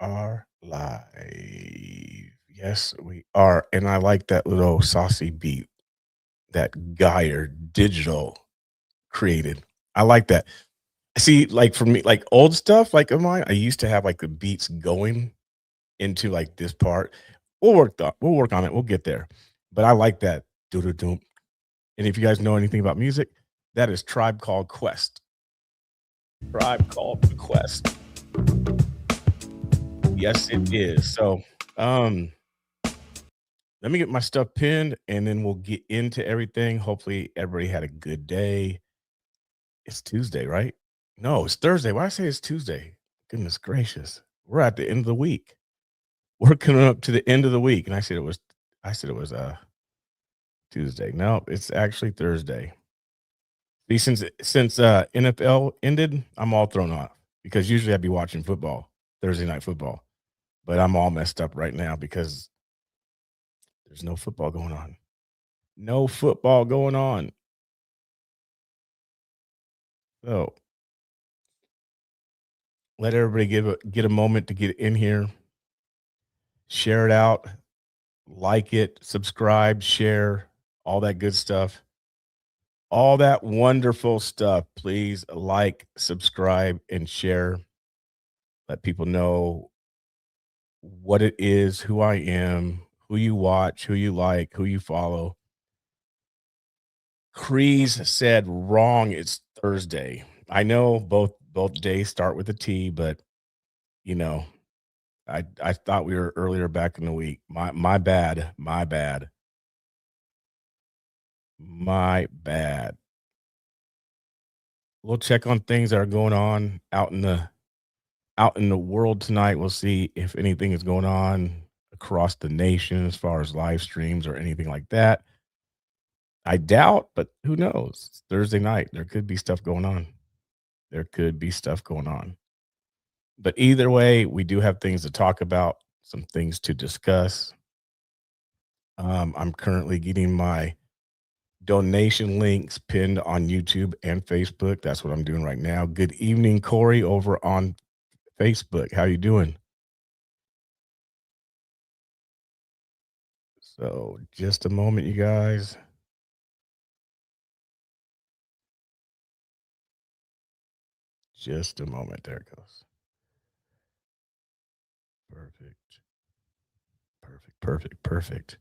Are live. Yes, we are. And I like that little saucy beat that Geyer Digital created. I like that. See, like for me, like old stuff, like of mine, I used to have like the beats going into like this part. We'll work on it. We'll get there. But I like that. Doo-doo-doo. And if you guys know anything about music, that is Tribe Called Quest. Tribe Called Quest. Yes, it is. So, um, let me get my stuff pinned and then we'll get into everything. Hopefully, everybody had a good day. It's Tuesday, right? No, it's Thursday. Why I say it's Tuesday? Goodness gracious. We're at the end of the week. We're coming up to the end of the week. And I said it was Tuesday. No, it's actually Thursday. See, since NFL ended, I'm all thrown off because usually I'd be watching football, Thursday night football. But I'm all messed up right now because there's no football going on. No football going on. So let everybody get a moment to get in here, share it out, like it, subscribe, share, all that good stuff. All that wonderful stuff. Please like, subscribe, and share. Let people know what it is, who I am, who you watch, who you like, who you follow. Crease said wrong. It's Thursday. I know both days start with a T, but you know, I thought we were earlier back in the week. My bad. My bad. My bad. We'll check on things that are going on out in the world tonight. We'll see if anything is going on across the nation as far as live streams or anything like that. I doubt, but who knows? It's Thursday night. There could be stuff going on. There could be stuff going on. But either way, we do have things to talk about, some things to discuss. I'm currently getting my donation links pinned on YouTube and Facebook. That's what I'm doing right now. Good evening, Corey, over on Facebook. How you doing? So, just a moment, you guys. Just a moment. There it goes. Perfect. Perfect. Perfect. Perfect.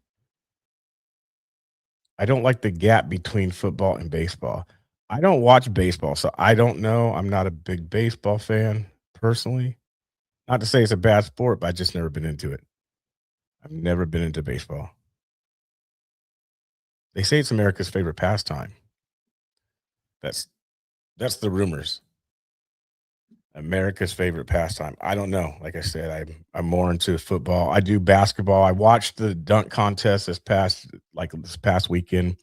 I don't like the gap between football and baseball. I don't watch baseball, so I don't know. I'm not a big baseball fan personally. Not to say it's a bad sport, but I just never been into it. I've never been into baseball. They say it's America's favorite pastime. That's that's the rumors. America's favorite pastime. I don't know. Like I said, I'm more into football. I do basketball. I watched the dunk contest this past weekend,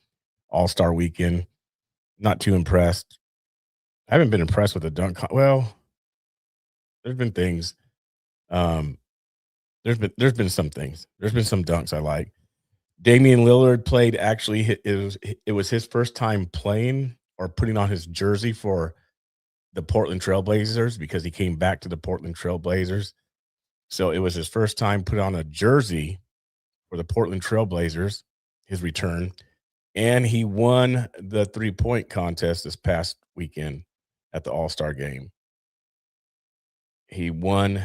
All Star weekend. Not too impressed. I haven't been impressed with the well, there's been things. Um, there's been some things. There's been some dunks I like. Damian Lillard played actually. It was his first time playing or putting on his jersey for the Portland Trailblazers because he came back to the Portland Trailblazers. So it was his first time put on a jersey for the Portland Trailblazers, his return, and he won the 3-point contest this past weekend at the All-Star game. He won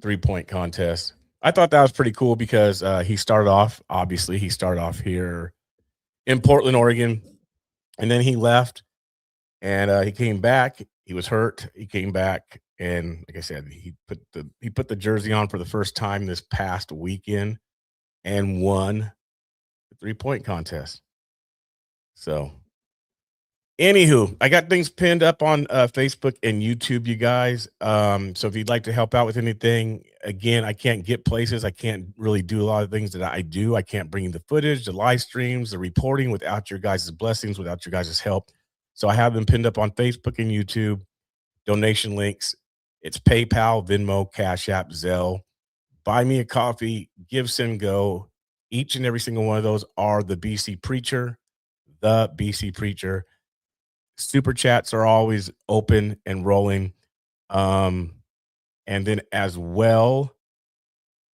3-point contest. I thought that was pretty cool because he started off here in Portland, Oregon, and then he left and he came back. He was hurt. He came back, and like I said, he put the jersey on for the first time this past weekend and won the 3-point contest. So, anywho, I got things pinned up on Facebook and YouTube, you guys. So if you'd like to help out with anything, again, I can't get places. I can't really do a lot of things that I do. I can't bring you the footage, the live streams, the reporting without your guys' blessings, without your guys' help. So I have them pinned up on Facebook and YouTube. Donation links. It's PayPal, Venmo, Cash App, Zelle. Buy me a coffee, give, send, go. Each and every single one of those are the BC Preacher, the BC Preacher. Super chats are always open and rolling. Um, And then as well,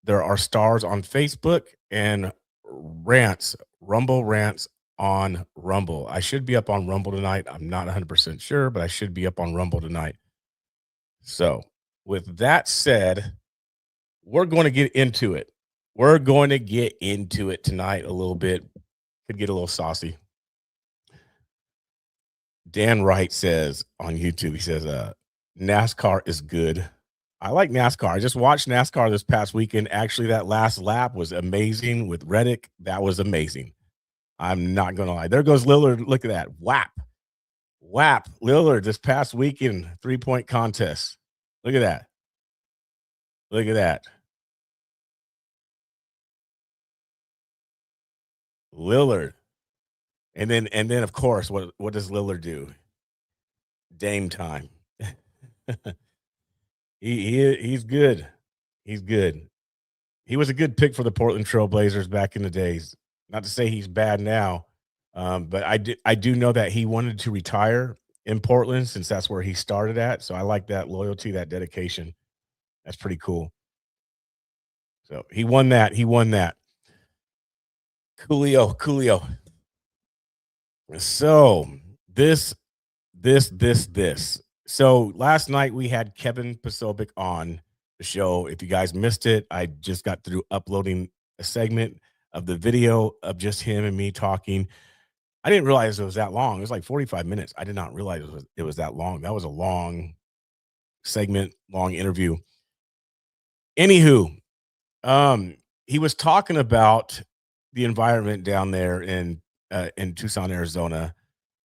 there are stars on Facebook and Rumble rants on Rumble. I should be up on Rumble tonight. I'm not 100% sure, but I should be up on Rumble tonight. So, with that said, we're going to get into it. We're going to get into it tonight a little bit. Could get a little saucy. Dan Wright says on YouTube, he says, NASCAR is good. I like NASCAR. I just watched NASCAR this past weekend. Actually, that last lap was amazing with Reddick. That was amazing. I'm not going to lie. There goes Lillard. Look at that. Whap. Lillard this past weekend, 3-point contest. Look at that. Look at that. Lillard. And then of course, what does Lillard do? Dame time. He's good. He's good. He was a good pick for the Portland Trail Blazers back in the days. Not to say he's bad now, but I do know that he wanted to retire in Portland since that's where he started at. So I like that loyalty, that dedication. That's pretty cool. So he won that. Coolio. So this. So last night we had Kevin Posobiec on the show. If you guys missed it, I just got through uploading a segment of the video of just him and me talking. I didn't realize it was that long. It was like 45 minutes. I did not realize it was that long. That was a long segment, long interview. Anywho, he was talking about the environment down there in Tucson, Arizona,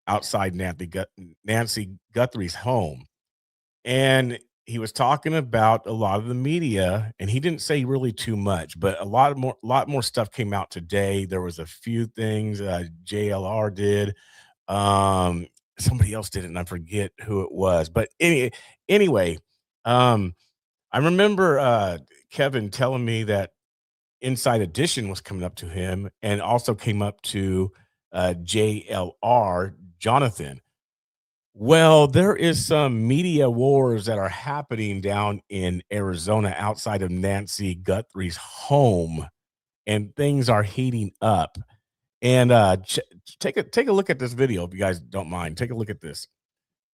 outside Nancy Guthrie's home. And he was talking about a lot of the media, and he didn't say really too much, but a lot more stuff came out today. There was a few things JLR did. Somebody else did it, and I forget who it was. But anyway, I remember Kevin telling me that Inside Edition was coming up to him and also came up to JLR, Jonathan. Well, there is some media wars that are happening down in Arizona outside of Nancy Guthrie's home, and things are heating up. And take a look at this video if you guys don't mind. Take a look at this.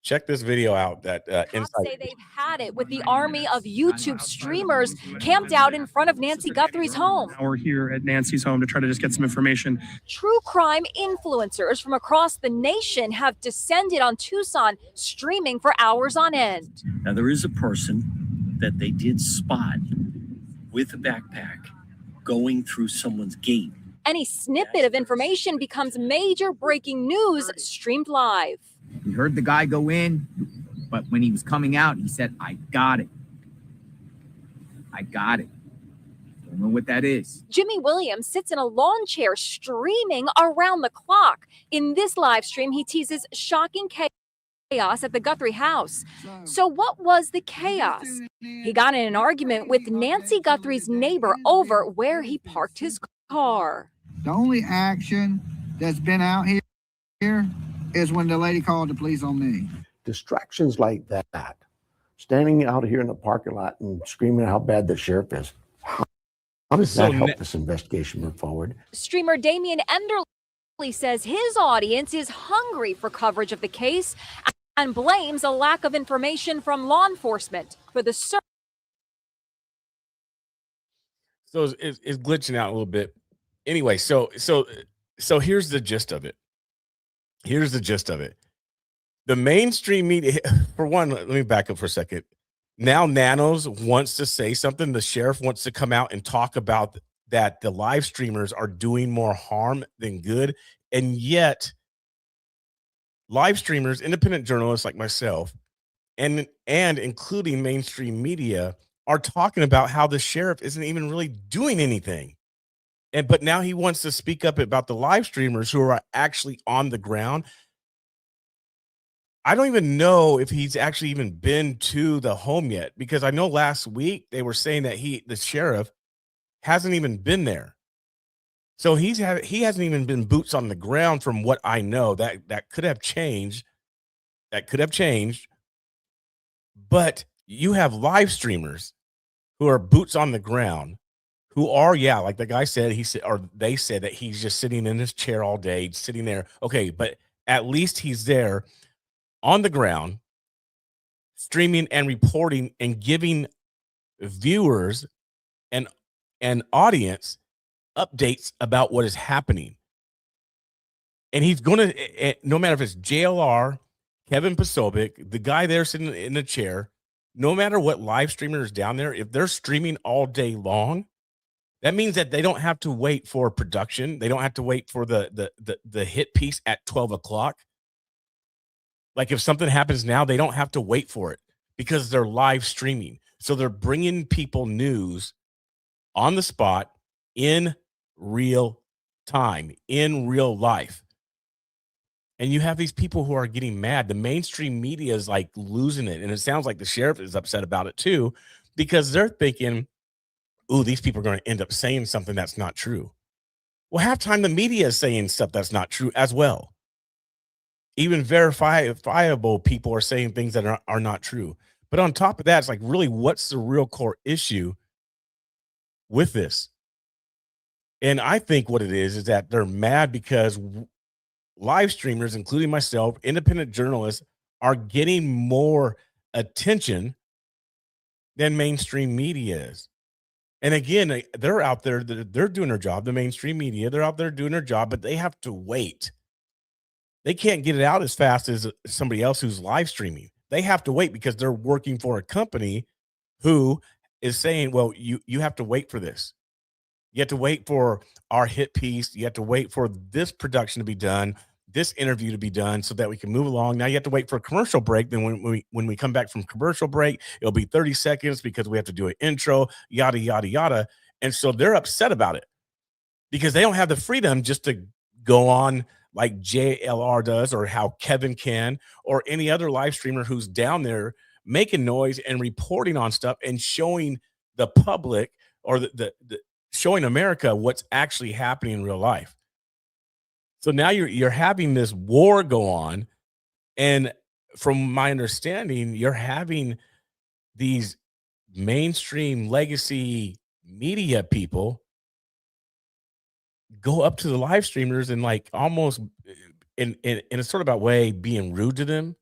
Check this video out. That cops say they've had it with the army of YouTube streamers camped out in front of Nancy Guthrie's home. Now we're here at Nancy's home to try to just get some information. True crime influencers from across the nation have descended on Tucson, streaming for hours on end. Now there is a person that they did spot with a backpack going through someone's gate. Any snippet of information becomes major breaking news streamed live. We heard the guy go in, but when he was coming out, he said, I got it. Don't know what that is. Jimmy Williams sits in a lawn chair streaming around the clock. In this live stream, he teases shocking chaos at the Guthrie house. So what was the chaos? He got in an argument with Nancy Guthrie's neighbor over where he parked his car. The only action that's been out here is when the lady called the police on me. Distractions like that, standing out here in the parking lot and screaming how bad the sheriff is. How does that help this investigation move forward? Streamer Damian Enderley says his audience is hungry for coverage of the case and blames a lack of information from law enforcement for the search. So it's glitching out a little bit. Anyway, so here's the gist of it. The mainstream media, for one, let me back up for a second. Now Nanos wants to say something. The sheriff wants to come out and talk about that the live streamers are doing more harm than good. And yet live streamers, independent journalists like myself, and including mainstream media, are talking about how the sheriff isn't even really doing anything. But now he wants to speak up about the live streamers who are actually on the ground. I don't even know if he's actually even been to the home yet, because I know last week they were saying that the sheriff hasn't even been there. So he hasn't even been boots on the ground from what I know. That could have changed. But you have live streamers who are boots on the ground, who are, yeah, like the guy said, he said, or they said that he's just sitting in his chair all day, sitting there. Okay, but at least he's there on the ground, streaming and reporting and giving viewers and audience updates about what is happening. And he's going to, no matter if it's JLR, Kevin Posobiec, the guy there sitting in the chair, no matter what live streamer is down there, if they're streaming all day long, that means that they don't have to wait for production. They don't have to wait for the hit piece at 12 o'clock. Like if something happens now, they don't have to wait for it because they're live streaming. So they're bringing people news on the spot in real time, in real life. And you have these people who are getting mad. The mainstream media is like losing it. And it sounds like the sheriff is upset about it too, because they're thinking, ooh, these people are going to end up saying something that's not true. Well, half time the media is saying stuff that's not true as well. Even verifiable people are saying things that are not true. But on top of that, it's like, really, what's the real core issue with this? And I think what it is that they're mad because live streamers, including myself, independent journalists, are getting more attention than mainstream media is. And again, they're out there, they're doing their job, the mainstream media, they're out there doing their job, but they have to wait. They can't get it out as fast as somebody else who's live streaming. They have to wait because they're working for a company who is saying, well, you have to wait for this. You have to wait for our hit piece. You have to wait for this production to be done, this interview to be done so that we can move along. Now you have to wait for a commercial break. Then when we come back from commercial break, it'll be 30 seconds because we have to do an intro, yada, yada, yada. And so they're upset about it because they don't have the freedom just to go on like JLR does, or how Kevin can, or any other live streamer who's down there making noise and reporting on stuff and showing the public, or the showing America what's actually happening in real life. So now you're having this war go on, and from my understanding, you're having these mainstream legacy media people go up to the live streamers and like almost in a sort of a way being rude to them.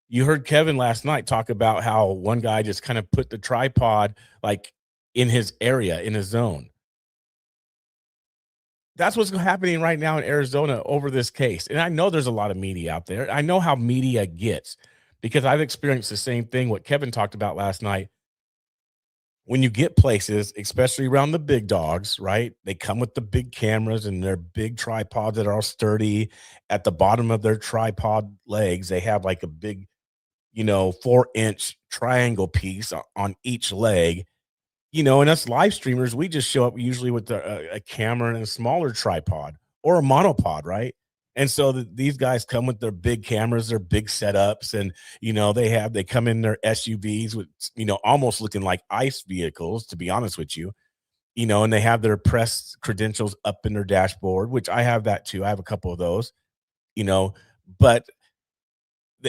You heard Kevin last night talk about how one guy just kind of put the tripod like in his area, in his zone. That's what's happening right now in Arizona over this case. And I know there's a lot of media out there. I know how media gets because I've experienced the same thing, what Kevin talked about last night. When you get places, especially around the big dogs, right? They come with the big cameras and their big tripods that are all sturdy. At the bottom of their tripod legs, they have like a big, 4-inch triangle piece on each leg. And us live streamers, we just show up usually with a camera and a smaller tripod or a monopod, right? And so these guys come with their big cameras, their big setups, and they come in their SUVs with almost looking like ICE vehicles, to be honest with you, and they have their press credentials up in their dashboard, which I have that too. I have a couple of those, but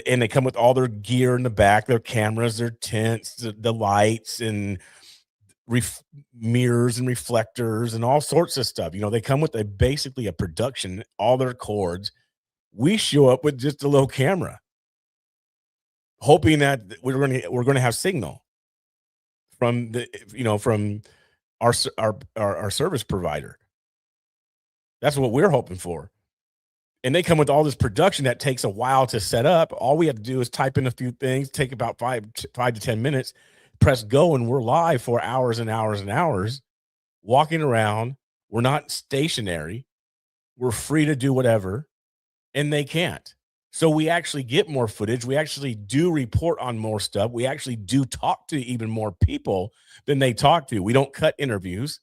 and they come with all their gear in the back, their cameras, their tents, the lights, and mirrors and reflectors and all sorts of stuff. They come with basically a production, all their cords. We show up with just a little camera, hoping that we're going to have signal from from our service provider. That's what we're hoping for. And they come with all this production that takes a while to set up. All we have to do is type in a few things, take about 5 to 10 minutes, press go, and we're live for hours and hours and hours, walking around. We're not stationary. We're free to do whatever, and they can't. So we actually get more footage. We actually do report on more stuff. We actually do talk to even more people than they talk to. We don't cut interviews.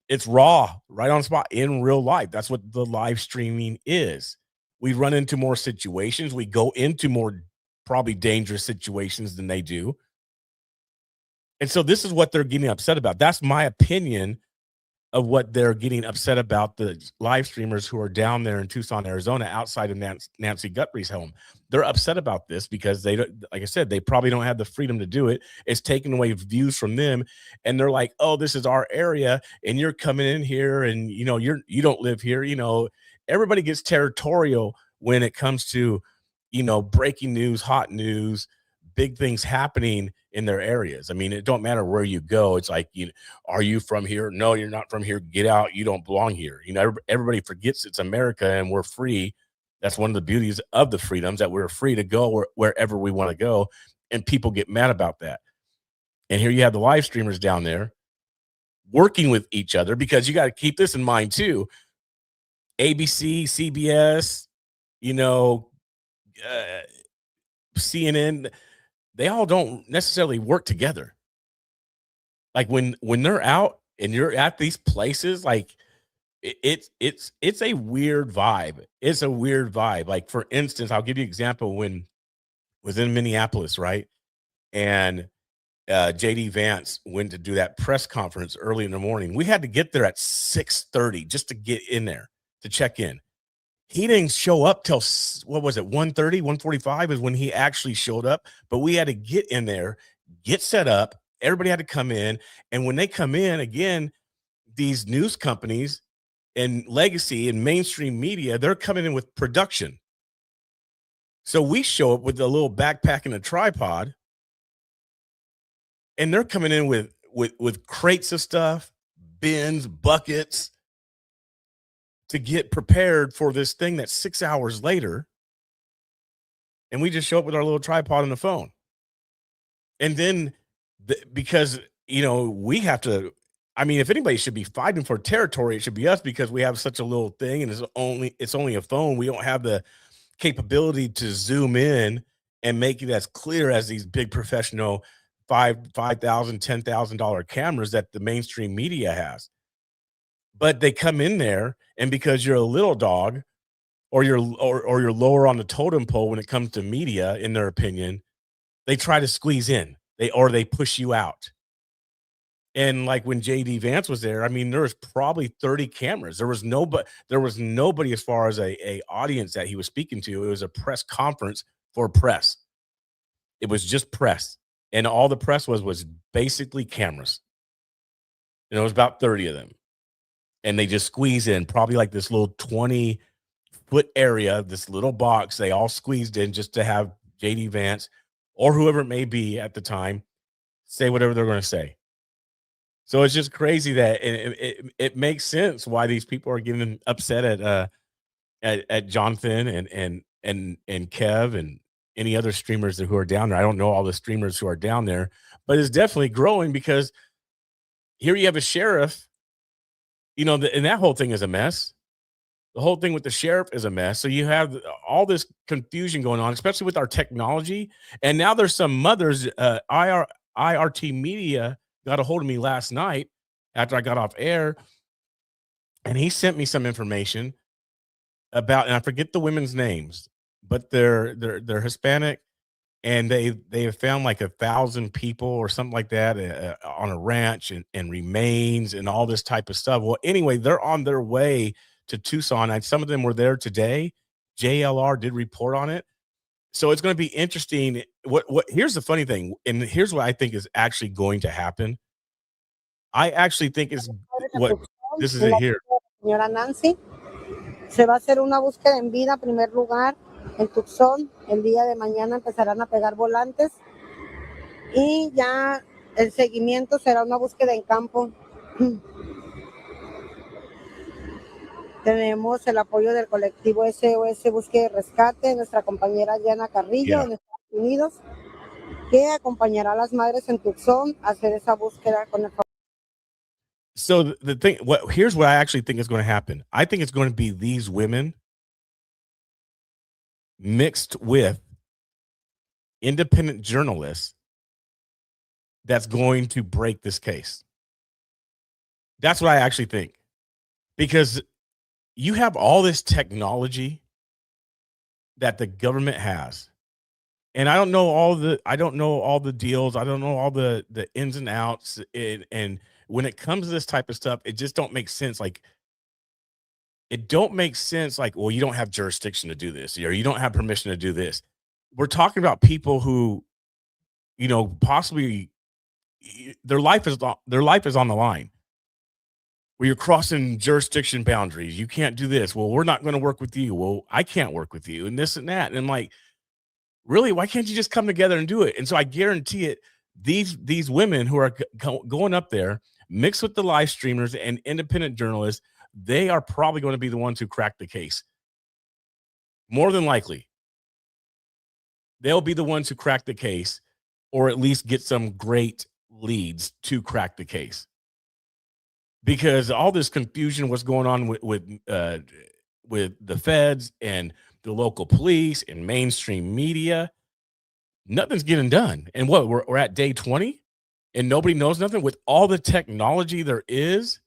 It's raw, right on the spot, in real life. That's what the live streaming is. We run into more situations. We go into more probably dangerous situations than they do. And so this is what they're getting upset about. That's my opinion of what they're getting upset about the live streamers who are down there in Tucson, Arizona, outside of Nancy Guthrie's home. They're upset about this because they don't, like I said, they probably don't have the freedom to do it. It's taking away views from them. And they're like, oh, this is our area. And you're coming in here and, you know, you don't live here. You know, everybody gets territorial when it comes to, you know, breaking news, hot news, big things happening in their areas. I mean, it don't matter where you go. It's like, you know, are you from here? No, you're not from here. Get out. You don't belong here. You know, everybody forgets it's America and we're free. That's one of the beauties of the freedoms, that we're free to go wherever we want to go. And people get mad about that. And here you have the live streamers down there working with each other, because you got to keep this in mind too. ABC, CBS, you know, CNN, they all don't necessarily work together. Like when they're out and you're at these places, like it's a weird vibe. It's a weird vibe. Like, for instance, I'll give you an example. When was in Minneapolis, right? And JD Vance went to do that press conference early in the morning. We had to get there at 6:30 just to get in there to check in. He didn't show up till, what was it, 1:30, 1:45 is when he actually showed up. But we had to get in there, get set up. Everybody had to come in. And when they come in, again, these news companies and legacy and mainstream media, they're coming in with production. So we show up with a little backpack and a tripod, and they're coming in with crates of stuff, bins, buckets, to get prepared for this thing that's 6 hours later. And we just show up with our little tripod and the phone. And then because, you know, we have to, I mean, if anybody should be fighting for territory, it should be us, because we have such a little thing and it's only a phone. We don't have the capability to zoom in and make it as clear as these big professional $5,000, $10,000 cameras that the mainstream media has. But they come in there, and because you're a little dog, or you're lower on the totem pole when it comes to media, in their opinion, they try to squeeze in. They push you out. And like when JD Vance was there, I mean, there was probably 30 cameras. There was nobody as far as a audience that he was speaking to. It was a press conference for press. It was just press. And all the press was basically cameras. And it was about 30 of them. And they just squeeze in, probably like this little 20-foot area, this little box. They all squeezed in just to have JD Vance or whoever it may be at the time say whatever they're going to say. So it's just crazy that it makes sense why these people are getting upset at Jonathan and Kev and any other streamers who are down there. I don't know all the streamers who are down there, but it's definitely growing, because here you have a sheriff. You know, and that whole thing is a mess. The whole thing with the sheriff is a mess. So you have all this confusion going on, especially with our technology. And now there's some mothers, IRT Media got a hold of me last night after I got off air, and he sent me some information about, and I forget the women's names, but they're Hispanic, and they have found like 1,000 people or something like that on a ranch and remains and all this type of stuff. Well, anyway, they're on their way to Tucson, and some of them were there today. JLR did report on it. So it's going to be interesting. Here's the funny thing, and here's what I think is actually going to happen. I actually think is what this is it here. Señora Nancy, se va a hacer una búsqueda en vida, en primer lugar, en Tucson. El día de mañana empezarán a pegar volantes y ya el seguimiento será una búsqueda en campo. Tenemos el apoyo del colectivo SOS Búsqueda y Rescate, nuestra compañera Diana Carrillo en Estados Unidos, que acompañará a las madres en Tucson a hacer esa búsqueda con el favor. So the thing, here's what I actually think is going to happen. I think it's going to be these women mixed with independent journalists that's going to break this case. That's what I actually think, because you have all this technology that the government has, And I don't know all the deals. I don't know all the ins and outs. And when it comes to this type of stuff, it just don't make sense. Like, it don't make sense. Like, well, you don't have jurisdiction to do this, or you don't have permission to do this. We're talking about people who, possibly their life is on the line. Where you're crossing jurisdiction boundaries. You can't do this. Well, we're not going to work with you. Well, I can't work with you, and this and that. And I'm like, really, why can't you just come together and do it? And so I guarantee it, these women who are going up there, mixed with the live streamers and independent journalists, they are probably going to be the ones who crack the case. More than likely, they'll be the ones who crack the case, or at least get some great leads to crack the case. Because all this confusion, what's going on with the feds and the local police and mainstream media, nothing's getting done. And what, we're at day 20 and nobody knows nothing with all the technology there is,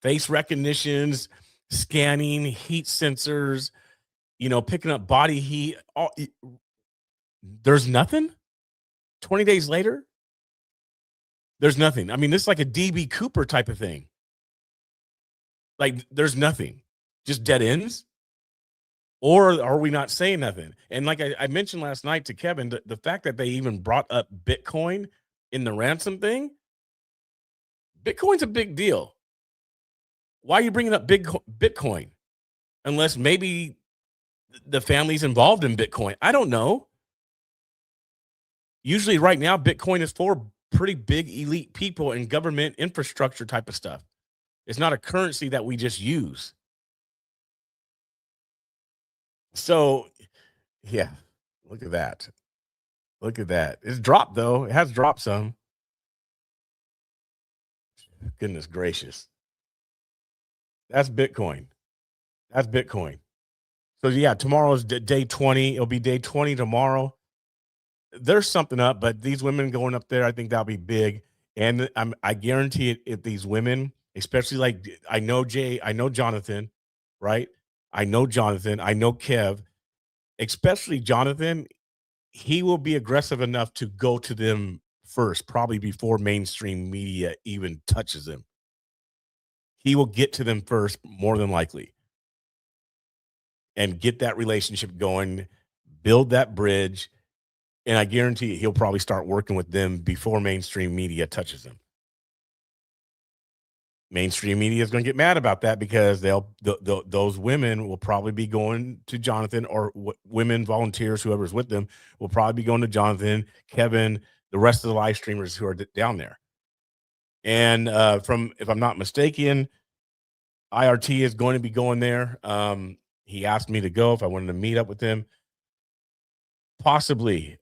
face recognitions, scanning, heat sensors, picking up body heat. There's nothing 20 days later. There's nothing. I mean, this is like a DB Cooper type of thing. Like, there's nothing, just dead ends. Or are we not saying nothing? And like I mentioned last night to Kevin, the fact that they even brought up Bitcoin in the ransom thing, Bitcoin's a big deal. Why are you bringing up Bitcoin? Unless maybe the family's involved in Bitcoin. I don't know. Usually right now, Bitcoin is for pretty big elite people and government infrastructure type of stuff. It's not a currency that we just use. So, yeah, look at that. Look at that. It's dropped, though. It has dropped some. Goodness gracious. That's Bitcoin. That's Bitcoin. So, yeah, tomorrow's day 20. It'll be day 20 tomorrow. There's something up, but these women going up there, I think that'll be big. And I guarantee it, if these women, especially like, I know Jonathan, right? I know Jonathan, I know Kev, especially Jonathan, he will be aggressive enough to go to them first, probably before mainstream media even touches them. He will get to them first, more than likely, and get that relationship going, build that bridge. And I guarantee he'll probably start working with them before mainstream media touches them. Mainstream media is going to get mad about that because those women will probably be going to Jonathan, or women volunteers, whoever's with them, will probably be going to Jonathan, Kevin, the rest of the live streamers who are down there. And if I'm not mistaken, IRT is going to be going there. He asked me to go if I wanted to meet up with him. Possibly.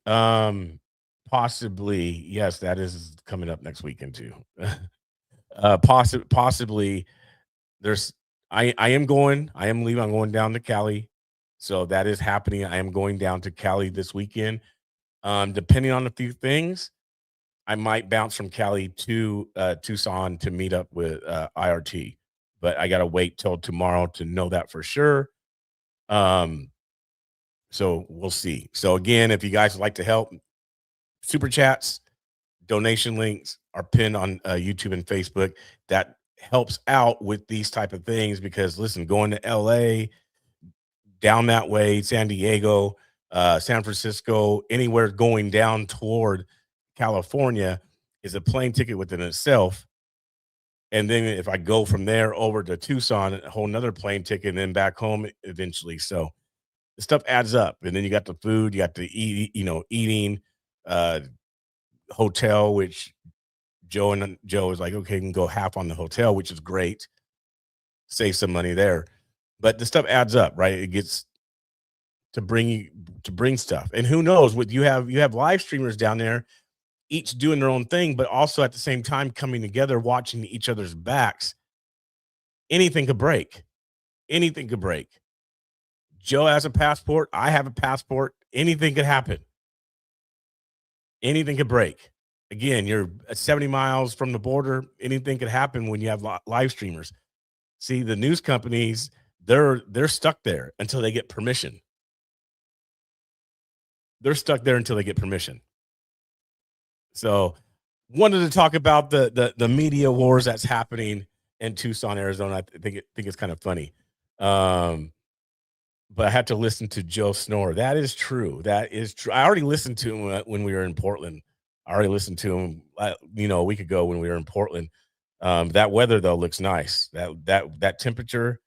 Yes, that is coming up next weekend too. Possibly. I am leaving. I'm going down to Cali. So that is happening. I am going down to Cali this weekend. Depending on a few things, I might bounce from Cali to Tucson to meet up with IRT. But I got to wait till tomorrow to know that for sure. So we'll see. So again, if you guys would like to help, super chats, donation links are pinned on YouTube and Facebook. That helps out with these type of things because, listen, going to LA, down that way, San Diego, San Francisco, anywhere going down toward California is a plane ticket within itself. And then if I go from there over to Tucson, a whole nother plane ticket, and then back home eventually. So the stuff adds up. And then you got the food, you got the eating, hotel, which Joe is like, okay, you can go half on the hotel, which is great. Save some money there. But the stuff adds up, right? It gets to bring stuff. And who knows what you have live streamers down there, each doing their own thing, but also at the same time coming together, watching each other's backs. Anything could break. Anything could break. Joe has a passport. I have a passport. Anything could happen. Anything could break. Again, you're at 70 miles from the border. Anything could happen when you have live streamers. See, the news companies, they're stuck there until they get permission. they're stuck there until they get permission. So wanted to talk about the media wars that's happening in Tucson, Arizona. I think it's kind of funny. But I had to listen to Joe snore. That is true. That is true. I already listened to him when we were in Portland. I already listened to him, a week ago when we were in Portland. That weather though looks nice. That temperature,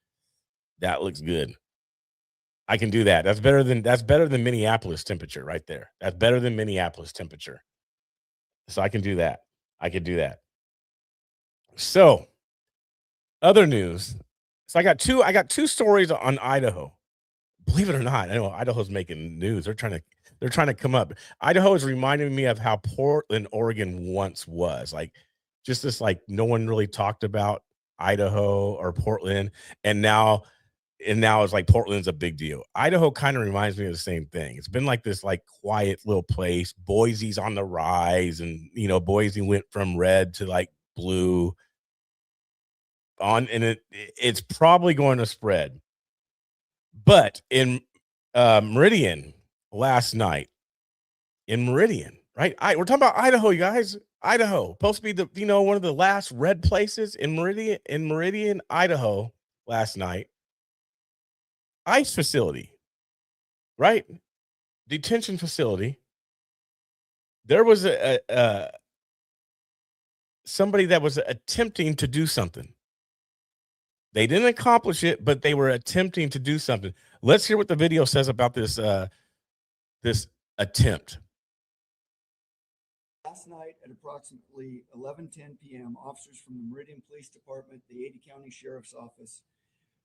that looks good. I can do that. That's better than Minneapolis temperature right there. That's better than Minneapolis temperature. So I can do that. I could do that. So, other news. So I got two stories on Idaho. Believe it or not, I know Idaho's making news. They're trying to come up. Idaho is reminding me of how Portland, Oregon once was. Like just this, like no one really talked about Idaho or Portland, and now it's like Portland's a big deal. Idaho kind of reminds me of the same thing. It's been like this like quiet little place. Boise's on the rise, and Boise went from red to like blue and it's probably going to spread. But in Meridian last night, right? We're talking about Idaho, you guys. Idaho, supposed to be the one of the last red places in Meridian, Idaho last night. ICE facility, right? Detention facility. There was somebody that was attempting to do something. They didn't accomplish it, but they were attempting to do something. Let's hear what the video says about this this attempt. Last night at approximately 11:10 p.m., officers from the Meridian Police Department, the Ada County Sheriff's Office,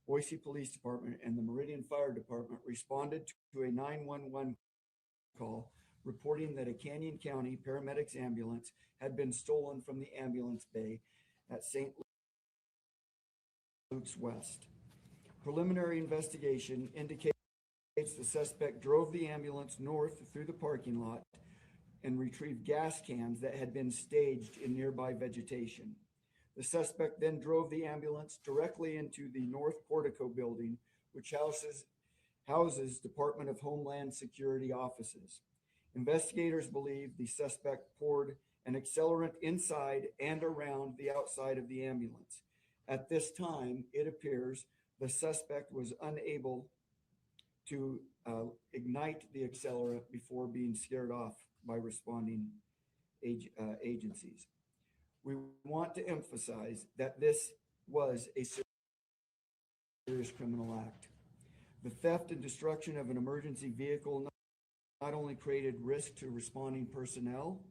Boise Police Department, and the Meridian Fire Department responded to a 911 call reporting that a Canyon County paramedics ambulance had been stolen from the ambulance bay at St. Luke's West. Preliminary investigation indicates the suspect drove the ambulance north through the parking lot and retrieved gas cans that had been staged in nearby vegetation. The suspect then drove the ambulance directly into the North Portico building, which houses Department of Homeland Security offices. Investigators believe the suspect poured an accelerant inside and around the outside of the ambulance. At this time, it appears the suspect was unable to ignite the accelerant before being scared off by responding agencies. We want to emphasize that this was a serious criminal act. The theft and destruction of an emergency vehicle not only created risk to responding personnel,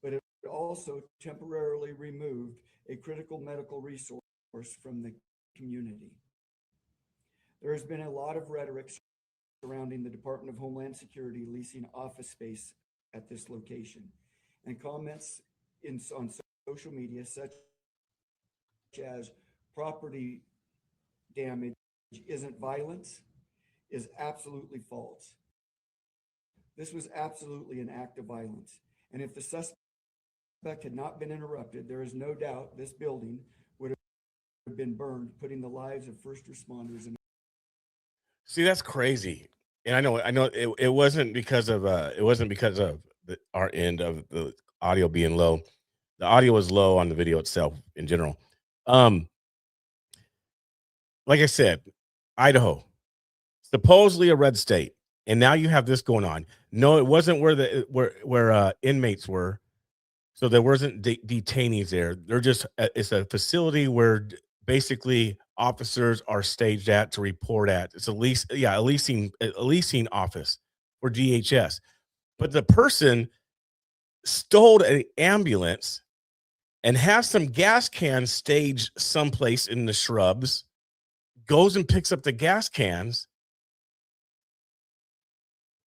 but it also temporarily removed a critical medical resource from the community. There has been a lot of rhetoric surrounding the Department of Homeland Security leasing office space at this location, and comments on social media such as property damage isn't violence is absolutely false. This was absolutely an act of violence, and if the suspect had not been interrupted, there is no doubt this building would have been burned, putting the lives of first responders in. See, that's crazy. And I know it wasn't because of our end of the audio being low. The audio was low on the video itself in general. Like I said, Idaho, supposedly a red state, and now you have this going on. No, it wasn't where inmates were, so there wasn't detainees there. They're just it's a facility where basically officers are staged at to report at. It's a leasing office for DHS. But the person stole an ambulance and has some gas cans staged someplace in the shrubs, goes and picks up the gas cans,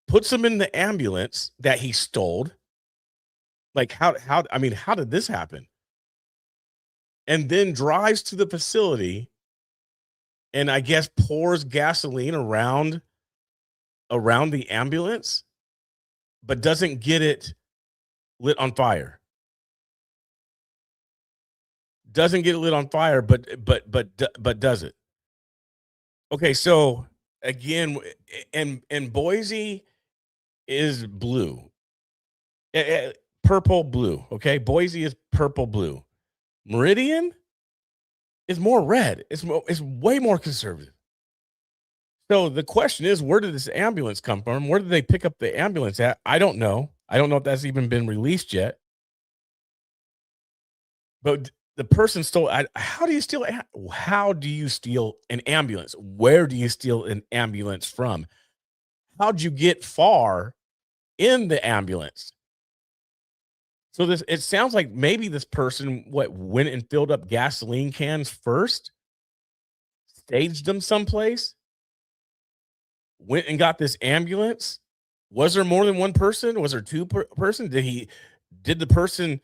puts them in the ambulance that he stole. Like how did this happen? And then drives to the facility and I guess pours gasoline around the ambulance, but doesn't get it lit on fire. Doesn't get it lit on fire, but does it. Okay, so again, in Boise is blue. Purple, blue. Okay. Boise is purple, blue. Meridian is more red. It's way more conservative. So the question is, where did this ambulance come from? Where did they pick up the ambulance at? I don't know. I don't know if that's even been released yet. But the person stole. How do you steal? How do you steal an ambulance? Where do you steal an ambulance from? How'd you get far in the ambulance? So it sounds like maybe this person went and filled up gasoline cans first, staged them someplace, went and got this ambulance. Was there more than one person? Was there two person? Did the person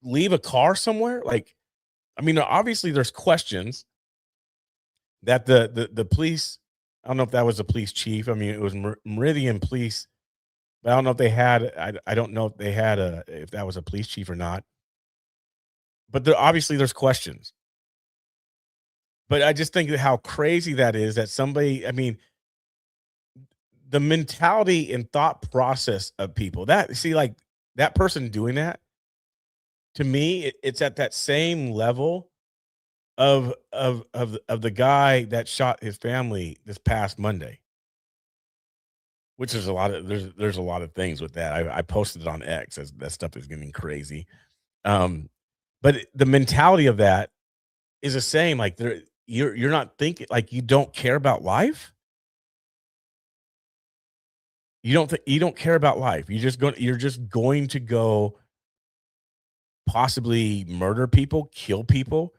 leave a car somewhere? Like, I mean, obviously there's questions that the police, I don't know if that was the police chief. I mean, it was Meridian Police. But I don't know if they had, I don't know if they had if that was a police chief or not. But obviously there's questions. But I just think how crazy that is that somebody, I mean, the mentality and thought process of people like that person doing that, to me, it's at that same level of the guy that shot his family this past Monday. Which is there's a lot of things with that. I posted it on X as that stuff is getting crazy. But the mentality of that is the same. Like you're not thinking, like, you don't care about life. You don't care about life. You're just going to go possibly murder people, kill people.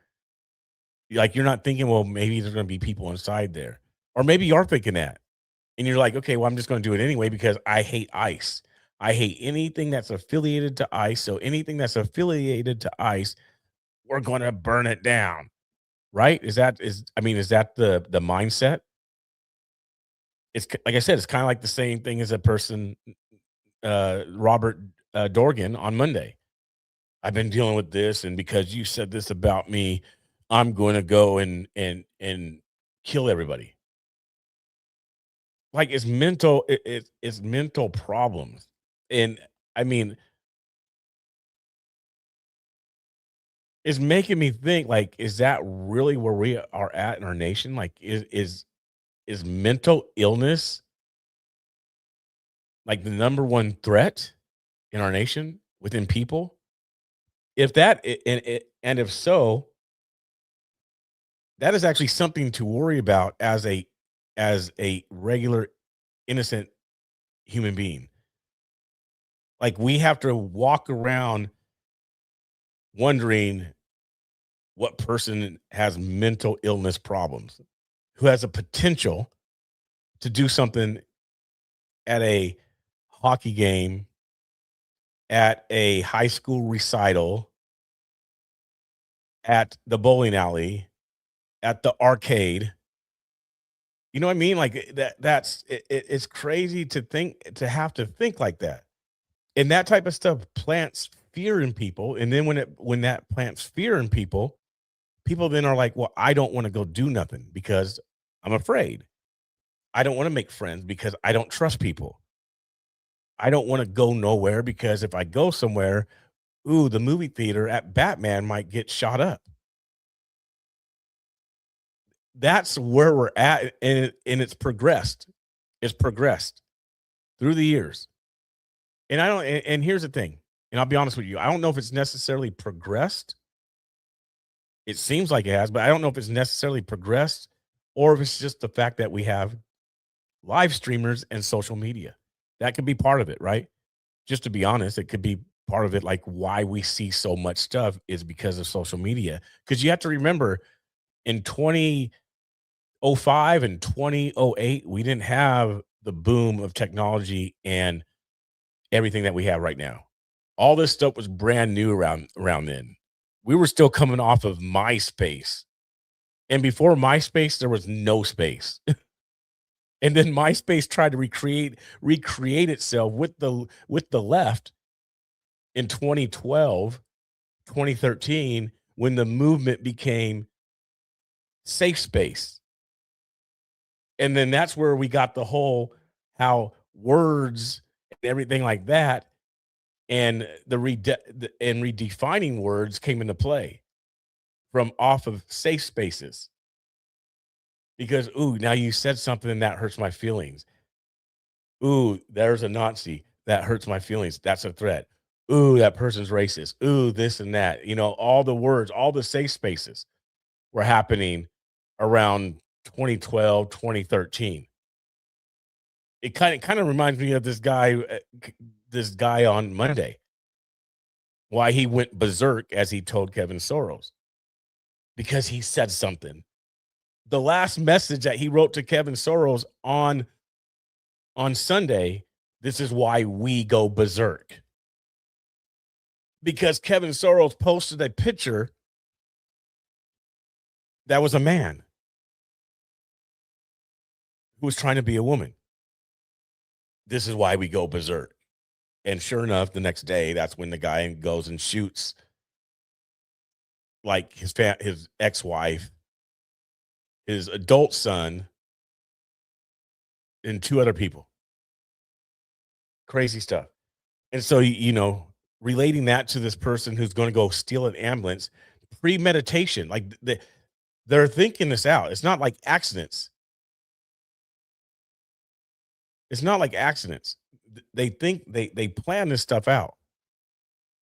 Like, you're not thinking, well, maybe there's going to be people inside there, or maybe you are thinking that. And you're like, okay, well, I'm just going to do it anyway because I hate ICE. I hate anything that's affiliated to ICE. So anything that's affiliated to ICE, we're going to burn it down. Right? Is that the mindset? It's like I said, it's kind of like the same thing as a person, Robert Dorgan on Monday. I've been dealing with this, and because you said this about me, I'm going to go and kill everybody. Like, it's mental, it's mental problems. And I mean, it's making me think, like, is that really where we are at in our nation? Like, is mental illness like the number one threat in our nation within people? If that, and if so, that is actually something to worry about as a regular innocent human being. Like, we have to walk around wondering what person has mental illness problems, who has a potential to do something at a hockey game, at a high school recital, at the bowling alley, at the arcade. You know what I mean? Like, it's crazy to have to think like that. And that type of stuff plants fear in people. And then when that plants fear in people then are like, well, I don't want to go do nothing because I'm afraid. I don't want to make friends because I don't trust people. I don't want to go nowhere because if I go somewhere, the movie theater at Batman might get shot up. That's where we're at, and it's progressed. It's progressed through the years. And and here's the thing, and I'll be honest with you, I don't know if it's necessarily progressed. It seems like it has, but I don't know if it's necessarily progressed or if it's just the fact that we have live streamers and social media. That could be part of it, right? Just to be honest, it could be part of it. Like, why we see so much stuff is because of social media. Because you have to remember, in 2005 and 2008, we didn't have the boom of technology and everything that we have right now. All this stuff was brand new around then. We were still coming off of MySpace. And before MySpace, there was no space. And then MySpace tried to recreate itself with the left in 2012, 2013, when the movement became safe space. And then that's where we got the whole how words and everything like that, and redefining words came into play from off of safe spaces. Because, ooh, now you said something that hurts my feelings. Ooh, there's a Nazi. That hurts my feelings. That's a threat. Ooh, that person's racist. Ooh, this and that. You know, all the words, all the safe spaces were happening around 2012, 2013. It kind of reminds me of this guy on Monday. Why he went berserk, as he told Kevin Soros. Because he said something. The last message that he wrote to Kevin Soros on Sunday, this is why we go berserk. Because Kevin Soros posted a picture that was a man who was trying to be a woman. This is why we go berserk. And sure enough, the next day, that's when the guy goes and shoots like his ex-wife, his adult son, and 2 other people. Crazy stuff. And so, you know, relating that to this person who's going to go steal an ambulance, premeditation, like they're thinking this out. It's not like accidents. It's not like accidents. They think they plan this stuff out.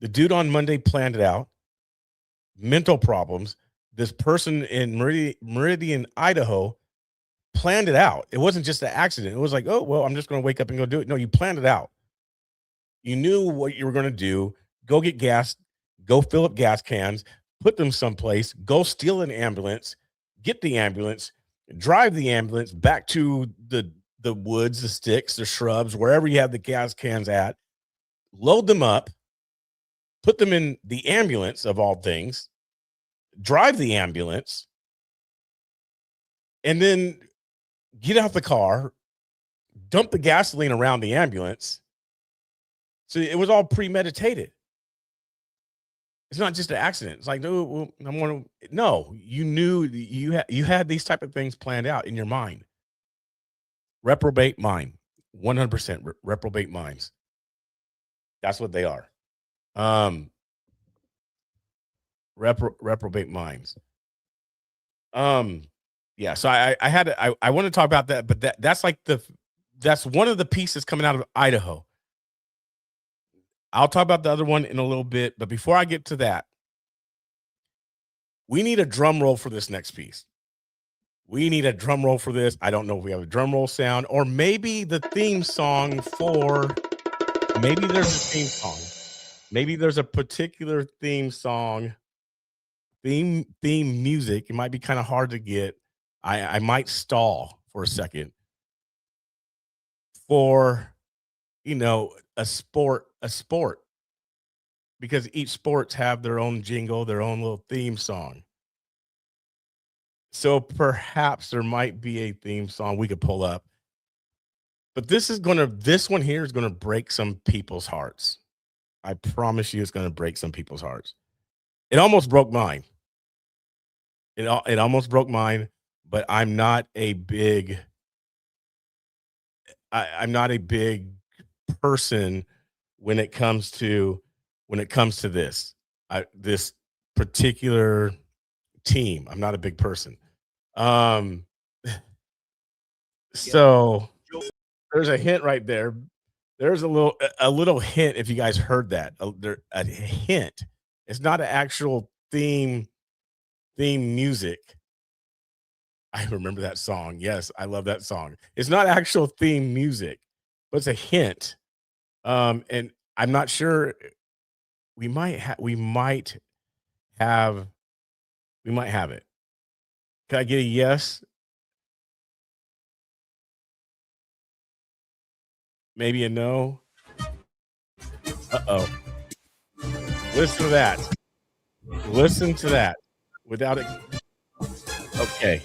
The dude on Monday planned it out. Mental problems. This person in Meridian, Idaho, planned it out. It wasn't just an accident. It was like, oh, well, I'm just going to wake up and go do it. No, you planned it out. You knew what you were going to do. Go get gas, go fill up gas cans, put them someplace, go steal an ambulance, get the ambulance, drive the ambulance back to the woods, the sticks, the shrubs, wherever you have the gas cans at, load them up, put them in the ambulance of all things, drive the ambulance, and then get out the car, dump the gasoline around the ambulance. So it was all premeditated. It's not just an accident. It's like, no, you knew you had these type of things planned out in your mind. Reprobate mind, 100% reprobate minds. That's what they are. Reprobate minds. Yeah. So I want to talk about that, but that's one of the pieces coming out of Idaho. I'll talk about the other one in a little bit, but before I get to that, we need a drum roll for this next piece. We need a drum roll for this. I don't know if we have a drum roll sound, or maybe the theme song maybe there's a theme song. Maybe there's a particular theme song, theme music. It might be kind of hard to get. I might stall for a second for, a sport, because each sports have their own jingle, their own little theme song. So perhaps there might be a theme song we could pull up, but this one here is going to break some people's hearts. I promise you it's going to break some people's hearts. It almost broke mine. It almost broke mine, but I'm not a big person when it comes to this particular team. I'm not a big person. So there's a hint right there. There's a little hint. If you guys heard that, a hint. It's not an actual theme music. I remember that song. Yes, I love that song. It's not actual theme music, but it's a hint. And I'm not sure. We might have it. Can I get a yes? Maybe a no. Uh-oh. Listen to that. Listen to that. Without it. Okay.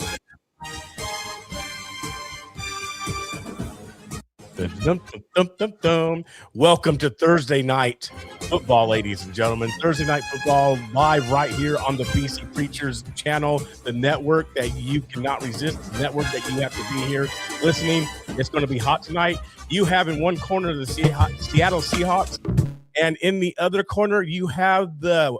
Dum. Welcome to Thursday Night Football, ladies and gentlemen. Thursday Night Football live right here on the BC Preachers channel, the network that you cannot resist, the network that you have to be here listening. It's going to be hot tonight. You have in one corner the Seattle Seahawks, and in the other corner you have the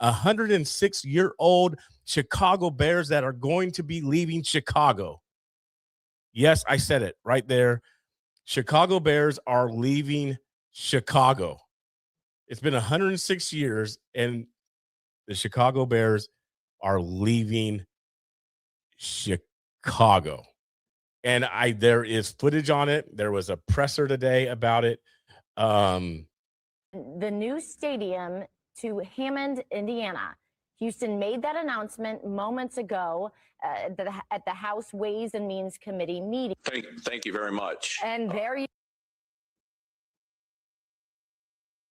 106-year-old Chicago Bears that are going to be leaving Chicago. Yes, I said it right there. Chicago Bears are leaving Chicago. It's been 106 years, and the Chicago Bears are leaving Chicago. And there is footage on it. There was a presser today about it. The new stadium to Hammond, Indiana. Houston made that announcement moments ago at the House Ways and Means Committee meeting. Thank you very much. And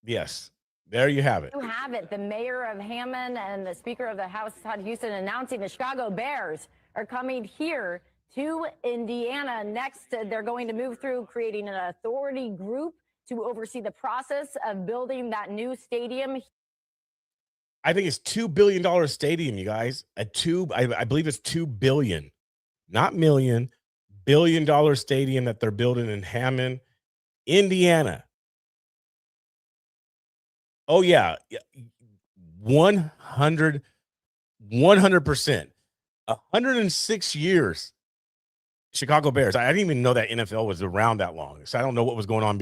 Yes, there you have it. You have it. The mayor of Hammond and the Speaker of the House, Todd Houston, announcing the Chicago Bears are coming here to Indiana. Next, they're going to move through creating an authority group to oversee the process of building that new stadium. I think it's $2 billion stadium, you guys. I believe it's $2 billion, not million, $1 billion stadium that they're building in Hammond, Indiana. Oh yeah, 100%. 106 years. Chicago Bears. I didn't even know that NFL was around that long. So I don't know what was going on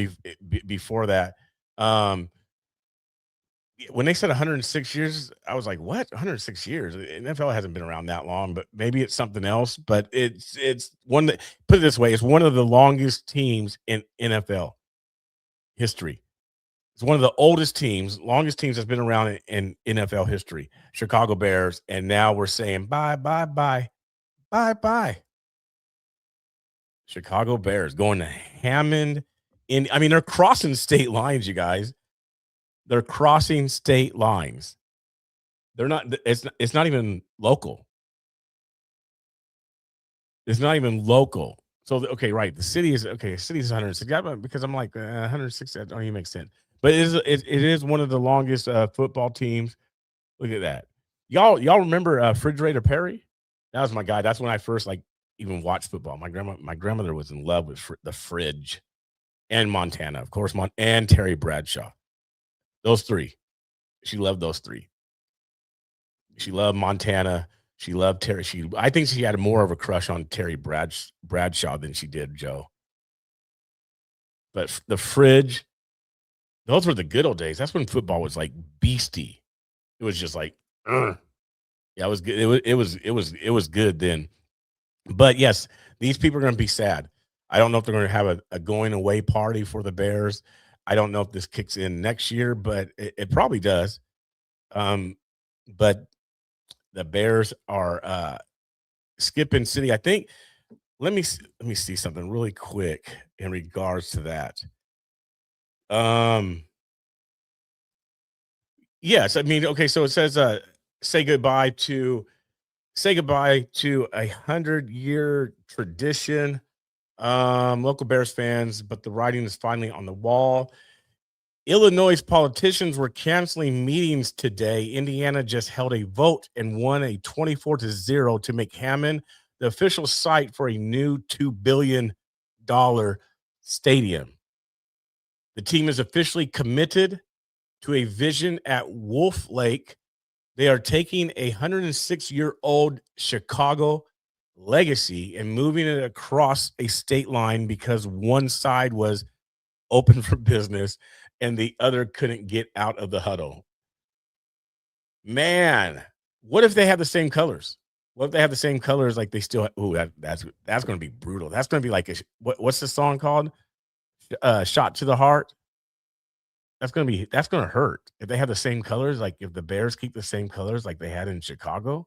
before that. When they said 106 years, I was like, what? 106 years? The NFL hasn't been around that long, but maybe it's something else. But it's one that, put it this way, it's one of the longest teams in NFL history. It's one of the oldest teams, longest teams that's been around in NFL history, Chicago Bears. And now we're saying bye. Chicago Bears going to Hammond. They're crossing state lines, you guys. They're crossing state lines. They're not. It's not even local. It's not even local. So okay, right. The city is 106. Because I'm like 106. That don't even make sense. But it is one of the longest football teams. Look at that. Y'all remember Refrigerator Perry? That was my guy. That's when I first even watched football. My grandmother was in love with the Fridge, and Montana, of course, and Terry Bradshaw. Those three. She loved those three. She loved Montana. She loved Terry. I think she had more of a crush on Terry Bradshaw than she did Joe. But the Fridge, those were the good old days. That's when football was like beastie. It was just like, yeah, it was good. It was good then. But yes, these people are going to be sad. I don't know if they're going to have a going away party for the Bears. I don't know if this kicks in next year, but it probably does. But the Bears are skipping city. I think. Let me see something really quick in regards to that. Yes, okay. So it says say goodbye to a 100-year tradition. Local Bears fans, but the writing is finally on the wall. Illinois politicians were canceling meetings today. Indiana just held a vote and won a 24-0 to make Hammond the official site for a new $2 billion stadium. The team is officially committed to a vision at Wolf Lake. They are taking a 106-year-old Chicago legacy and moving it across a state line because one side was open for business and the other couldn't get out of the huddle. Man, what if they have the same colors? What if they have the same colors like they still that's going to be brutal. That's going to be like what's the song called? Shot to the Heart. That's going to hurt if they have the same colors, like if the Bears keep the same colors like they had in Chicago.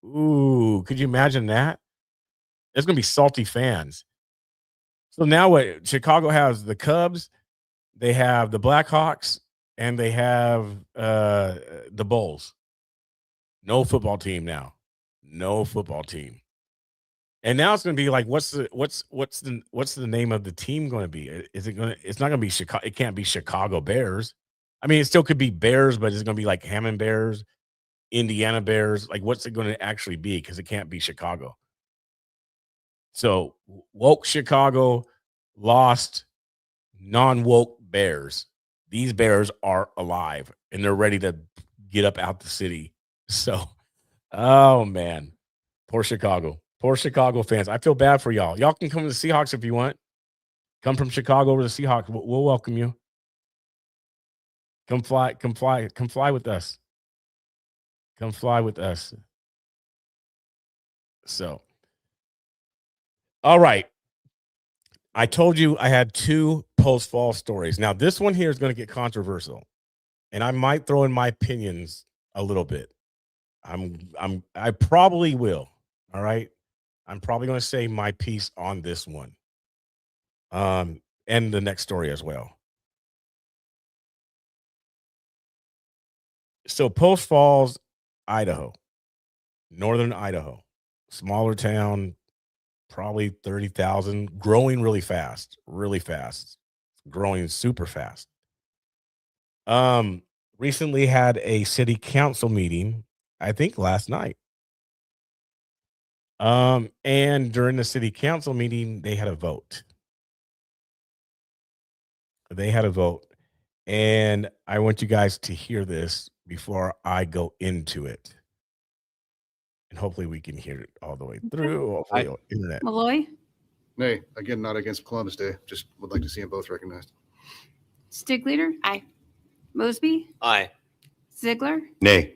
Ooh, could you imagine that? There's going to be salty fans. So now what? Chicago has the Cubs, they have the Blackhawks, and they have the Bulls. No football team now. No football team. And now it's going to be like, what's the name of the team going to be? Is it going to? It's not going to be Chicago. It can't be Chicago Bears. I mean, it still could be Bears, but it's going to be like Hammond Bears, Indiana Bears. Like, what's it going to actually be? Because it can't be Chicago. So woke Chicago lost non-woke Bears. These Bears are alive and they're ready to get up out the city. So, oh man, poor Chicago fans. I feel bad for y'all. Y'all can come to the Seahawks if you want. Come from Chicago over to the Seahawks. We'll welcome you. Come fly with us. Come fly with us. So, all right. I told you I had 2 post-fall stories. Now, this one here is going to get controversial, and I might throw in my opinions a little bit. I probably will. All right. I'm probably going to say my piece on this one. And the next story as well. So Post Falls, Idaho, northern Idaho, smaller town, probably 30,000, growing really fast, growing super fast. Recently had a city council meeting, I think last night. And during the city council meeting, they had a vote. And I want you guys to hear this before I go into it. And hopefully we can hear it all the way through. Hopefully internet. Malloy, Nay, again, not against Columbus Day. Just would like to see them both recognized. Stigliter. Aye. Mosby. Aye. Ziegler. Nay.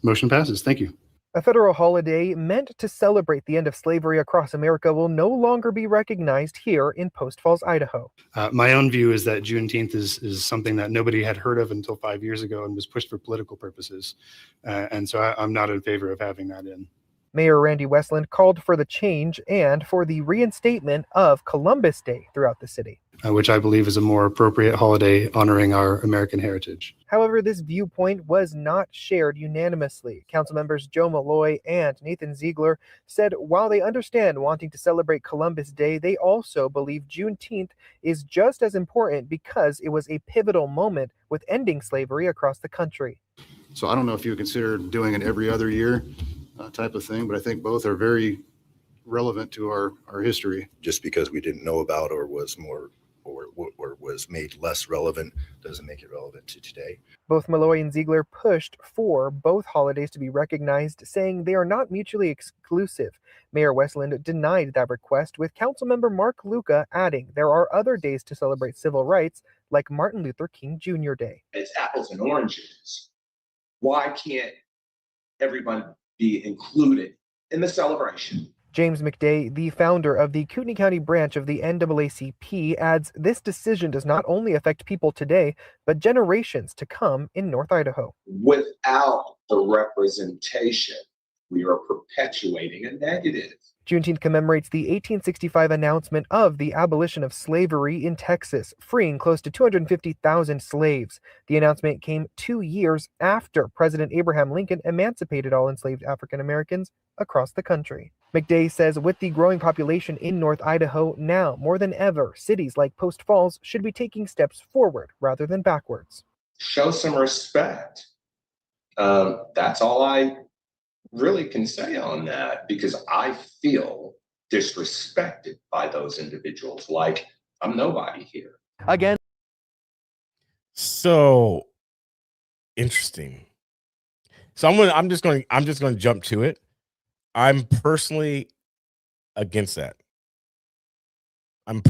Motion passes. Thank you. A federal holiday meant to celebrate the end of slavery across America will no longer be recognized here in Post Falls, Idaho. My own view is that Juneteenth is something that nobody had heard of until 5 years ago and was pushed for political purposes. And so I'm not in favor of having that in. Mayor Randy Westland called for the change and for the reinstatement of Columbus Day throughout the city, Which I believe is a more appropriate holiday honoring our American heritage. However, this viewpoint was not shared unanimously. Council members Joe Malloy and Nathan Ziegler said while they understand wanting to celebrate Columbus Day, they also believe Juneteenth is just as important because it was a pivotal moment with ending slavery across the country. So I don't know if you would consider doing an every other year type of thing, but I think both are very relevant to our history. Just because we didn't know about or was more or was made less relevant doesn't make it relevant to today. Both Malloy and Ziegler pushed for both holidays to be recognized, saying they are not mutually exclusive. Mayor Westland denied that request, with Councilmember Mark Luca adding there are other days to celebrate civil rights, like Martin Luther King Jr. Day. It's apples and oranges. Why can't everyone be included in the celebration? James McDay, the founder of the Kootenai County branch of the NAACP, adds this decision does not only affect people today, but generations to come in North Idaho. Without the representation, we are perpetuating a negative. Juneteenth commemorates the 1865 announcement of the abolition of slavery in Texas, freeing close to 250,000 slaves. The announcement came 2 years after President Abraham Lincoln emancipated all enslaved African Americans across the country. McDay says with the growing population in North Idaho, now more than ever, cities like Post Falls should be taking steps forward rather than backwards. Show some respect. That's all I really can say on that, because I feel disrespected by those individuals. Like I'm nobody here. Again. So interesting. So I'm just going to jump to it. I'm personally against that. And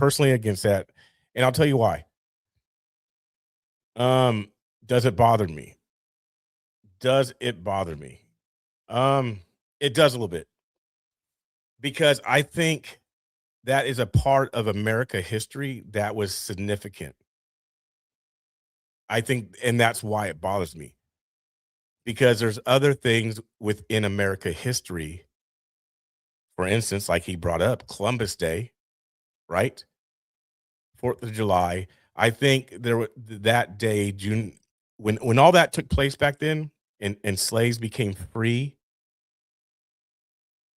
I'll tell you why. Does it bother me? It does a little bit, because I think that is a part of America history that was significant. I think, and that's why it bothers me, because there's other things within America history. For instance, like he brought up Columbus Day, right? 4th of July. I think that day, June, when all that took place back then and slaves became free,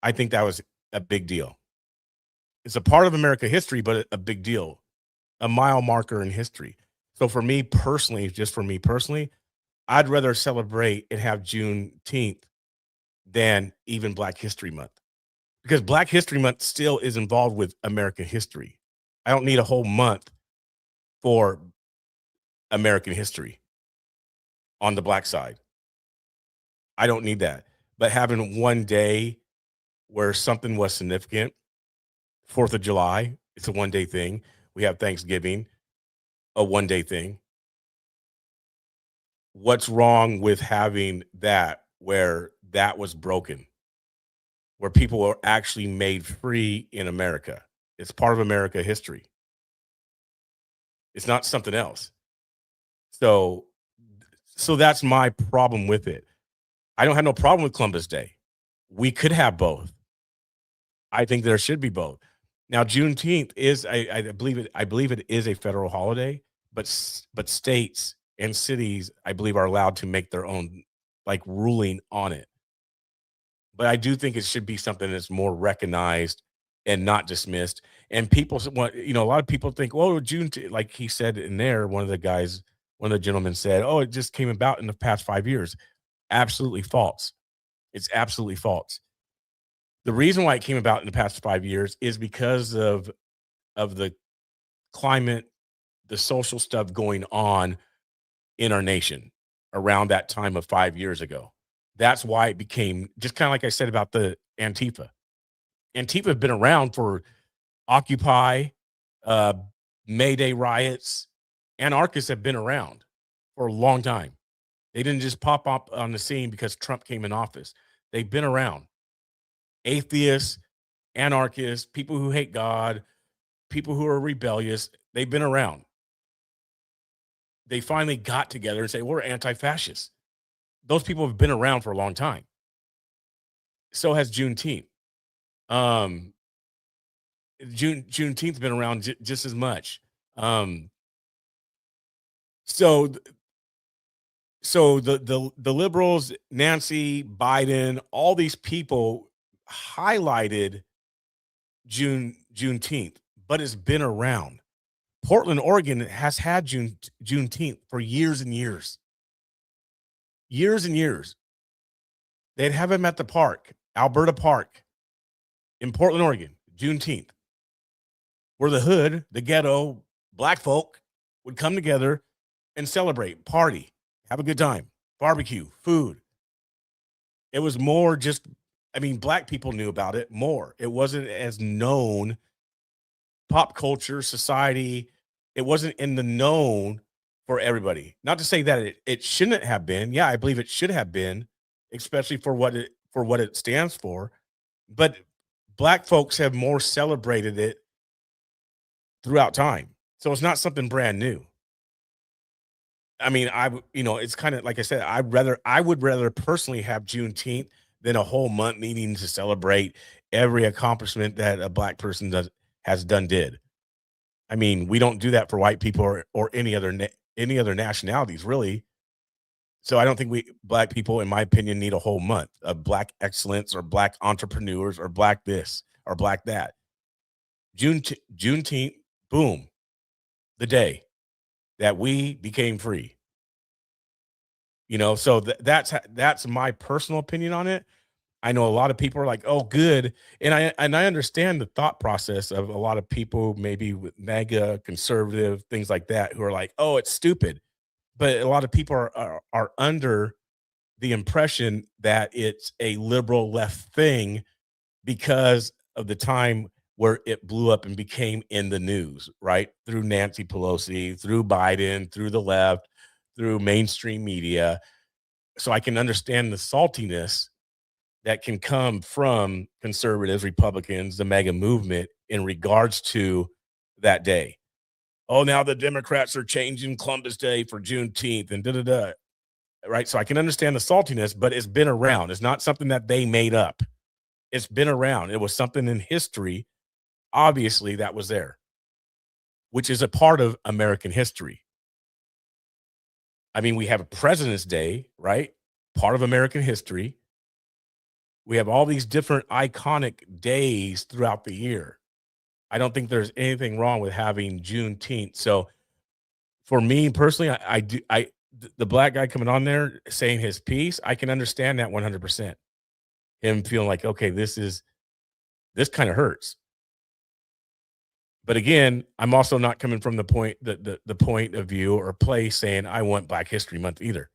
I think that was a big deal. It's a part of American history, but a big deal, a mile marker in history. So for me personally, just for me personally, I'd rather celebrate and have Juneteenth than even Black History Month, because Black History Month still is involved with American history. I don't need a whole month for American history on the Black side. I don't need that. But having one day where something was significant, 4th of July, it's a one-day thing. We have Thanksgiving, a one-day thing. What's wrong with having that where that was broken, where people were actually made free in America? It's part of America history. It's not something else. So that's my problem with it. I don't have no problem with Columbus Day. We could have both. I think there should be both. Now, Juneteenth is, I believe it is a federal holiday, but states and cities, I believe, are allowed to make their own like ruling on it. But I do think it should be something that's more recognized and not dismissed. And people want, a lot of people think, well, June, like he said in there, one of the gentlemen said, oh, it just came about in the past 5 years. Absolutely false. It's absolutely false. The reason why it came about in the past 5 years is because of the climate, the social stuff going on in our nation around that time of 5 years ago. That's why it became, just kind of like I said about the Antifa. Antifa have been around for Occupy, May Day riots. Anarchists have been around for a long time. They didn't just pop up on the scene because Trump came in office. They've been around. Atheists, anarchists, people who hate God, people who are rebellious, they've been around. They finally got together and say, we're anti-fascists. Those people have been around for a long time. So has Juneteenth. Juneteenth's been around just as much. So the liberals, Nancy, Biden, all these people highlighted Juneteenth, but it's been around. Portland, Oregon has had Juneteenth for years and years. Years and years. They'd have him at the park, Alberta Park, in Portland, Oregon, Juneteenth, where the hood, the ghetto, Black folk would come together and celebrate, party, have a good time, barbecue, food. It was more just, Black people knew about it more. It wasn't as known, pop culture, society. It wasn't in the known for everybody. Not to say that it shouldn't have been. Yeah, I believe it should have been, especially for what it stands for. But Black folks have more celebrated it throughout time. So it's not something brand new. It's kind of like I said, I would rather personally have Juneteenth than a whole month needing to celebrate every accomplishment that a Black person did. We don't do that for white people or any other nationalities, really. So I don't think Black people, in my opinion, need a whole month of Black excellence or Black entrepreneurs or Black this or Black that. Juneteenth, boom, the day that we became free. So that's my personal opinion on it. I know a lot of people are like, oh, good. And I understand the thought process of a lot of people, maybe with mega conservative, things like that, who are like, oh, it's stupid. But a lot of people are under the impression that it's a liberal left thing because of the time where it blew up and became in the news, right? Through Nancy Pelosi, through Biden, through the left, through mainstream media. So I can understand the saltiness that can come from conservatives, Republicans, the MAGA movement in regards to that day. Oh, now the Democrats are changing Columbus Day for Juneteenth and da-da-da, right? So I can understand the saltiness, but it's been around. It's not something that they made up. It's been around. It was something in history, obviously, that was there, which is a part of American history. We have a President's Day, right? Part of American history. We have all these different iconic days throughout the year. I don't think there's anything wrong with having Juneteenth. So for me personally, the black guy coming on there saying his piece, I can understand that 100%. Him feeling like, okay, this kind of hurts. But again, I'm also not coming from the point of view or place saying I want Black History Month either.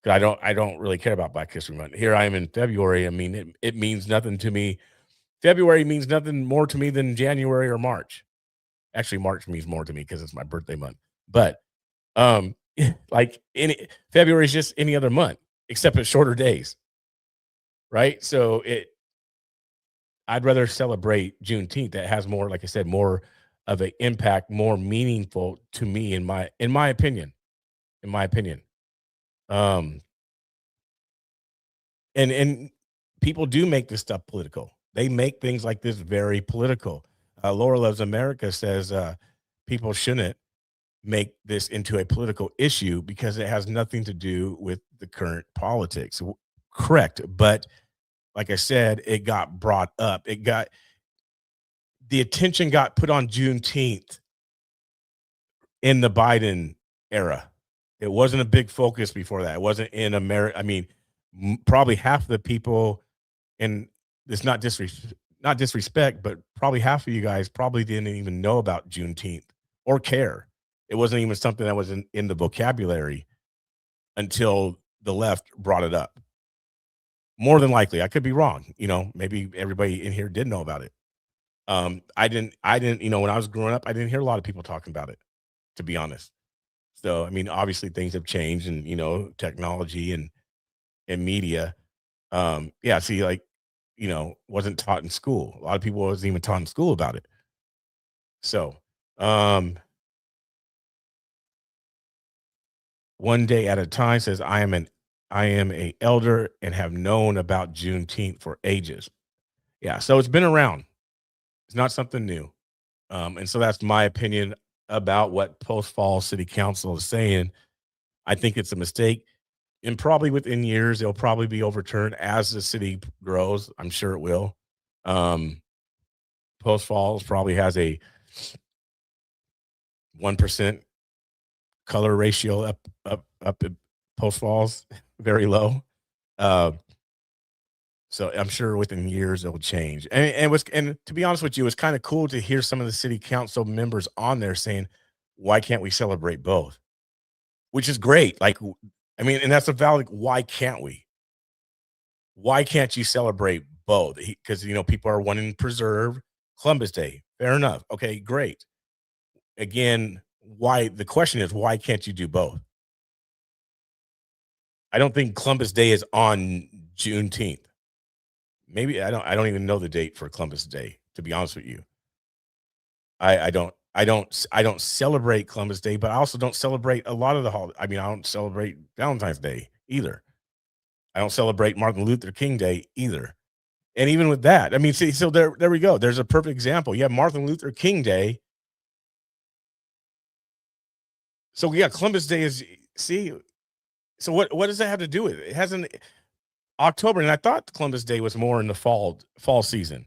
Because I don't really care about Black History Month. Here I am in February. I mean, it means nothing to me. February means nothing more to me than January or March. Actually, March means more to me because it's my birthday month. But like February is just any other month, except it's shorter days. Right. So I'd rather celebrate Juneteenth. That has more, like I said, more of an impact, more meaningful to me in my opinion. In my opinion. And people do make this stuff political. They make things like this very political. Laura Loves America says people shouldn't make this into a political issue because it has nothing to do with the current politics. Correct. But like I said, it got brought up. The attention got put on Juneteenth in the Biden era. It wasn't a big focus before that. It wasn't in America. I mean, probably half the people, and it's not disrespect, but probably half of you guys probably didn't even know about Juneteenth or care. It wasn't even something that was in the vocabulary until the left brought it up. More than likely, I could be wrong. Maybe everybody in here did know about it. I didn't, when I was growing up, I didn't hear a lot of people talking about it, to be honest. So, I mean, obviously things have changed and, technology and media. Wasn't taught in school. A lot of people wasn't even taught in school about it. So, One Day at a Time says, I am a elder and have known about Juneteenth for ages. Yeah. So it's been around. It's not something new. And so that's my opinion about what Post Falls City Council is saying. I think it's a mistake. And probably within years, it'll probably be overturned as the city grows. I'm sure it will. Post Falls probably has a 1% color ratio up at Post Falls, very low. So I'm sure within years it'll change. And to be honest with you, it's kind of cool to hear some of the city council members on there saying, why can't we celebrate both? Which is great. Like, I mean, and that's a valid, why can't we? Why can't you celebrate both? Because, people are wanting to preserve Columbus Day. Fair enough. Okay, great. Again, the question is, why can't you do both? I don't think Columbus Day is on Juneteenth. Maybe I don't even know the date for Columbus Day, to be honest with you. I don't celebrate Columbus Day, but I also don't celebrate a lot of the holidays. I mean, I don't celebrate Valentine's Day either. I don't celebrate Martin Luther King Day either. And even with that, I mean, see, so there we go. There's a perfect example. You have Martin Luther King Day. So yeah, Columbus Day is, see, so what does that have to do with it? It hasn't October, and I thought Columbus Day was more in the fall season.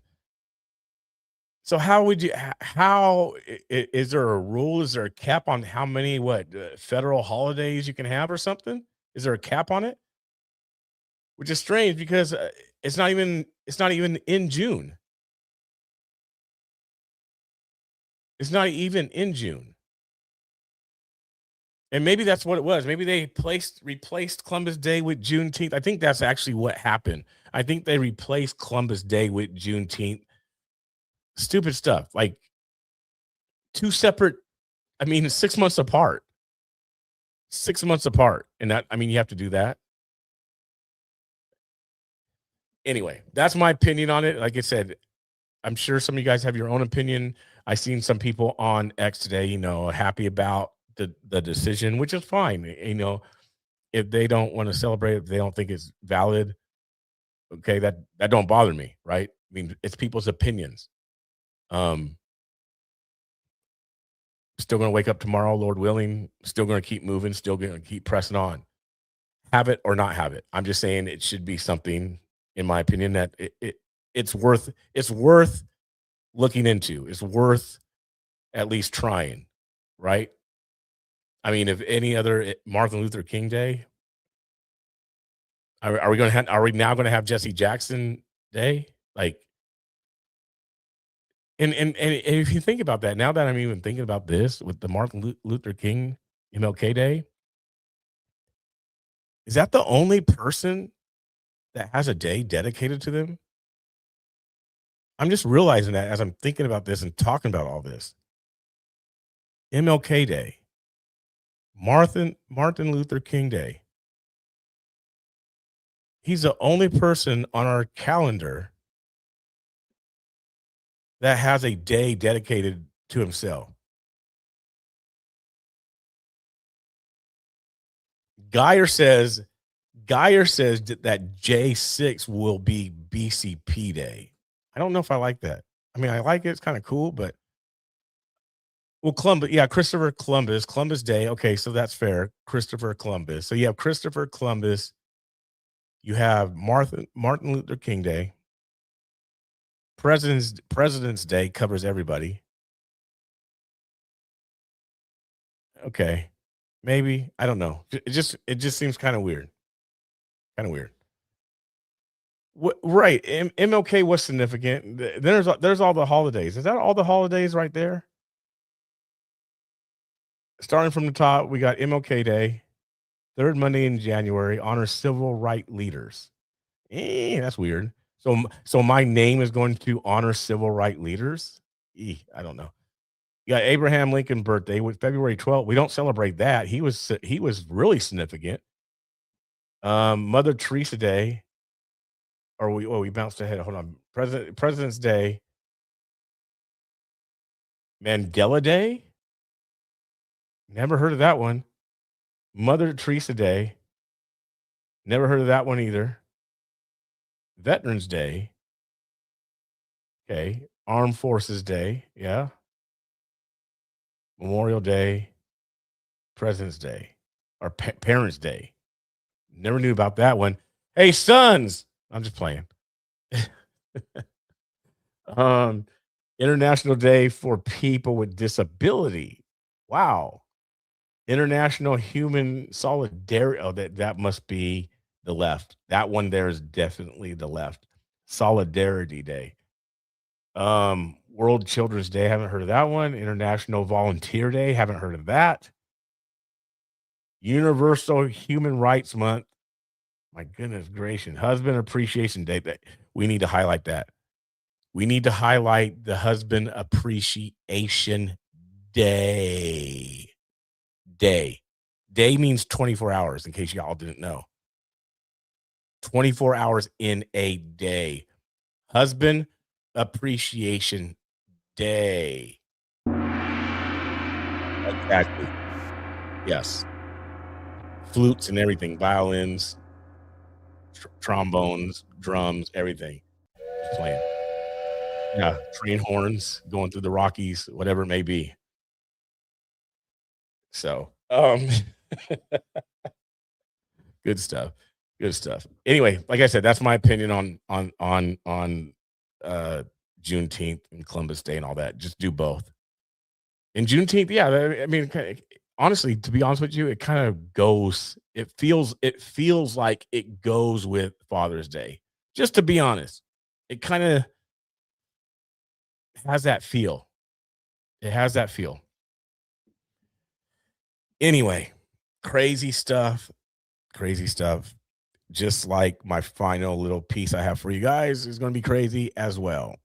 So how is there a rule? Is there a cap on how many federal holidays you can have or something? Is there a cap on it? Which is strange because it's not even in June. It's not even in June. And maybe that's what it was. Maybe they replaced Columbus Day with Juneteenth. I think that's actually what happened. I think they replaced Columbus Day with Juneteenth. Stupid stuff. Like 2 separate, 6 months apart. 6 months apart. And that, you have to do that. Anyway, that's my opinion on it. Like I said, I'm sure some of you guys have your own opinion. I seen some people on X today, happy about the decision, which is fine. If they don't want to celebrate, if they don't think it's valid, okay, that don't bother me, right? I mean, it's people's opinions. Still going to wake up tomorrow, Lord willing, still going to keep moving, still going to keep pressing on. Have it or not have it. I'm just saying it should be something in my opinion, that it's worth looking into. It's worth at least trying, right? I mean, if any other Martin Luther King Day, are we going to have? Are we now going to have Jesse Jackson Day? Like, and if you think about that, now that I'm even thinking about this with the Martin Luther King MLK Day, is that the only person that has a day dedicated to them? I'm just realizing that as I'm thinking about this and talking about all this. MLK Day, Martin Luther King Day. He's the only person on our calendar that has a day dedicated to himself. Geyer says that J6 will be BCP Day. I don't know if I like that. I mean, I like it. It's kind of cool, but Columbus, yeah, Christopher Columbus Day. Okay, so that's fair. Christopher Columbus. So you have Christopher Columbus. You have Martin Luther King Day. President's Day covers everybody. Okay, maybe, I don't know. It just seems kind of weird. Kind of weird. Right? MLK was significant. There's all the holidays. Is that all the holidays right there? Starting from the top, we got MLK Day, third Monday in January, honor civil rights leaders. That's weird. So my name is going to honor civil rights leaders. I don't know. You got Abraham Lincoln birthday with February 12th. We don't celebrate that. He was really significant. Mother Teresa Day. Or we bounced ahead. Hold on. President's Day. Mandela Day. Never heard of that one. Mother Teresa Day. Never heard of that one either. Veterans Day. Okay. Armed Forces Day. Yeah. Memorial Day. President's Day. Or Parents' Day. Never knew about that one. Hey, sons. I'm just playing. International Day for People with Disability. Wow. International Human Solidarity. Oh, that must be the left. That one there is definitely the left. Solidarity Day. World Children's Day. Haven't heard of that one. International Volunteer Day. Haven't heard of that. Universal Human Rights Month. My goodness gracious. Husband Appreciation Day. We need to highlight that. We need to highlight the Husband Appreciation Day. Day means 24 hours, in case y'all didn't know. 24 hours in a day. Husband Appreciation Day. Exactly. Yes. Flutes and everything, violins, trombones, drums, everything. Just playing. Yeah, train horns going through the Rockies, whatever it may be. So, good stuff. Good stuff. Anyway, like I said, that's my opinion on Juneteenth and Columbus Day and all that. Just do both. And Juneteenth, yeah, I mean, honestly, to be honest with you, it kind of goes. It feels like it goes with Father's Day. Just to be honest, it kind of has that feel. It has that feel. Anyway, crazy stuff. Just like my final little piece I have for you guys is going to be crazy as well.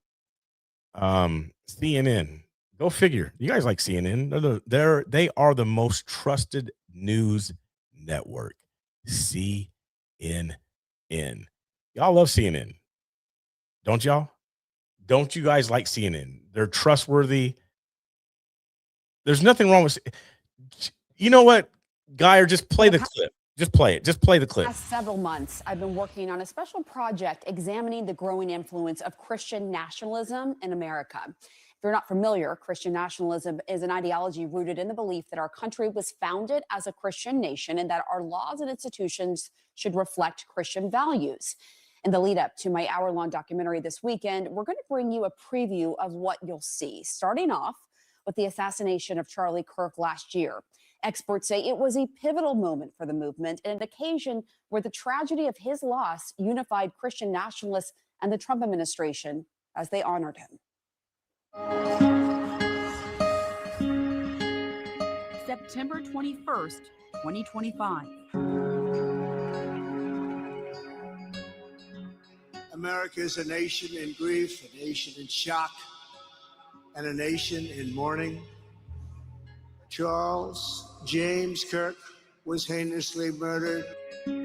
CNN. Go figure. You guys like CNN. They are the most trusted news network. CNN. Y'all love CNN. Don't y'all? Don't you guys like CNN? They're trustworthy. There's nothing wrong with. You know what, Geyer? Just play the clip. Just play it. Just play the clip. Last several months, I've been working on a special project examining the growing influence of Christian nationalism in America. If you're not familiar, Christian nationalism is an ideology rooted in the belief that our country was founded as a Christian nation and that our laws and institutions should reflect Christian values. In the lead up to my hour-long documentary this weekend, we're going to bring you a preview of what you'll see, starting off with the assassination of Charlie Kirk last year. Experts say it was a pivotal moment for the movement and an occasion where the tragedy of his loss unified Christian nationalists and the Trump administration as they honored him. September 21st, 2025. America is a nation in grief, a nation in shock, and a nation in mourning. Charles James Kirk was heinously murdered. That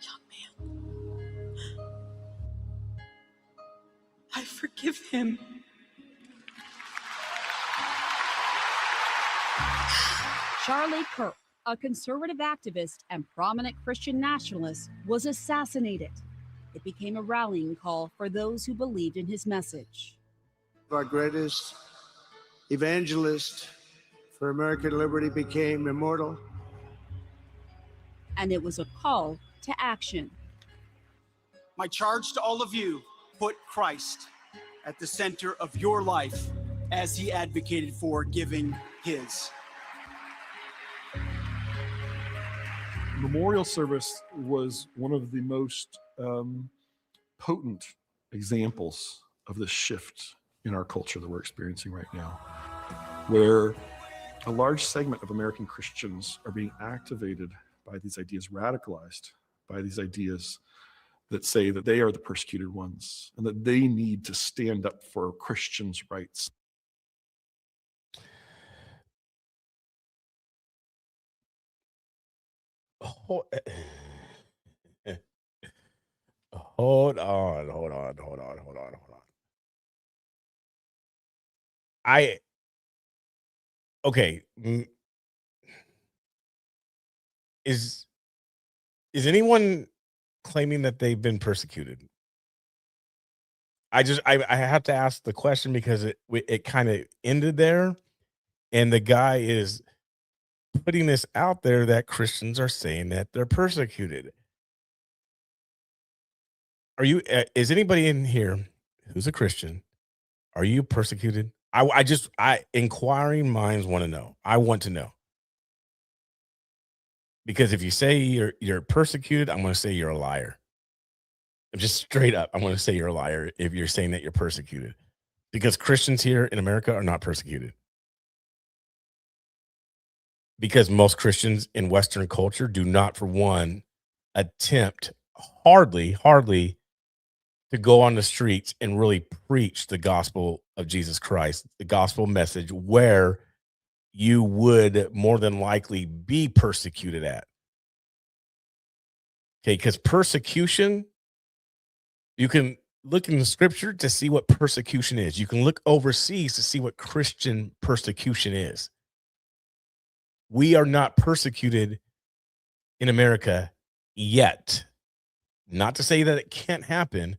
young man, I forgive him. Charlie Kirk, a conservative activist and prominent Christian nationalist, was assassinated. It became a rallying call for those who believed in his message. Our greatest evangelist for American liberty became immortal. And it was a call to action. My charge to all of you, put Christ at the center of your life as he advocated for giving his. Memorial service was one of the most potent examples of the shift in our culture that we're experiencing right now, where a large segment of American Christians are being activated by these ideas, radicalized by these ideas that say that they are the persecuted ones and that they need to stand up for Christians' rights. Hold on. Okay. Is anyone claiming that they've been persecuted? I have to ask the question because it kind of ended there, and the guy is putting this out there that Christians are saying that they're persecuted. Is anybody in here who's a Christian? Are you persecuted? Inquiring minds want to know. I want to know. Because if you say you're persecuted, I'm going to say you're a liar. I'm just straight up. I'm going to say you're a liar if you're saying that you're persecuted. Because Christians here in America are not persecuted. Because most Christians in Western culture do not, for one, attempt hardly to go on the streets and really preach the gospel of Jesus Christ, the gospel message where you would more than likely be persecuted at. Okay, because persecution, you can look in the scripture to see what persecution is. You can look overseas to see what Christian persecution is. We are not persecuted in America yet. Not to say that it can't happen,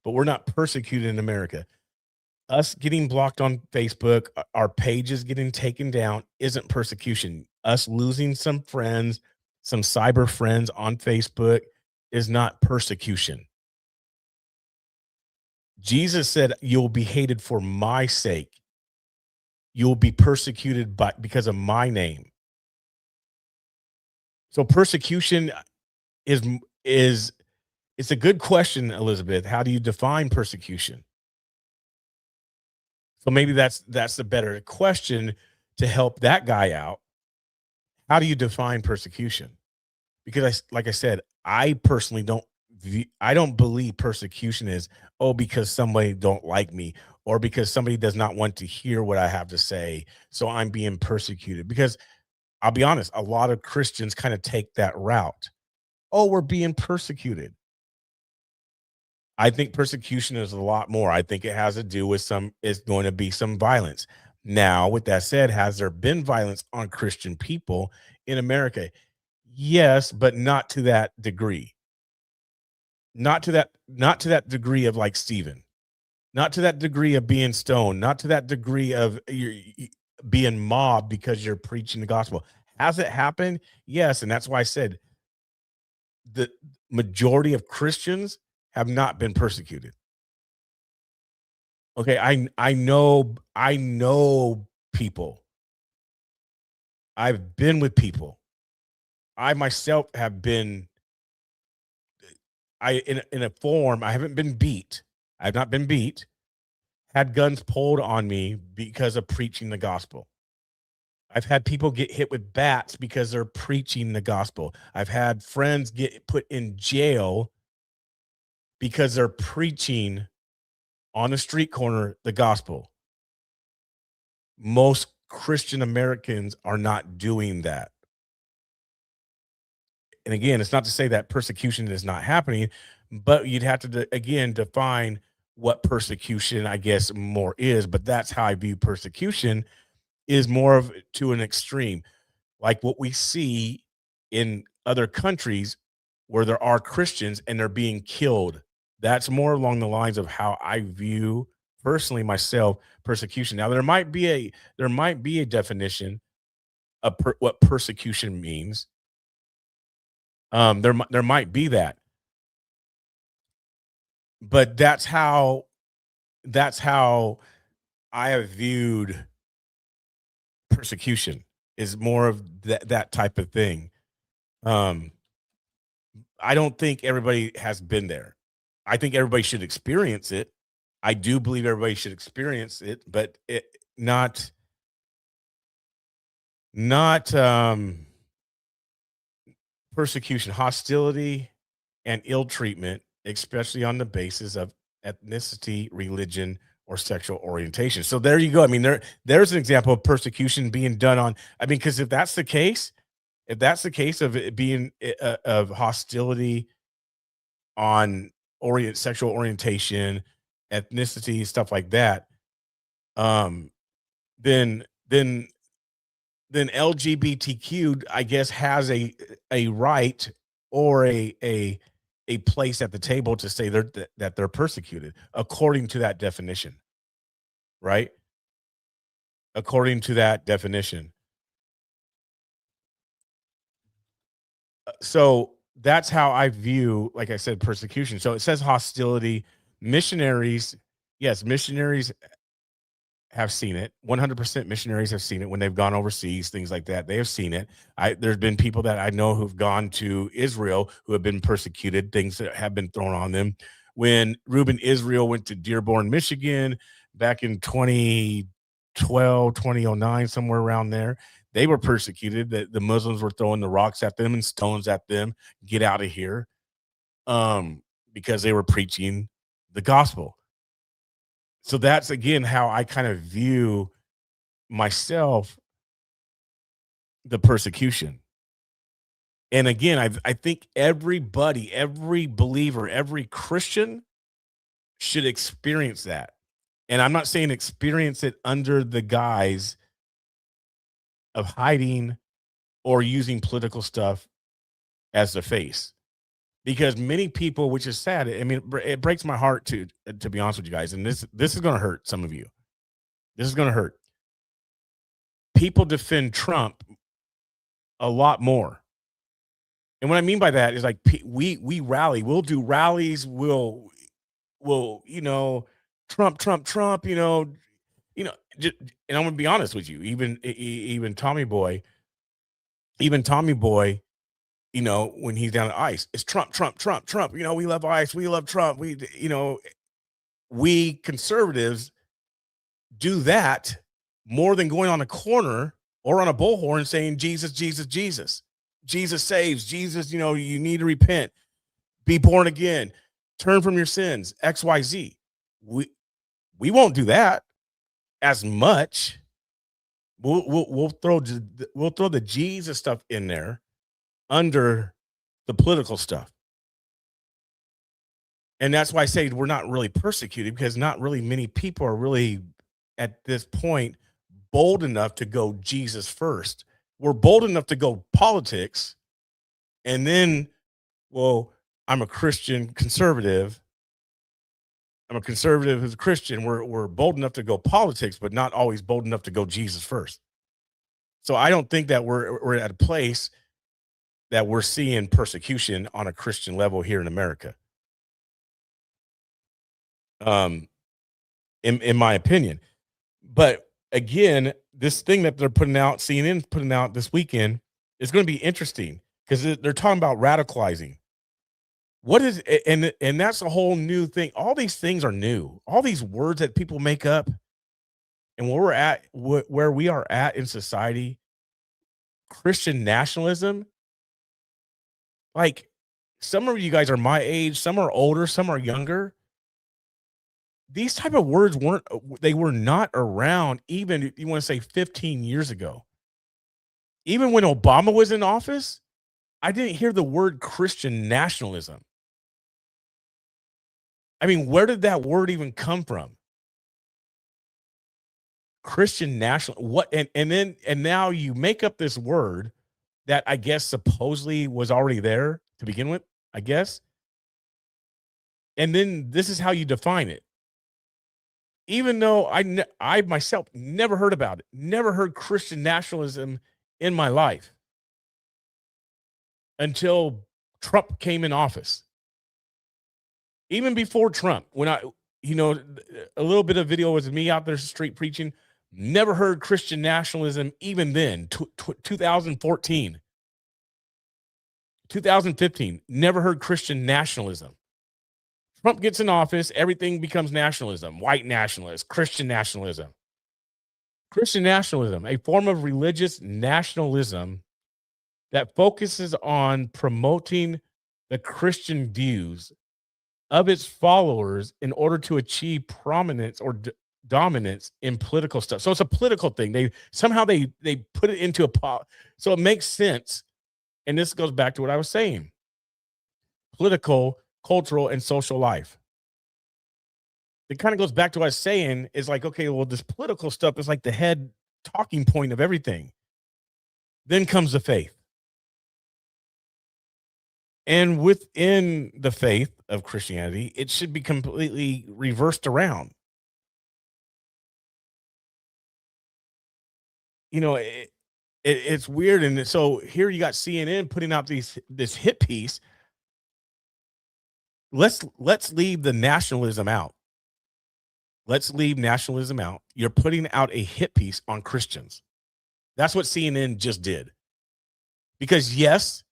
but we're not persecuted in America. Us getting blocked on Facebook, our pages getting taken down isn't persecution. Us losing some friends, some cyber friends on Facebook is not persecution. Jesus said, you'll be hated for my sake. You'll be persecuted because of my name. So persecution it's a good question, Elizabeth. How do you define persecution? So maybe that's the better question to help that guy out. How do you define persecution? Because like I said, I personally I don't believe persecution is, because somebody don't like me or because somebody does not want to hear what I have to say, so I'm being persecuted. Because I'll be honest, a lot of Christians kind of take that route. We're being persecuted. I think persecution is a lot more. I think it has to do with it's going to be some violence. Now, with that said, has there been violence on Christian people in America? Yes, but not to that degree. Not to that degree of like Stephen. Not to that degree of being stoned. Not to that degree of being mobbed because you're preaching the gospel. Has it happened? Yes, and that's why I said the majority of Christians have not been persecuted. Okay, I know people. I've been with people. I myself have been in a form. I haven't been beat. I've not been beat. Had guns pulled on me because of preaching the gospel. I've had people get hit with bats because they're preaching the gospel. I've had friends get put in jail because they're preaching on a street corner the gospel. Most Christian Americans are not doing that. And again, it's not to say that persecution is not happening, but you'd have to again define what persecution, I guess, more is. But that's how I view persecution, is more of to an extreme, like what we see in other countries where there are Christians and they're being killed. That's more along the lines of how I view personally myself persecution. Now there might be a definition of what persecution means. There might be that, but that's how I have viewed persecution, is more of that type of thing. I don't think everybody has been there. I think everybody should experience it. I do believe everybody should experience it, but it not persecution, hostility, and ill treatment, especially on the basis of ethnicity, religion, or sexual orientation. So there you go. I mean, there's an example of persecution being done on. I mean, because if that's the case of it being of hostility on sexual orientation, ethnicity, stuff like that, then LGBTQ, I guess, has a right or a place at the table to say that they're persecuted according to that definition, right? According to that definition. So that's how I view, like I said, persecution. So it says hostility. Missionaries, yes, missionaries have seen it. 100% missionaries have seen it when they've gone overseas, things like that. They have seen it. There's been people that I know who've gone to Israel who have been persecuted, things that have been thrown on them. When Reuben Israel went to Dearborn, Michigan, back in 2012, 2009, somewhere around there, they were persecuted. The Muslims were throwing the rocks at them and stones at them. Get out of here. Because they were preaching the gospel. So that's, again, how I kind of view myself, the persecution. And again, I think everybody, every believer, every Christian should experience that. And I'm not saying experience it under the guise of hiding or using political stuff as the face. Because many people, which is sad, I mean, it breaks my heart to be honest with you guys, and this is going to hurt some of you. This is going to hurt. People defend Trump a lot more. And what I mean by that is, like, we rally. We'll do rallies. We'll Trump, and I'm going to be honest with you, even Tommy Boy, when he's down at ICE, it's Trump. We love ICE. We love Trump. We conservatives do that more than going on a corner or on a bullhorn saying, Jesus, Jesus, Jesus. Jesus saves. Jesus, you need to repent. Be born again. Turn from your sins. XYZ. We won't do that as much. We'll throw the Jesus stuff in there under the political stuff. And that's why I say we're not really persecuted, because not really many people are really at this point bold enough to go Jesus first. We're bold enough to go politics, and then, well, I'm a Christian conservative. I'm a conservative who's a Christian. We're bold enough to go politics, but not always bold enough to go Jesus first. So I don't think that we're at a place that we're seeing persecution on a Christian level here in America. In my opinion. But again, this thing that they're putting out, CNN putting out this weekend, is going to be interesting because they're talking about radicalizing. What is, and that's a whole new thing. All these things are new. All these words that people make up, and where we are at in society, Christian nationalism. Like, some of you guys are my age, some are older, some are younger. These type of words were not around even, you want to say 15 years ago. Even when Obama was in office, I didn't hear the word Christian nationalism. I mean, where did that word even come from? Christian national, what? And now you make up this word that I guess supposedly was already there to begin with, I guess. And then this is how you define it. Even though I myself never heard about it, never heard Christian nationalism in my life until Trump came in office. Even before Trump, when a little bit of video was me out there street preaching, never heard Christian nationalism even then, 2014, 2015, never heard Christian nationalism. Trump gets in office, everything becomes nationalism, white nationalist, Christian nationalism. Christian nationalism, a form of religious nationalism that focuses on promoting the Christian views of its followers in order to achieve prominence or dominance in political stuff. So it's a political thing. They put it into so it makes sense. And this goes back to what I was saying. Political, cultural, and social life. It kind of goes back to what I was saying, is like, okay, well, this political stuff is like the head talking point of everything. Then comes the faith. And within the faith of Christianity, it should be completely reversed around. It's weird. And so here you got CNN putting out this hit piece. Let's leave the nationalism out. Let's leave nationalism out. You're putting out a hit piece on Christians. That's what CNN just did. Because yes,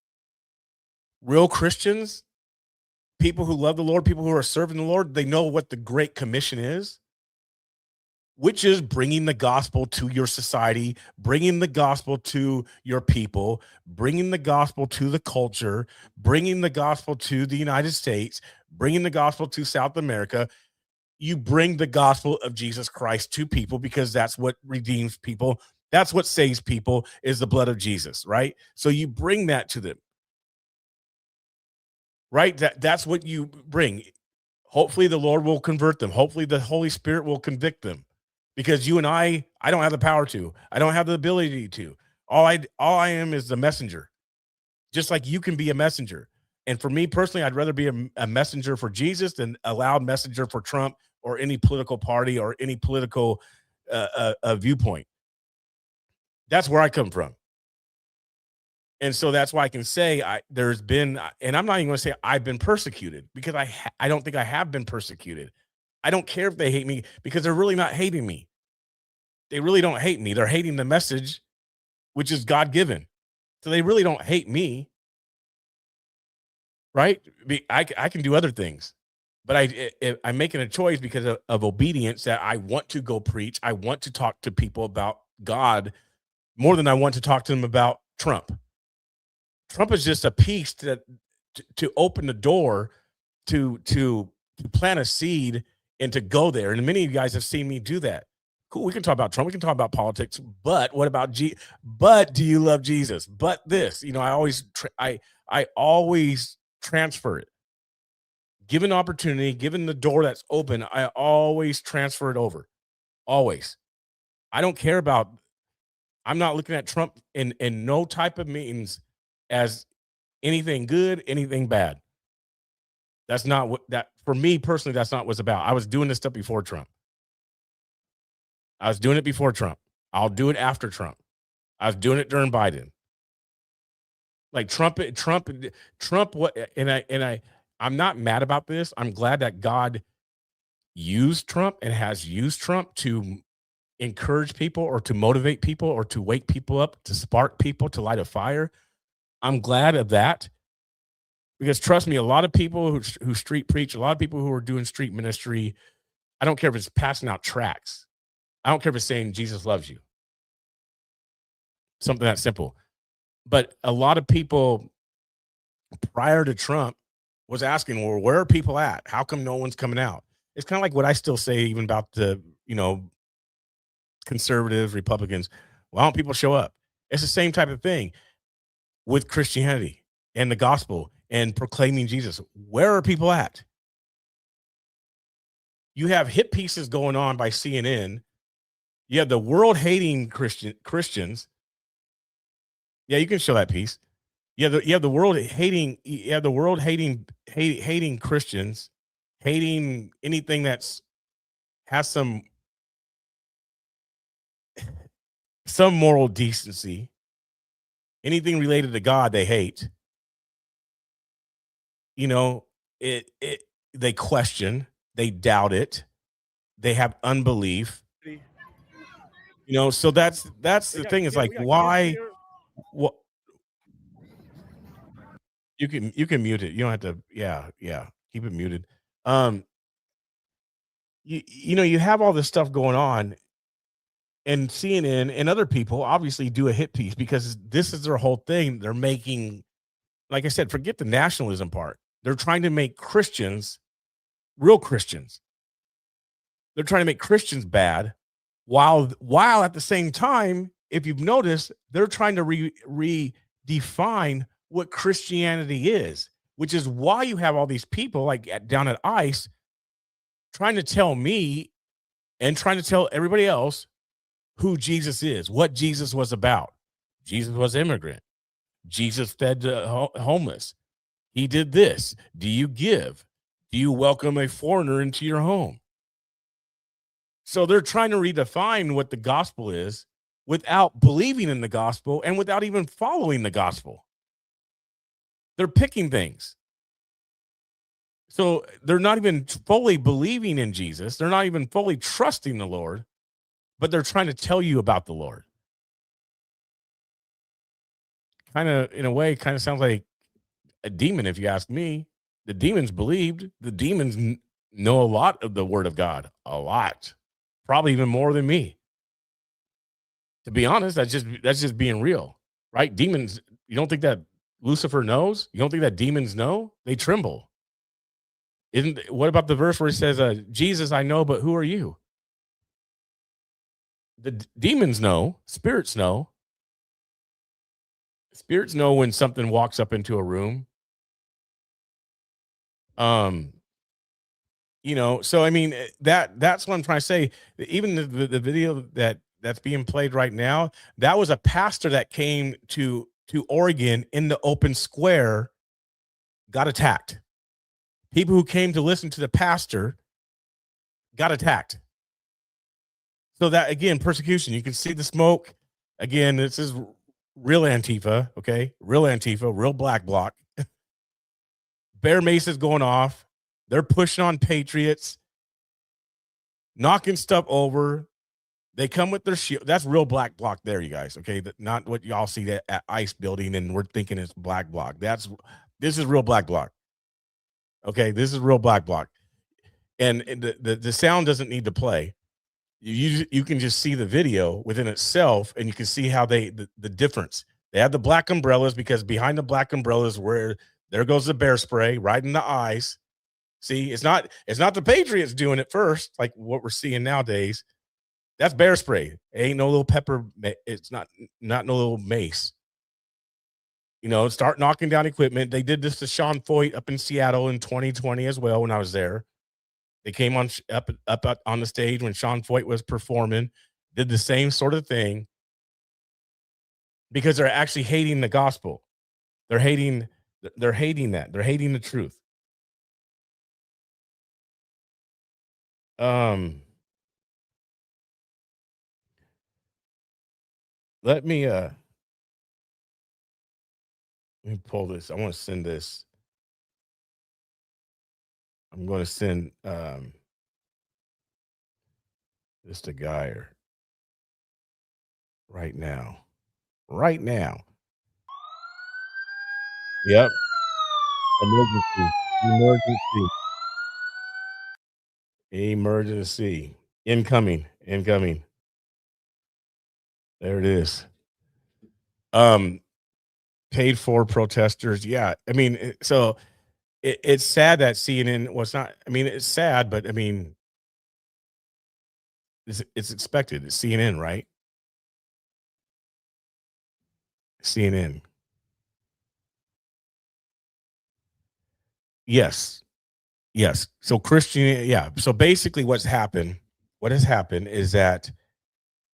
real Christians, people who love the Lord, people who are serving the Lord, they know what the Great Commission is, which is bringing the gospel to your society, bringing the gospel to your people, bringing the gospel to the culture, bringing the gospel to the United States, bringing the gospel to South America. You bring the gospel of Jesus Christ to people because that's what redeems people. That's what saves people, is the blood of Jesus, right? So you bring that to them, right? That's what you bring. Hopefully the Lord will convert them. Hopefully the Holy Spirit will convict them. Because you and I don't have the power to. I don't have the ability to. All I am is the messenger. Just like you can be a messenger. And for me personally, I'd rather be a messenger for Jesus than a loud messenger for Trump or any political party or any political viewpoint. That's where I come from. And so that's why I can say there's been, and I'm not even going to say I've been persecuted, because I don't think I have been persecuted. I don't care if they hate me, because they're really not hating me. They really don't hate me. They're hating the message, which is God-given. So they really don't hate me, right? I can do other things, but I'm making a choice because of obedience, that I want to go preach. I want to talk to people about God more than I want to talk to them about Trump. Trump is just a piece to open the door to plant a seed and to go there. And many of you guys have seen me do that. Cool. We can talk about Trump. We can talk about politics, but what about but do you love Jesus? But this, I always transfer it. Given opportunity, given the door that's open, I always transfer it over. Always. I don't care about, I'm not looking at Trump in no type of means as anything good, anything bad. That's not what that, for me personally, that's not what it's about. I was doing this stuff before Trump. I was doing it before Trump. I'll do it after Trump. I was doing it during Biden. Like Trump. What? I'm not mad about this. I'm glad that God used Trump and has used Trump to encourage people or to motivate people or to wake people up, to spark people, to light a fire. I'm glad of that. Because trust me, a lot of people who street preach, a lot of people who are doing street ministry, I don't care if it's passing out tracts. I don't care if it's saying Jesus loves you. Something that simple. But a lot of people prior to Trump was asking, well, where are people at? How come no one's coming out? It's kind of like what I still say even about the, conservative Republicans. Why don't people show up? It's the same type of thing with Christianity and the gospel and proclaiming Jesus. Where are people at? You have hit pieces going on by CNN. You have the world hating Christians. Yeah, you can show that piece. You have the world hating. You have the world hating Christians, hating anything that's has some moral decency. Anything related to God, they hate. They question, they doubt it, they have unbelief. So that's the thing. Is like, why? What? You can mute it. You don't have to. Yeah. Keep it muted. You have all this stuff going on, and CNN and other people obviously do a hit piece because this is their whole thing. They're making, like I said, forget the nationalism part. They're trying to make Christians real Christians. They're trying to make Christians bad, while at the same time, if you've noticed, they're trying to redefine what Christianity is, which is why you have all these people like down at ICE trying to tell me and trying to tell everybody else who Jesus is, what Jesus was about. Jesus was an immigrant. Jesus fed the homeless. He did this. Do you give? Do you welcome a foreigner into your home? So they're trying to redefine what the gospel is without believing in the gospel and without even following the gospel. They're picking things. So they're not even fully believing in Jesus. They're not even fully trusting the Lord, but they're trying to tell you about the Lord. Kind of, in a way, kind of sounds like a demon, if you ask me. The demons believed. The demons know a lot of the word of God. A lot. Probably even more than me. To be honest, that's just being real, right? Demons, you don't think that Lucifer knows? You don't think that demons know? They tremble. What about the verse where it says, Jesus, I know, but who are you? The demons know, spirits know. Spirits know when something walks up into a room. So I mean, that's what I'm trying to say. Even the video that's being played right now, that was a pastor that came to Oregon in the open square, got attacked. People who came to listen to the pastor got attacked. So that, again, persecution. You can see the smoke. Again, this is real Antifa, okay? Real Antifa, real black bloc. Bear Mesa's going off. They're pushing on patriots, knocking stuff over. They come with their shield. That's real black bloc there, you guys, okay? Not what y'all see at ICE building and we're thinking it's black bloc. This is real black bloc. Okay, this is real black bloc. And the sound doesn't need to play. You can just see the video within itself, and you can see how the difference. They have the black umbrellas because behind the black umbrellas, where there goes the bear spray right in the eyes. See, it's not the patriots doing it first, like what we're seeing nowadays. That's bear spray. It ain't no little pepper. It's not no little mace. Start knocking down equipment. They did this to Sean Foyt up in Seattle in 2020 as well when I was there. They came on up on the stage when Sean Foyt was performing, did the same sort of thing because they're actually hating the gospel. They're hating that. They're hating the truth. let me pull this. I want to send this. I'm going to send this to Geyer right now. Right now. Yep. Emergency. Emergency. Emergency. Incoming. Incoming. There it is. Paid for protesters. Yeah. I mean, so it's sad that CNN was not. I mean, it's sad, but I mean, it's expected. It's CNN, right? CNN. Yes. Yes. So Christian, yeah. So basically what has happened is that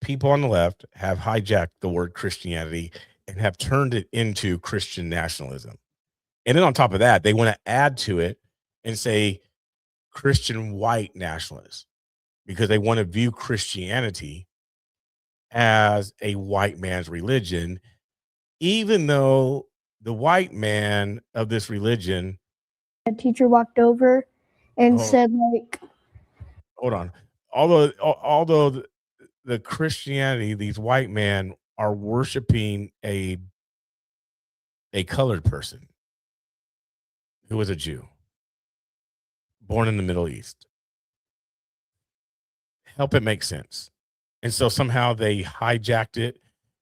people on the left have hijacked the word Christianity and have turned it into Christian nationalism. And then on top of that, they want to add to it and say Christian white nationalists because they want to view Christianity as a white man's religion, even though the white man of this religion. A teacher walked over and said, like, hold on. Although the Christianity, these white men are worshiping a colored person who was a Jew born in the Middle East. Help it make sense. And so somehow they hijacked it.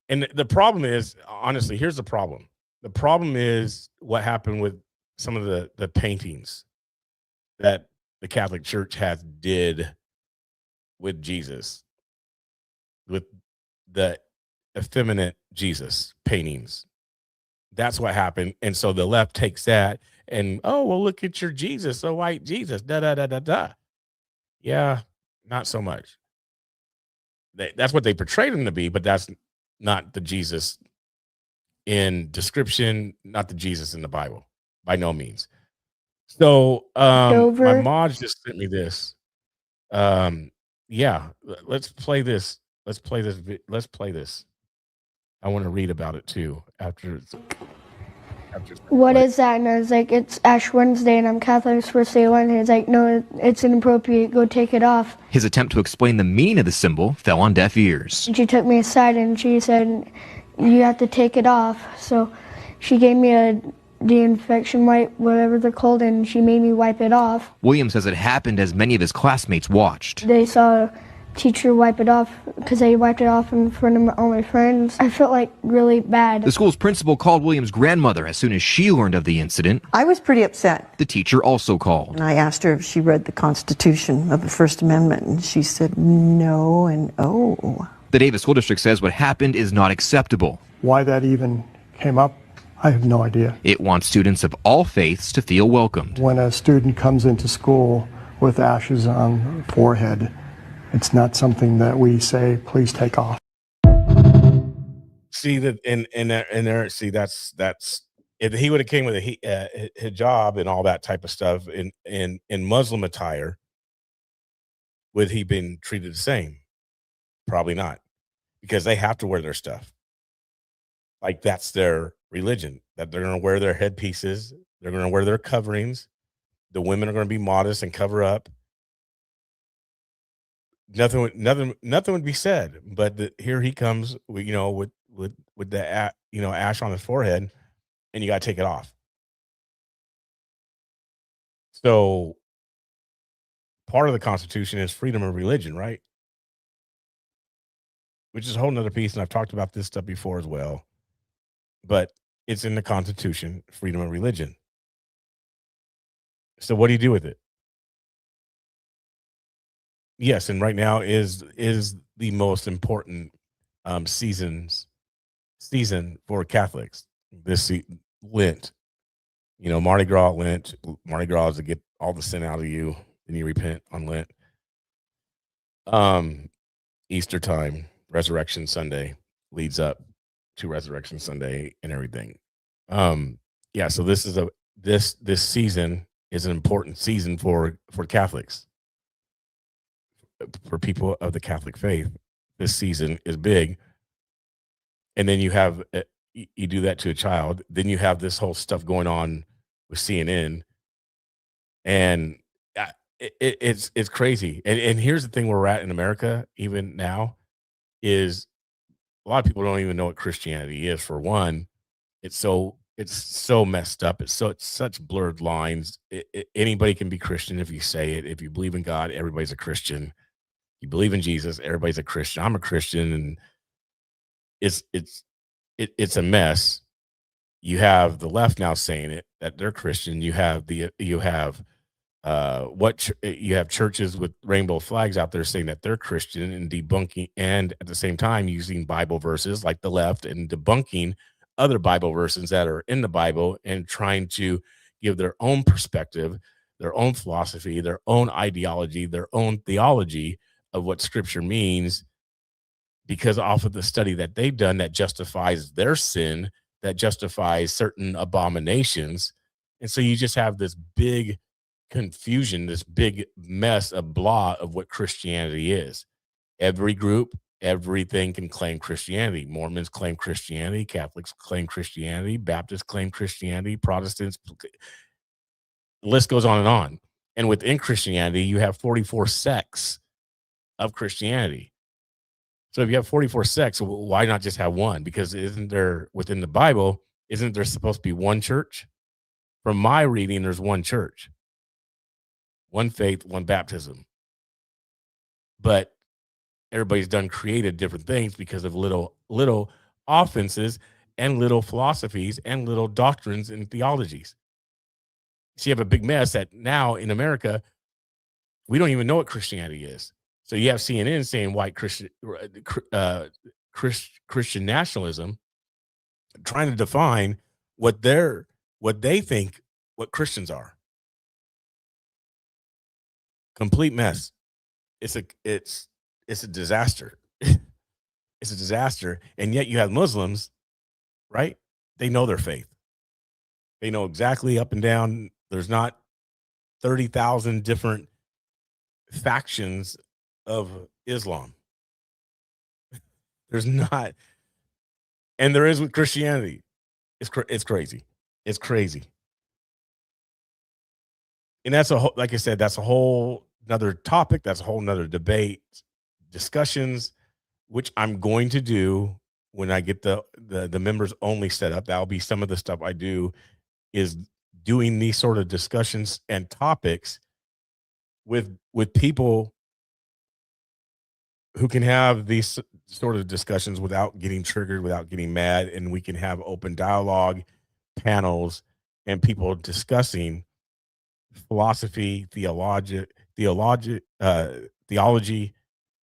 And the problem is, honestly, here's the problem. The problem is what happened with some of the paintings that the Catholic Church has did with Jesus, with the effeminate Jesus paintings. That's what happened. And so the left takes that and, oh, well, look at your Jesus, the white Jesus, da da da da da. Yeah, not so much. That's what they portrayed him to be, but that's not the Jesus in description, not the Jesus in the Bible, by no means. So my mod just sent me this. Yeah, let's play this. Let's play this. I want to read about it too after. what is that? And I was like, it's Ash Wednesday and I'm Catholic's first day of Lent. He's like, no, it's inappropriate. Go take it off. His attempt to explain the meaning of the symbol fell on deaf ears. She took me aside and she said, you have to take it off. So she gave me a de-infection wipe, whatever they're called, and she made me wipe it off. Williams says it happened as many of his classmates watched. They saw a teacher wipe it off because they wiped it off in front of all my friends. I felt like really bad. The school's principal called Williams' grandmother as soon as she learned of the incident. I was pretty upset. The teacher also called. And I asked her if she read the Constitution of the First Amendment, and she said no and oh. The Davis School District says what happened is not acceptable. Why that even came up, I have no idea. It wants students of all faiths to feel welcomed. When a student comes into school with ashes on their forehead, it's not something that we say, please take off. See that in there. See that's if he would have came with a hijab and all that type of stuff in Muslim attire, would he been treated the same? Probably not, because they have to wear their stuff. Like that's their religion, that they're going to wear their headpieces. They're going to wear their coverings. The women are going to be modest and cover up. Nothing would be said. But here he comes, with the ash on his forehead, and you got to take it off. So part of the Constitution is freedom of religion, right? Which is a whole nother piece, and I've talked about this stuff before as well. But it's in the Constitution, freedom of religion. So what do you do with it? Yes, and right now is the most important season for Catholics. This Lent, Mardi Gras, Lent. Mardi Gras is to get all the sin out of you, and you repent on Lent. Easter time, Resurrection Sunday leads up to Resurrection Sunday and everything. Yeah, so this is this season is an important season for Catholics. For people of the Catholic faith, this season is big. And then you have you do that to a child. Then you have this whole stuff going on with CNN, and it's crazy. And here's the thing: where we're at in America, even now, is a lot of people don't even know what Christianity is. For one, it's so messed up. It's such blurred lines. Anybody can be Christian if you say it. If you believe in God, everybody's a Christian. You believe in Jesus, everybody's a Christian. I'm a Christian, and it's a mess. You have the left now saying it that they're Christian. You have you have churches with rainbow flags out there saying that they're Christian and debunking, and at the same time using Bible verses like the left and debunking other Bible verses that are in the Bible and trying to give their own perspective, their own philosophy, their own ideology, their own theology of what Scripture means, because off of the study that they've done that justifies their sin, that justifies certain abominations. And so you just have this big confusion, this big mess, a blah of what Christianity is. Every group, everything can claim Christianity. Mormons claim Christianity, Catholics claim Christianity, Baptists claim Christianity, Protestants, the list goes on and on. And within Christianity, you have 44 sects of Christianity. So if you have 44 sects, why not just have one? Because isn't there, within the Bible, isn't there supposed to be one church? From my reading, there's one church, one faith, one baptism. But everybody's created different things because of little offenses and little philosophies and little doctrines and theologies. So you have a big mess that now in America, we don't even know what Christianity is. So you have CNN saying white Christian nationalism, trying to define what they think what Christians are. Complete mess. It's a disaster. It's a disaster. And yet you have Muslims, right? They know their faith. They know exactly up and down. There's not 30,000 different factions of Islam. There's not. And there is with Christianity. It's crazy. It's crazy. And that's like I said, that's a whole another topic. That's a whole nother debate, discussions, which I'm going to do when I get the members only set up. That'll be some of the stuff I do, is doing these sort of discussions and topics with people who can have these sort of discussions without getting triggered, without getting mad, and we can have open dialogue, panels, and people discussing philosophy, theology,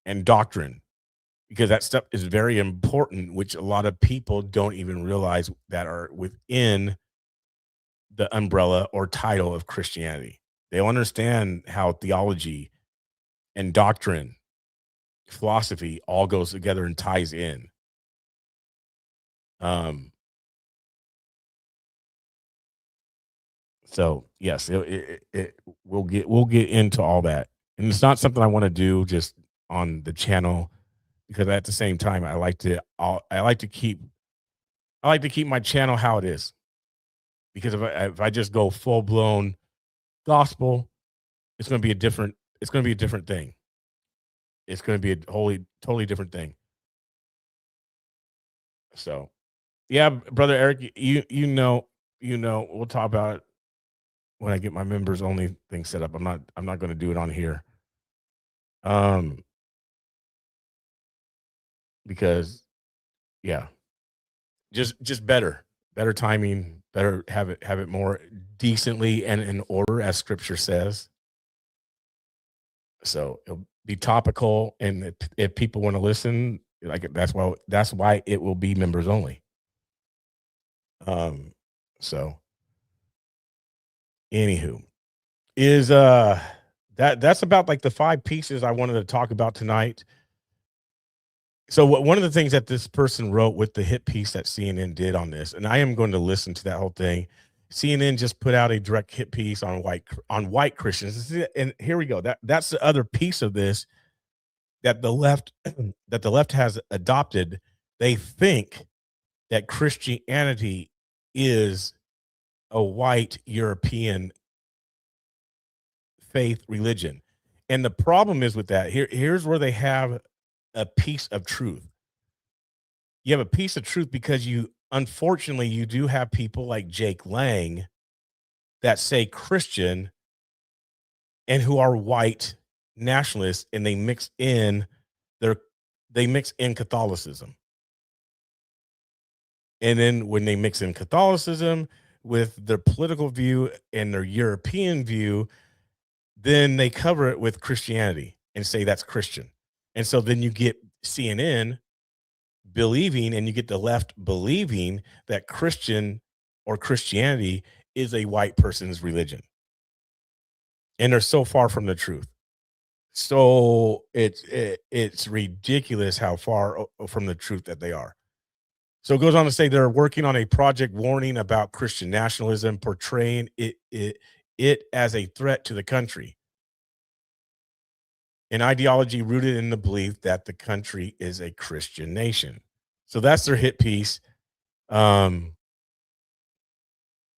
and doctrine, because that stuff is very important, which a lot of people don't even realize that are within the umbrella or title of Christianity. They don't understand how theology and doctrine, philosophy all goes together and ties in. So yes, we'll get into all that, and it's not something I want to do just on the channel, because at the same time I like to keep my channel how it is, because if I just go full blown gospel, it's going to be a different thing. It's going to be a totally different thing. So, yeah, brother Eric, you know, we'll talk about it when I get my members only thing set up. I'm not going to do it on here. Because yeah, just better timing, better have it more decently and in order as Scripture says. So it'll be topical, and if people want to listen, like that's why it will be members only. So anywho, is that's about like the 5 pieces I wanted to talk about tonight. So one of the things that this person wrote with the hit piece that CNN did on this, and I am going to listen to that whole thing. CNN just put out a direct hit piece on white Christians, and here we go. That's the other piece of this that the left has adopted. They think that Christianity is a white European faith religion. And the problem is with that, here's where they have a piece of truth. You have a piece of truth because unfortunately, you do have people like Jake Lang that say Christian and who are white nationalists, and they mix in Catholicism. And then when they mix in Catholicism with their political view and their European view, then they cover it with Christianity and say that's Christian. And so then you get CNN believing, and you get the left believing that Christian or Christianity is a white person's religion. And they're so far from the truth. So it's ridiculous how far from the truth that they are. So it goes on to say they're working on a project warning about Christian nationalism, portraying it as a threat to the country. An ideology rooted in the belief that the country is a Christian nation. So that's their hit piece. That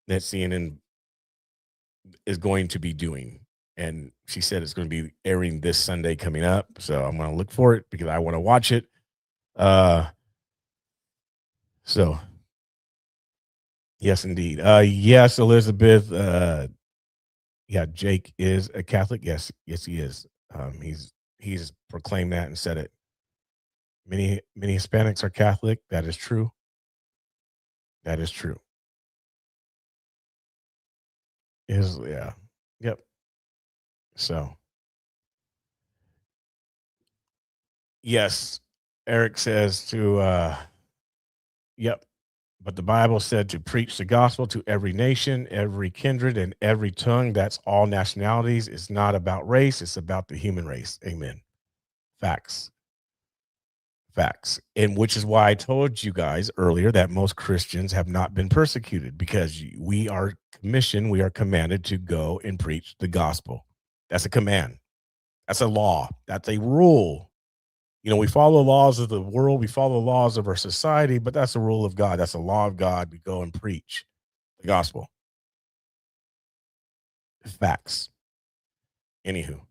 CNN is going to be doing. And she said it's going to be airing this Sunday coming up. So I'm going to look for it because I want to watch it. So yes, indeed. Yes, Elizabeth. Yeah, Jake is a Catholic. Yes, he is. He's proclaimed that and said it. Many Hispanics are Catholic. That is true. That is true. Yeah. Yep. So yes, Eric says to yep. But the Bible said to preach the gospel to every nation, every kindred, and every tongue. That's all nationalities. It's not about race. It's about the human race. Amen. Facts. And which is why I told you guys earlier that most Christians have not been persecuted, because we are commissioned, we are commanded to go and preach the gospel. That's a command. That's a law. That's a rule. We follow the laws of the world. We follow the laws of our society, but that's the rule of God. That's the law of God. We go and preach the gospel. Facts. Anywho.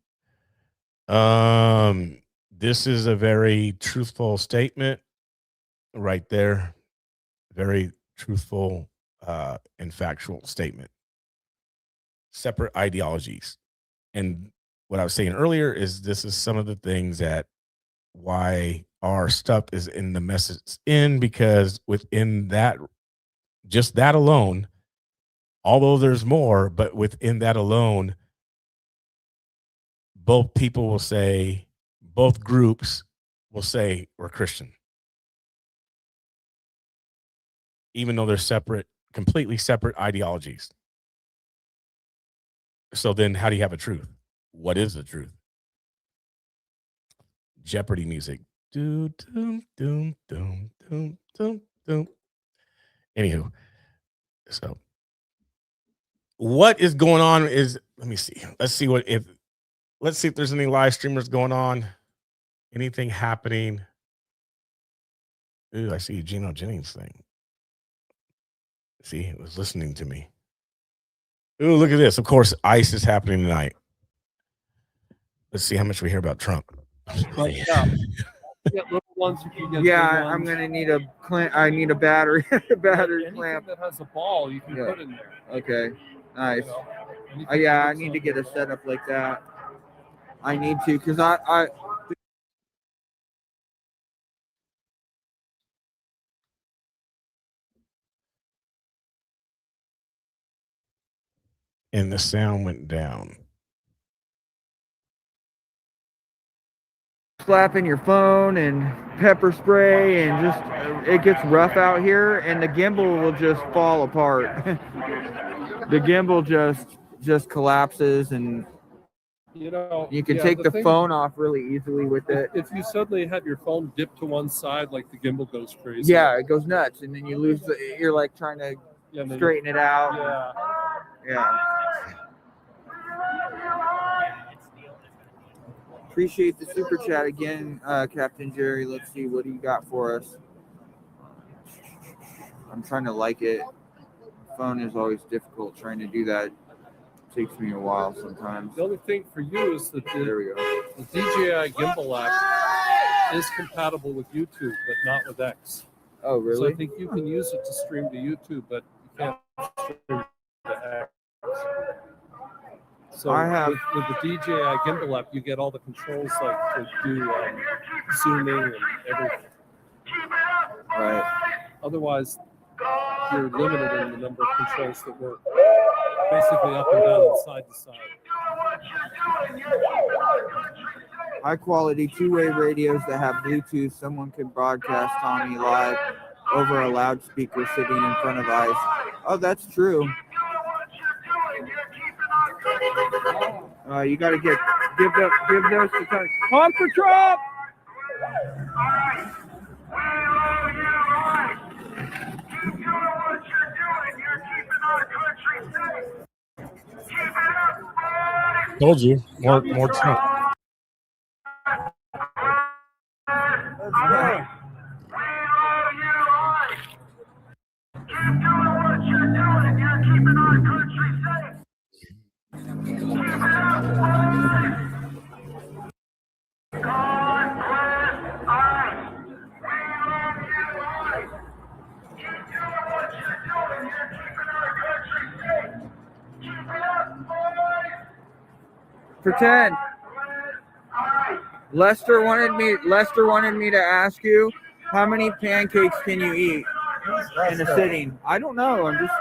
This is a very truthful statement right there. Very truthful and factual statement. Separate ideologies. And what I was saying earlier is this is some of the things that why our stuff is in the message because within that, just that alone, although there's more, but within that alone, both groups will say we're Christian, even though they're separate, completely separate ideologies. So then how do you have a truth? What is the truth? Jeopardy music. Doom, doom, doom, doom, doom, doom, doom. Anywho, so what is going on is, let me see. Let's see if there's any live streamers going on. Anything happening? Ooh, I see Gino Jennings thing. See, it was listening to me. Ooh, look at this. Of course, ICE is happening tonight. Let's see how much we hear about Trump. Yeah, I'm gonna need a clamp. I need a battery, battery clamp that has a ball you can put in there. Okay, nice. Yeah, I need to get a setup like that. I need to, because I And the sound went down. slapping your phone and pepper spray, and just it gets rough out here, and the gimbal will just fall apart. The gimbal just collapses, and you can take the phone off really easily with it. If you suddenly have your phone dipped to one side, like the gimbal goes crazy. Yeah, it goes nuts, and then you lose you're like trying to straighten it out. Yeah. Appreciate the super chat again, Captain Jerry. Let's see, what do you got for us? I'm trying to like it. Phone is always difficult trying to do that. It takes me a while sometimes. The only thing for you is that There we go. the DJI gimbal app is compatible with YouTube, but not with X. Oh, So really? I think you can use it to stream to YouTube, but you can't stream to X. So I have- with the DJI gimbal app, you get all the controls like to do zooming and everything. Right. Otherwise, you're limited in the number of controls that work. Basically up and down and side to side. High quality two-way radios that have Bluetooth. Someone can broadcast Tommy live over a loudspeaker sitting in front of ice. Oh, that's true. You got to give those to Tony. Pump for Trump! Told you, more Trump. Pretend. Lester wanted me to ask you, how many pancakes can you eat in a sitting? I don't know. I'm just.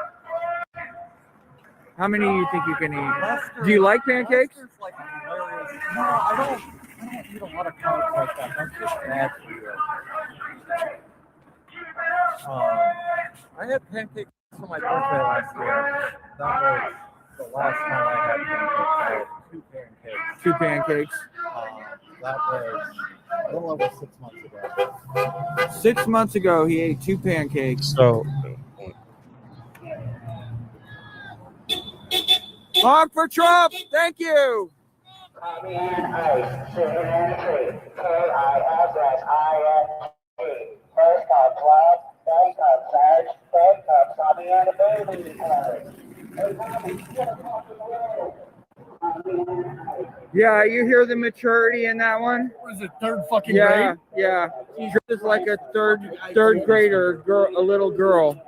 How many do you think you can eat? Do you like pancakes? No, I don't eat a lot of carbs like that. That's just bad for you. I had pancakes for my birthday last year. That was the last time I had pancakes. I had 2 pancakes. 2 pancakes. That was a little over 6 months ago. 6 months ago, he ate 2 pancakes. So, Honk for Trump! Thank you! Yeah, you hear the maturity in that one? What is it, 3rd fucking Yeah, grade? yeah. She's just like a third grader, girl, a little girl.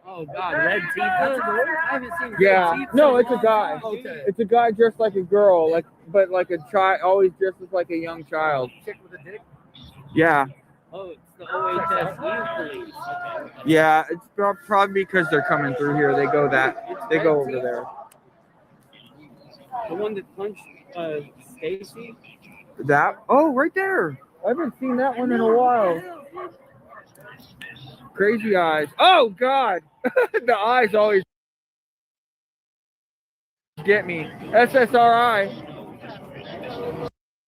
Oh God, red teeth. I haven't seen red Yeah, teeth no, in it's a long guy. time. Okay. It's a guy dressed like a girl, but like a child, always dressed as like a young child. Chick with a dick. Yeah, Oh, it's the OHSU police. Okay. yeah. It's probably because they're coming through here. They go over there. The one that punched Stacy. That? Oh, right there. I haven't seen that one in a while. Crazy eyes. Oh God, the eyes always get me. SSRI.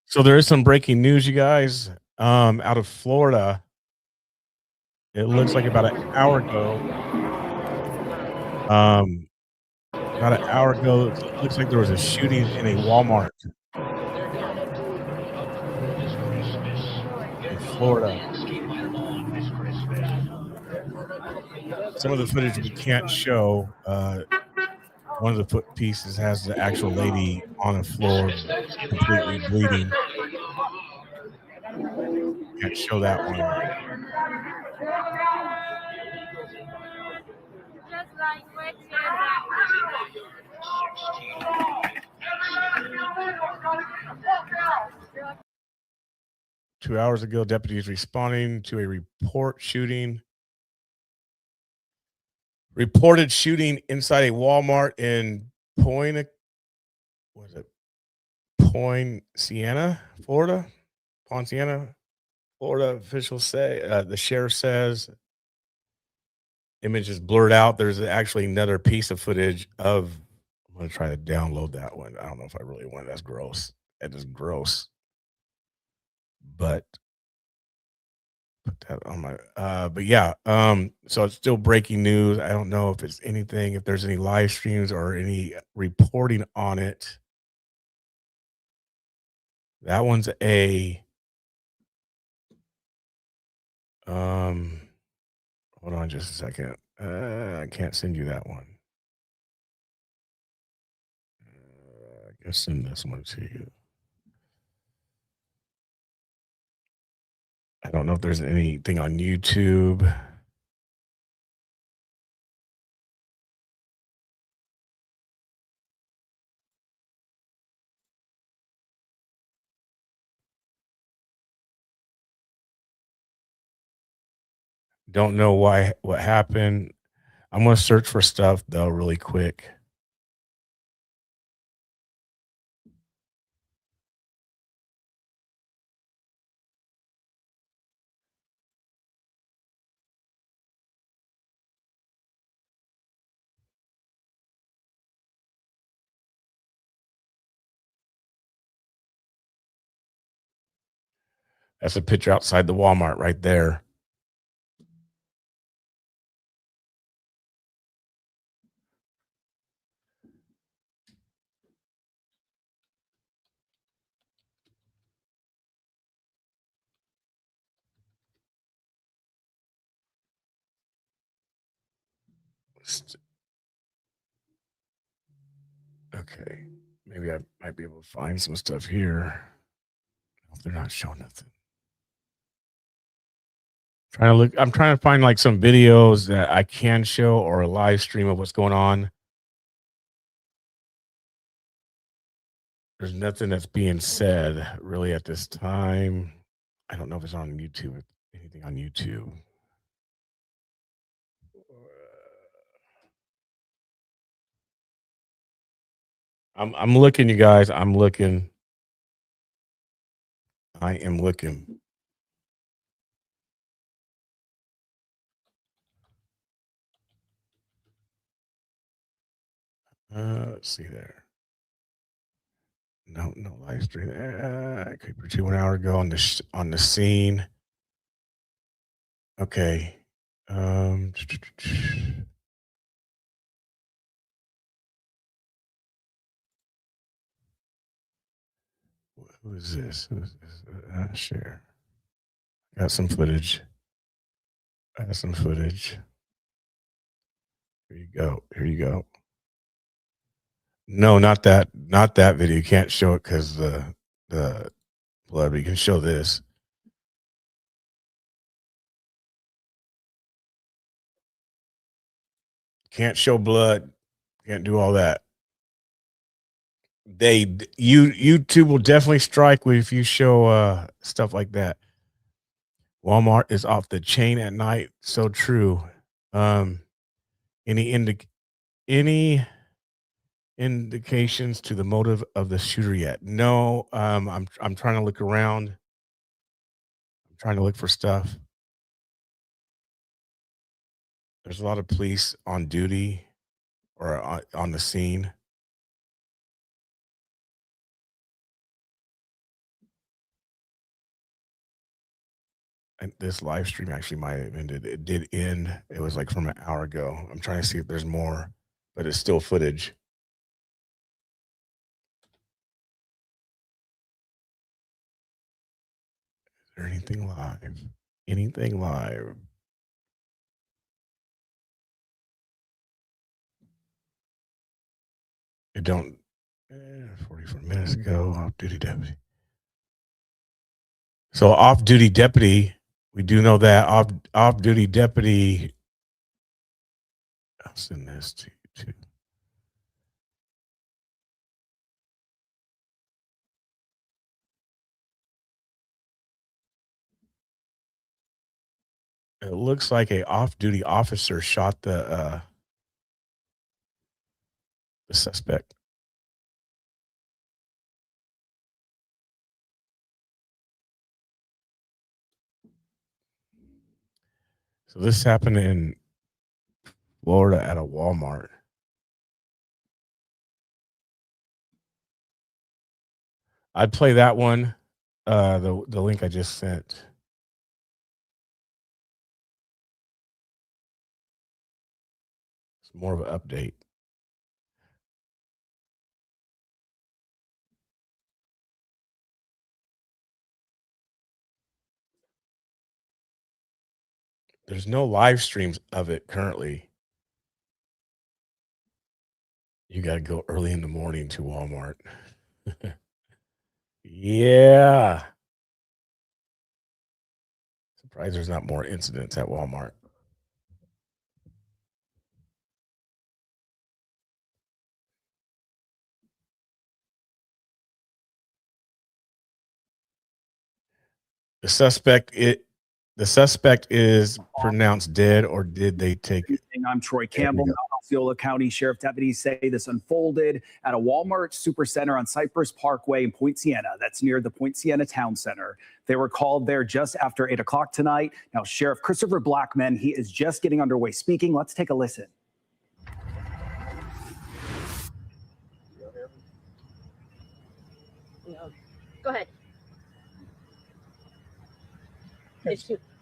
So there is some breaking news, you guys. Out of Florida, it looks like about an hour ago. It looks like there was a shooting in a Walmart in Florida. Some of the footage we can't show. One of the foot pieces has the actual lady on the floor, completely bleeding. Can't show that one. Two hours ago, deputies responding to a reported shooting inside a Walmart in Poinciana, Florida. Poinciana, Florida. Officials say the sheriff says image is blurred out. There's actually another piece of footage of. I'm gonna try to download that one. I don't know if I really want. That's gross. That is gross. But put that on my. But yeah. So it's still breaking news. I don't know if it's anything. If there's any live streams or any reporting on it. That one's a. Hold on just a second. I can't send you that one. I guess send this one to you. I don't know if there's anything on YouTube. Don't know what happened. I'm gonna search for stuff though really quick. That's a picture outside the Walmart right there. Okay, maybe I might be able to find some stuff here. If they're not showing nothing. I'm trying to find like some videos that I can show or a live stream of what's going on. There's nothing that's being said really at this time. I don't know if it's on YouTube. Anything on YouTube? I'm looking, you guys. I'm looking. I am looking. Let's see there. No live stream. Creeper 1 hour ago on the scene. Okay. Who is this? Share. Got some footage. Here you go. No, not that video. You can't show it because the blood, but you can show this. Can't show blood. Can't do all that. YouTube will definitely strike if you show stuff like that. Walmart is off the chain at night. So true. Any indications to the motive of the shooter yet? No. I'm trying to look around. I'm trying to look for stuff. There's a lot of police on duty or on the scene. And this live stream actually might have ended. It did end. It was like from an hour ago. I'm trying to see if there's more, but it's still footage. Is there anything live? Anything live? It don't. 44 minutes ago, off-duty deputy. So off-duty deputy, we do know that off-duty deputy. I'll send this to you too. It looks like a off-duty officer shot the suspect. So this happened in Florida at a Walmart. I'd play that one. The link I just sent. It's more of an update. There's no live streams of it currently. You got to go early in the morning to Walmart. Yeah. Surprised there's not more incidents at Walmart. The suspect is pronounced dead, or did they take it? I'm Troy Campbell. Osceola County Sheriff deputies say this unfolded at a Walmart Supercenter on Cypress Parkway in Point Siena. That's near the Point Siena Town Center. They were called there just after 8 o'clock tonight. Now, Sheriff Christopher Blackman, he is just getting underway speaking. Let's take a listen. Go ahead.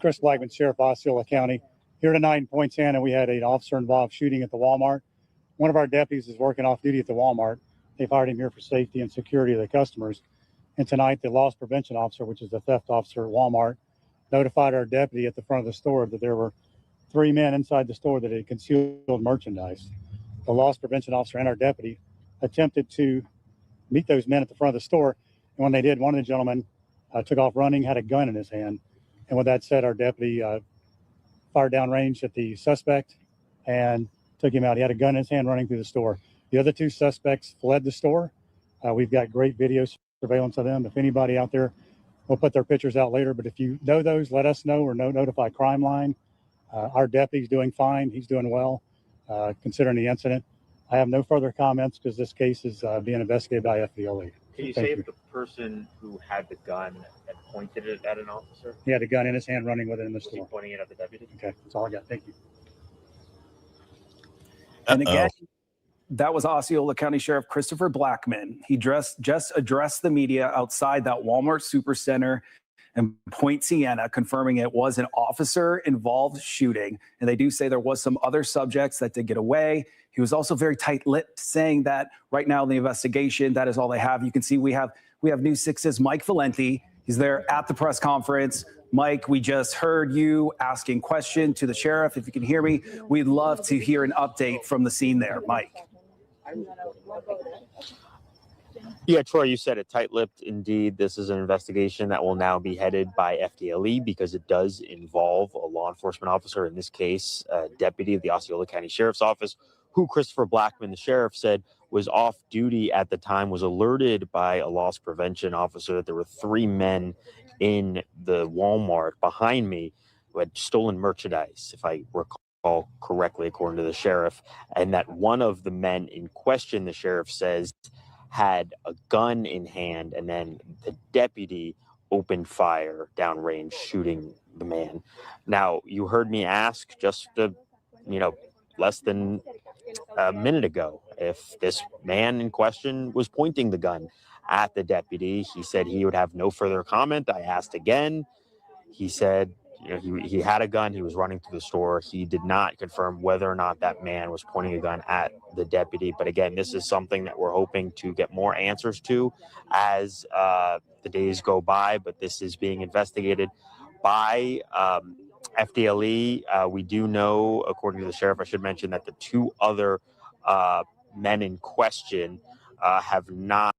Chris Blackman, Sheriff, Osceola County. Here tonight in Point Siena, we had an officer-involved shooting at the Walmart. One of our deputies is working off duty at the Walmart. They've hired him here for safety and security of the customers. And tonight, the loss prevention officer, which is the theft officer at Walmart, notified our deputy at the front of the store that there were 3 men inside the store that had concealed merchandise. The loss prevention officer and our deputy attempted to meet those men at the front of the store. And when they did, one of the gentlemen took off running, had a gun in his hand. And with that said, our deputy fired downrange at the suspect and took him out. He had a gun in his hand running through the store. The other 2 suspects fled the store. We've got great video surveillance of them. If anybody out there, we'll put their pictures out later. But if you know those, let us know or notify Crime Line. Our deputy's doing fine. He's doing well, considering the incident. I have no further comments because this case is being investigated by FDLE. Can you say if the person who had the gun and pointed it at an officer? He had a gun in his hand running with it in the store. Was he pointing it at the deputy? Okay, that's all I got. Thank you. And again, that was Osceola County Sheriff Christopher Blackman. He just addressed the media outside that Walmart Supercenter in Point Siena, confirming it was an officer-involved shooting. And they do say there was some other subjects that did get away. He was also very tight-lipped, saying that right now in the investigation, that is all they have. You can see we have News 6's Mike Valenti. He's there at the press conference. Mike, we just heard you asking question to the sheriff. If you can hear me, we'd love to hear an update from the scene there, Mike. Yeah, Troy, you said it, tight-lipped. Indeed, this is an investigation that will now be headed by FDLE because it does involve a law enforcement officer, in this case, a deputy of the Osceola County Sheriff's Office, who Christopher Blackman, the sheriff, said was off duty at the time, was alerted by a loss prevention officer that there were 3 men in the Walmart behind me who had stolen merchandise, if I recall correctly, according to the sheriff, and that one of the men in question, the sheriff says, had a gun in hand, and then the deputy opened fire downrange, shooting the man. Now, you heard me ask just less than a minute ago if this man in question was pointing the gun at the deputy. He said he would have no further comment. I asked again. He said he had a gun. He was running through the store. He did not confirm whether or not that man was pointing a gun at the deputy. But again, this is something that we're hoping to get more answers to as the days go by. But this is being investigated by FDLE. We do know, according to the sheriff, I should mention that the 2 other men in question have not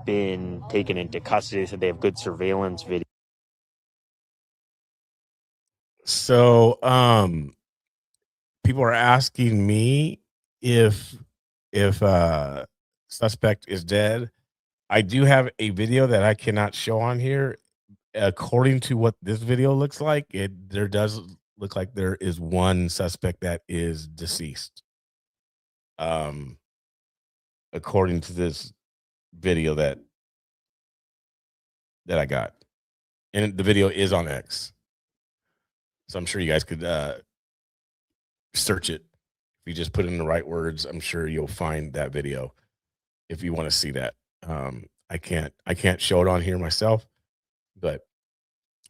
been taken into custody, so they have good surveillance video. So people are asking me if suspect is dead. I do have a video that I cannot show on here. According to what this video looks like, there does look like there is one suspect that is deceased. According to this video that I got, and the video is on X, so I'm sure you guys could search it. If you just put in the right words, I'm sure you'll find that video if you want to see that. I can't show it on here myself, but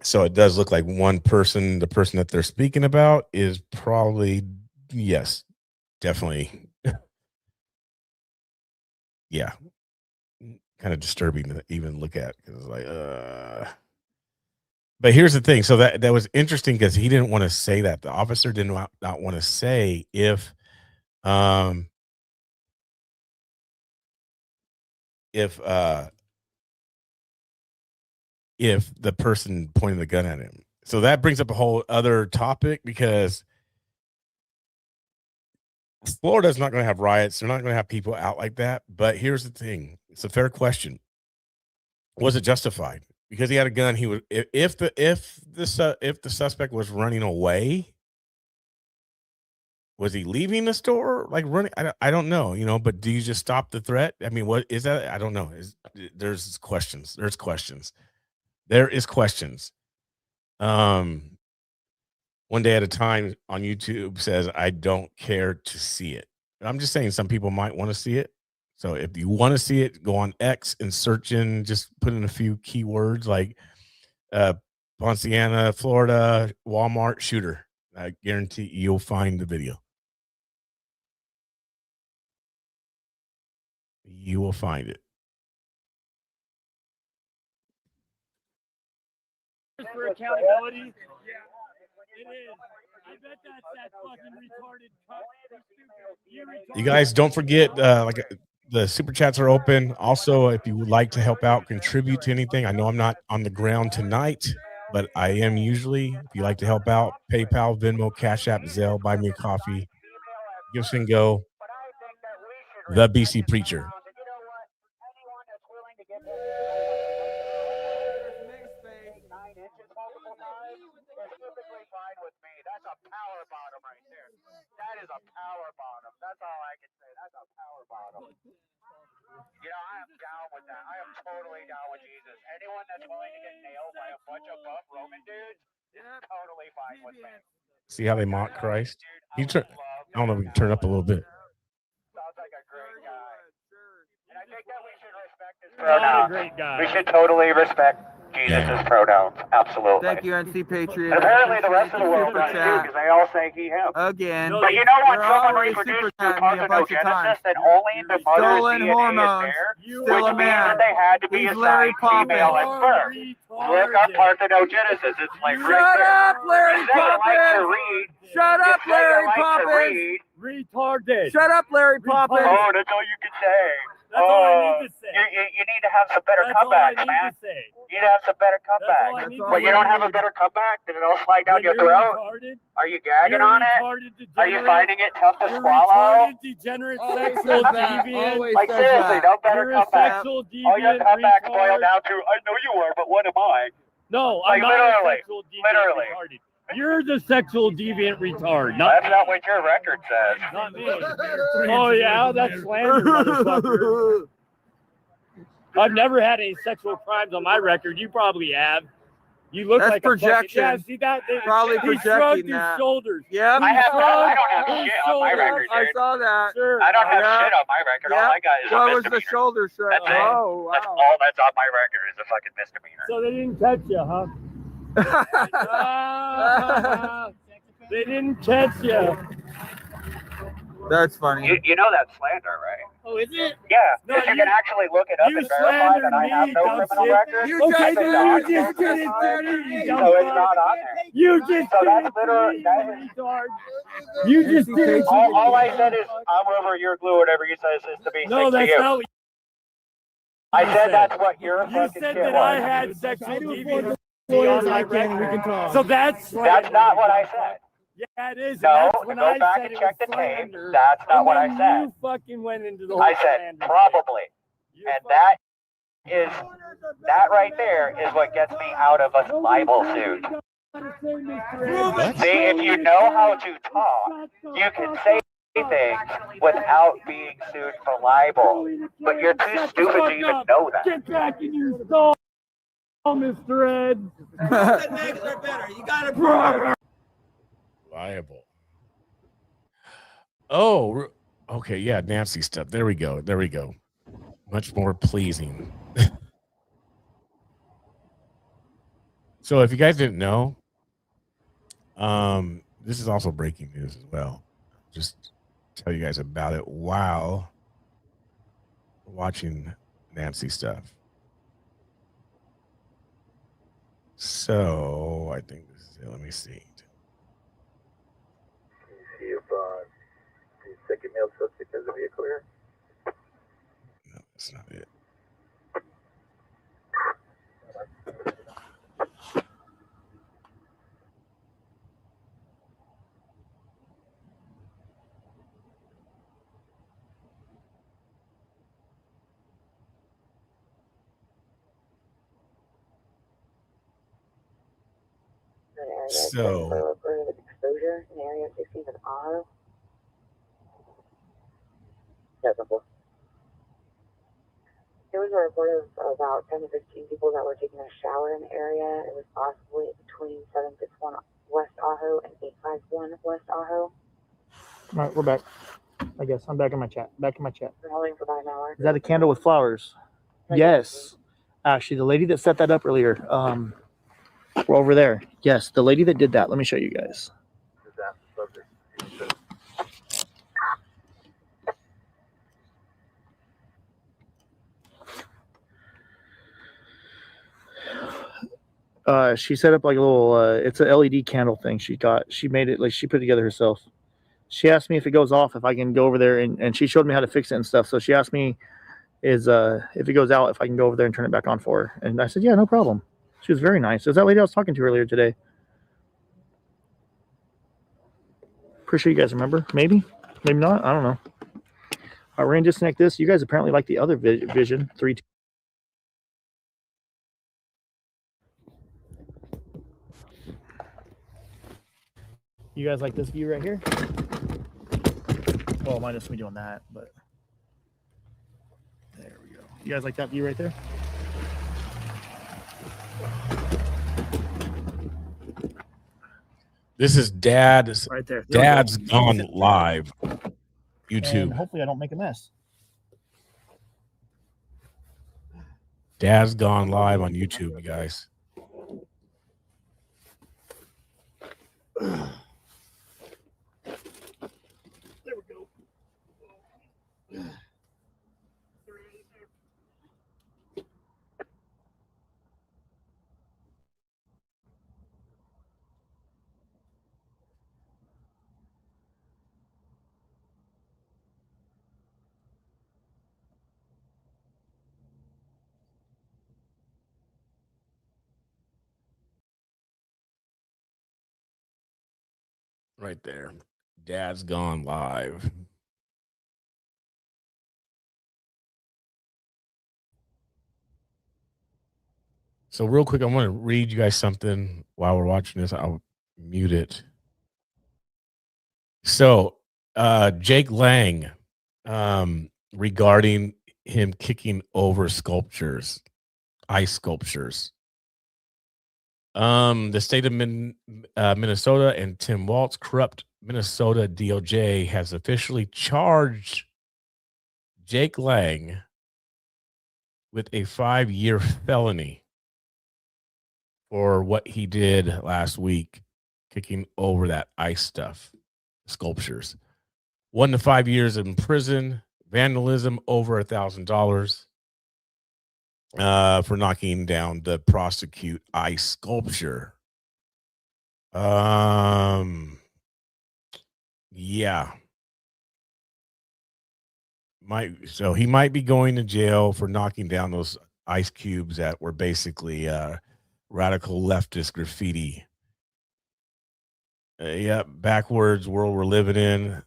so it does look like one person, the person that they're speaking about, is probably, yes, definitely. Yeah, kind of disturbing to even look at, because but here's the thing. So that was interesting because he didn't want to say that. The officer did not want to say if Um, if the person pointing the gun at him. So that brings up a whole other topic because Florida's not going to have riots. They're not going to have people out like that. But here's the thing. It's a fair question. Was it justified? Because he had a gun, he would if the suspect was running away, was he leaving the store like running? I don't know, but do you just stop the threat? I mean, what is that? I don't know. There's questions. There is questions. One Day at a Time on YouTube says, I don't care to see it. I'm just saying some people might want to see it. So if you want to see it, go on X and search in, just put in a few keywords like Ponciana, Florida, Walmart shooter. I guarantee you'll find the video. You will find it. For accountability. It is. I bet that's that fucking retarded cunt. You guys don't forget, the super chats are open. Also, if you would like to help out, contribute to anything. I know I'm not on the ground tonight, but I am usually. If you like to help out, PayPal, Venmo, Cash App, Zelle, buy me a coffee. Give us and go. The BC Preacher. That is a power bottom. That's all I can say. That's a power bottom. I am down with that. I am totally down with Jesus. Anyone that's willing to get nailed by a bunch of buff Roman dudes is totally fine with me. See how they mock Christ? I don't know if we can turn up a little bit. Sounds like a great guy. And I think that we should respect his pronouns. We should totally respect Jesus' pronouns. Absolutely. Thank you, NC Patriot. And apparently the rest of the world does too, because they all say he, him. Again. But you know what? Someone reproduced through parthenogenesis that only the mother's DNA is there, which means that they had to be assigned female at birth. Look up parthenogenesis. It's like Shut up, Larry Poppins! Shut up, Larry Poppins! Retarded. Shut up, Larry Poppins! Oh, that's all you can say. That's all I need to say. You need to have some better comebacks, man. You need to have some better comebacks. But you don't have a better comeback, then it'll slide down your throat. Are you gagging on it? Are you finding it tough to swallow? Degenerate sexual deviant. Like seriously, no better comeback. All your comebacks boil down to, I know you are, but what am I? No, like I'm not literally, a sexual deviant retarded. You're the sexual deviant retard. That's not what your record says. Not me. Oh yeah, that's slander, motherfucker. I've never had any sexual crimes on my record. You probably have. You look That's like projection. A fucking, yeah, see that? Probably he shrugged projecting that. his shoulders. Yep. I don't have shit on my record, dude. I saw that. Sure. I don't have shit on my record. All I got is a What was misdemeanor. the shoulder shrug? That's it. Oh, wow. That's all that's on my record is a fucking misdemeanor. So they didn't catch you, huh? They didn't catch you. That's funny. You know that's slander, right? Oh, is it? Yeah, No, because you can actually look it up you and verify that I have no slandered criminal me, record. You That's just a document. did it, dude. So it's not on there. You just So did that's it, literally retard. You just did it. all I said is I'm over your glue, whatever you said is to be No, sick to that's you. not what I said that's what your you fucking said. shit That was. I had sexual deviancy on my record. So that's That's not what I said. Yeah, it is. No, That's when go I back said and it check was the tape. slander. That's not And what I then said. You fucking went into the whole I said slander probably. And that right there is what gets me out of a libel suit. See, if you know how to talk, you can say things without being sued for libel. But you're too stupid to even know that. Get back in your stall, Mr. Ed. That makes her better. You gotta Liable. Oh, okay. Yeah, Nancy stuff. There we go. There we go. Much more pleasing. So if you guys didn't know, this is also breaking news as well. Just tell you guys about it while watching Nancy stuff. So I think this is it. Let me see. See if he's thinking emailed suspect as a vehicle here. No, that's not it. So exposure in area 16 of Idaho. There was a report of about 10 to 15 people that were taking a shower in the area. It was possibly between 761 West Idaho and 851 West Idaho. All right, we're back. I guess I'm back in my chat. Been holding for about an hour. Is that a candle with flowers? Yes. Actually, the lady that set that up earlier, we're over there. Yes, the lady that did that. Let me show you guys. She set up like a little, it's a LED candle thing she made it, like she put it together herself. She asked me if it goes off, if I can go over there, and she showed me how to fix it and stuff. So she asked me if it goes out, if I can go over there and turn it back on for her. And I said, yeah, no problem. She was very nice. It was that lady I was talking to earlier today. Pretty sure you guys remember. Maybe not. I don't know. We're going to disconnect this. You guys apparently like the other vision. 3, 2. You guys like this view right here? Well, minus me doing that, but there we go. You guys like that view right there? this is Dad's Right there. Dad's Gone Live. YouTube. And hopefully I don't make a mess. Dad's Gone Live on YouTube, you guys. Right there. Dad's Gone Live. So real quick, I want to read you guys something while we're watching this. I'll mute it. So Jake Lang, regarding him kicking over sculptures, ice sculptures. The state of Minnesota and Tim Walz, corrupt Minnesota DOJ, has officially charged Jake Lang with a 5-year felony for what he did last week, kicking over that ice stuff, sculptures. 1 to 5 years in prison, vandalism over $1,000. For knocking down the prosecute ice sculpture. Yeah. So he might be going to jail for knocking down those ice cubes that were basically radical leftist graffiti. Yeah, backwards world we're living in.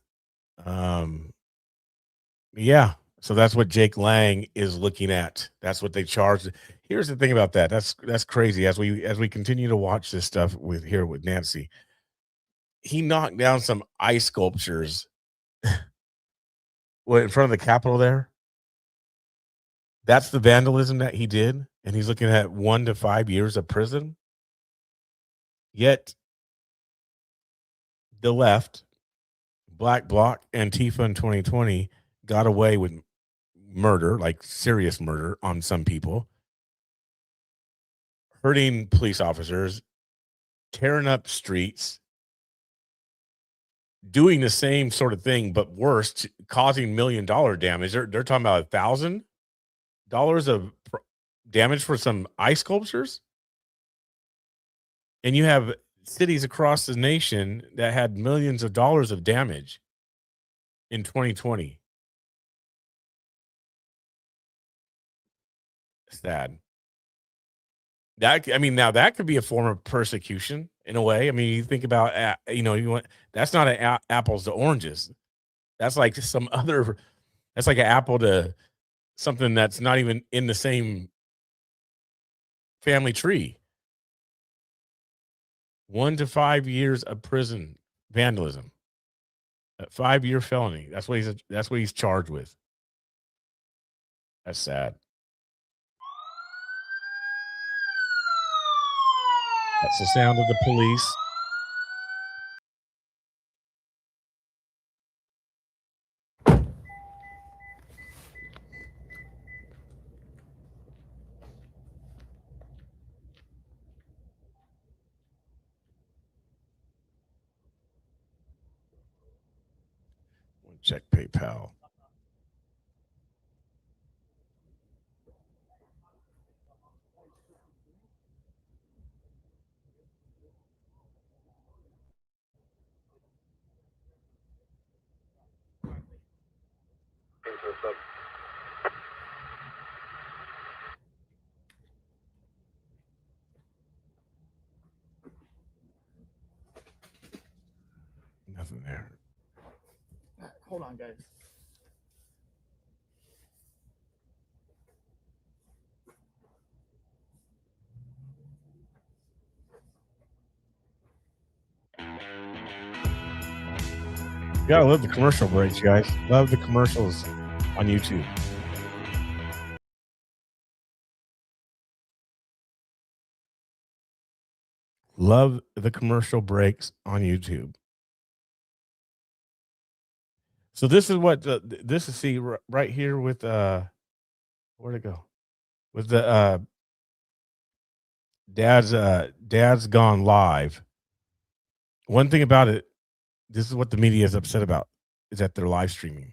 Yeah. So that's what Jake Lang is looking at. That's what they charged. Here's the thing about that. That's crazy. As we continue to watch this stuff with Nancy, he knocked down some ice sculptures in front of the Capitol there. That's the vandalism that he did, and he's looking at 1 to 5 years of prison. Yet the left, Black Bloc, Antifa in 2020 got away with murder, like serious murder on some people, hurting police officers, tearing up streets, doing the same sort of thing, but worse, causing $1 million damage. They're talking about $1,000 of damage for some ice sculptures. And you have cities across the nation that had millions of dollars of damage. in 2020. Sad. That, I mean, now that could be a form of persecution in a way. I mean, you think about, you want, that's not apples to oranges. That's like some other, that's like an apple to something that's not even in the same family tree. 1 to 5 years of prison, vandalism, a 5-year felony. That's what he's charged with. That's sad. That's the sound of the police. Check PayPal. Nothing there. Hold on, guys. You gotta love the commercial breaks, guys. Love the commercials on YouTube. Love the commercial breaks on YouTube. So this is what this is. See right here with where'd it go? With the dad's gone live. One thing about it, this is what the media is upset about, is that they're live streaming.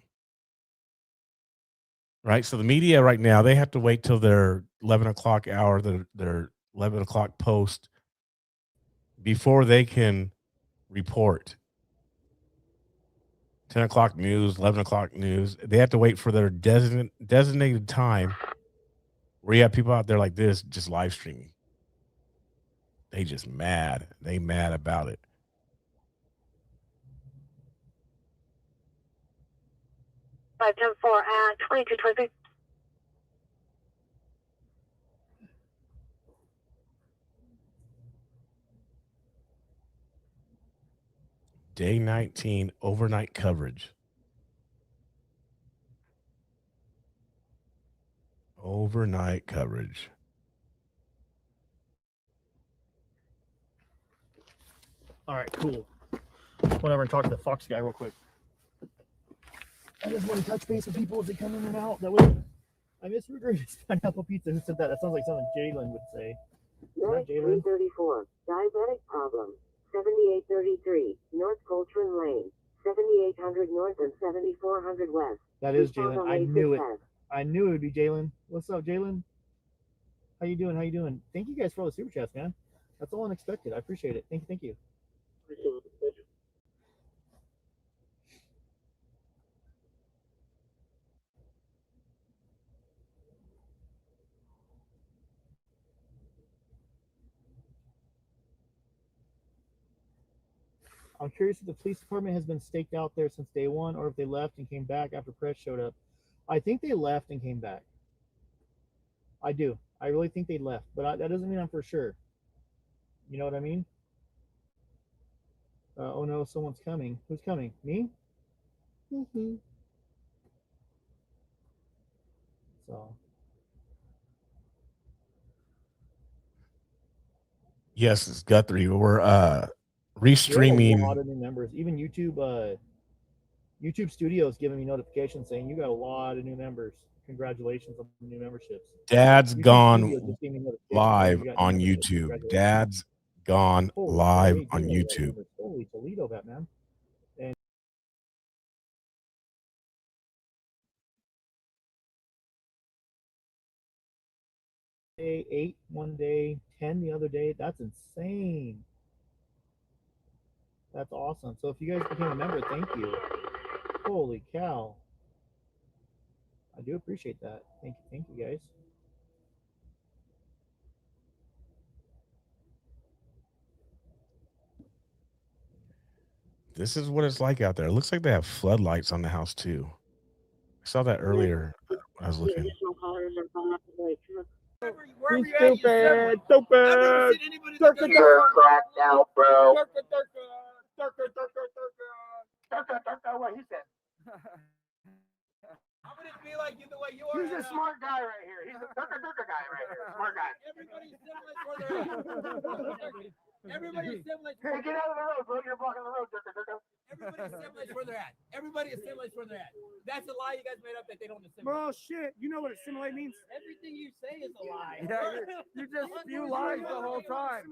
Right? So the media right now, they have to wait till their 11 o'clock hour, their 11 o'clock post, before they can report. 10 o'clock news, 11 o'clock news. They have to wait for their designated time where you have people out there like this just live streaming. They just mad. They mad about it. Five 10-4 at 22-23. Day 19 overnight coverage. Overnight coverage. All right, cool. Went over and talked to the Fox guy real quick. I just want to touch base with people as they come in and out. That way, I miss Ruger's pineapple pizza. Who said that? That sounds like something Jalen would say. North 334, diabetic problem. 7833, North Coltrane Lane. 7800 North and 7400 West. That is Jalen. I knew it. I knew it would be Jalen. What's up, Jalen? How you doing? How you doing? Thank you guys for all the super chats, man. That's all unexpected. I appreciate it. Thank you. Thank you. I'm curious if the police department has been staked out there since day one, or if they left and came back after press showed up. I think they left and came back. I do. I really think they left, but that doesn't mean I'm for sure. You know what I mean? Oh no, someone's coming. Who's coming? Me? So. Yes, it's Guthrie. We're A restreaming. lot of new members. Even YouTube Studios giving me notifications saying you got a lot of new members. Congratulations on the new memberships. Dad's YouTube gone Studios just gave me notifications live saying you got on new memberships. YouTube. Congratulations. Dad's gone Holy live shit, on they do have a lot of YouTube. members. Holy Toledo, that man. And day 8 one day, 10 the other day. That's insane. That's awesome. So if you guys became a member, thank you. Holy Holy cow. I do appreciate that. Thank you guys. This is what it's like out there. It looks like they have floodlights on the house too. I saw that earlier when I was looking. He's stupid. Stupid. You're cracked out, bro. What he said. I'm gonna be like you the way you are. He's a smart guy right here. He's a Durka guy right here. Smart guy. Everybody's similar where they're at. Everybody's similar. Hey, get out of the road, bro. You're blocking the road, Durka. Everybody's similar where they're at. Everybody assimilate where they're at. That's a lie you guys made up that they don't assimilate. Bro, shit. You know what assimilate means? Everything you say is a lie. Yeah, you just spew lies the whole time.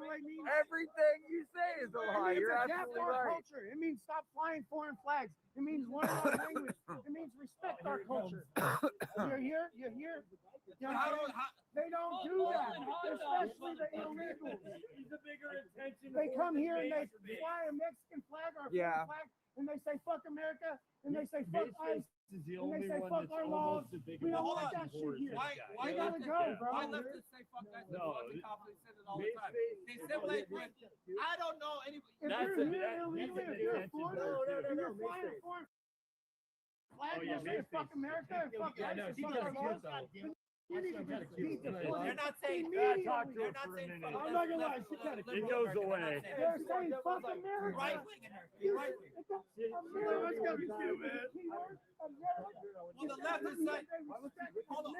Everything you say is a lie. You're absolutely right. Culture. It means stop flying foreign flags. It means learn our language. It means respect our culture. You're here. You're here. They don't do that, especially the illegals. They come here and they fly a Mexican flag or a foreign flag, and they say fuck America, and they say fuck ICE, and they say fuck our laws. We don't like that shit here. Why gotta go, bro? Why leftists say fuck that? No, they said it all the time. They assimilate with. I don't know anybody. If you're here illegally, if you're a foreigner, and you're flying a foreign flag, you say fuck America and fuck ICE and fuck our laws. You need to just beat the fuck. They're not saying Immediately. They're not saying fuck. I'm not gonna lie, she kind of It goes away. They're saying fuck America. Right wing right wing. America's got to do, man. Well, the left is saying, hold on.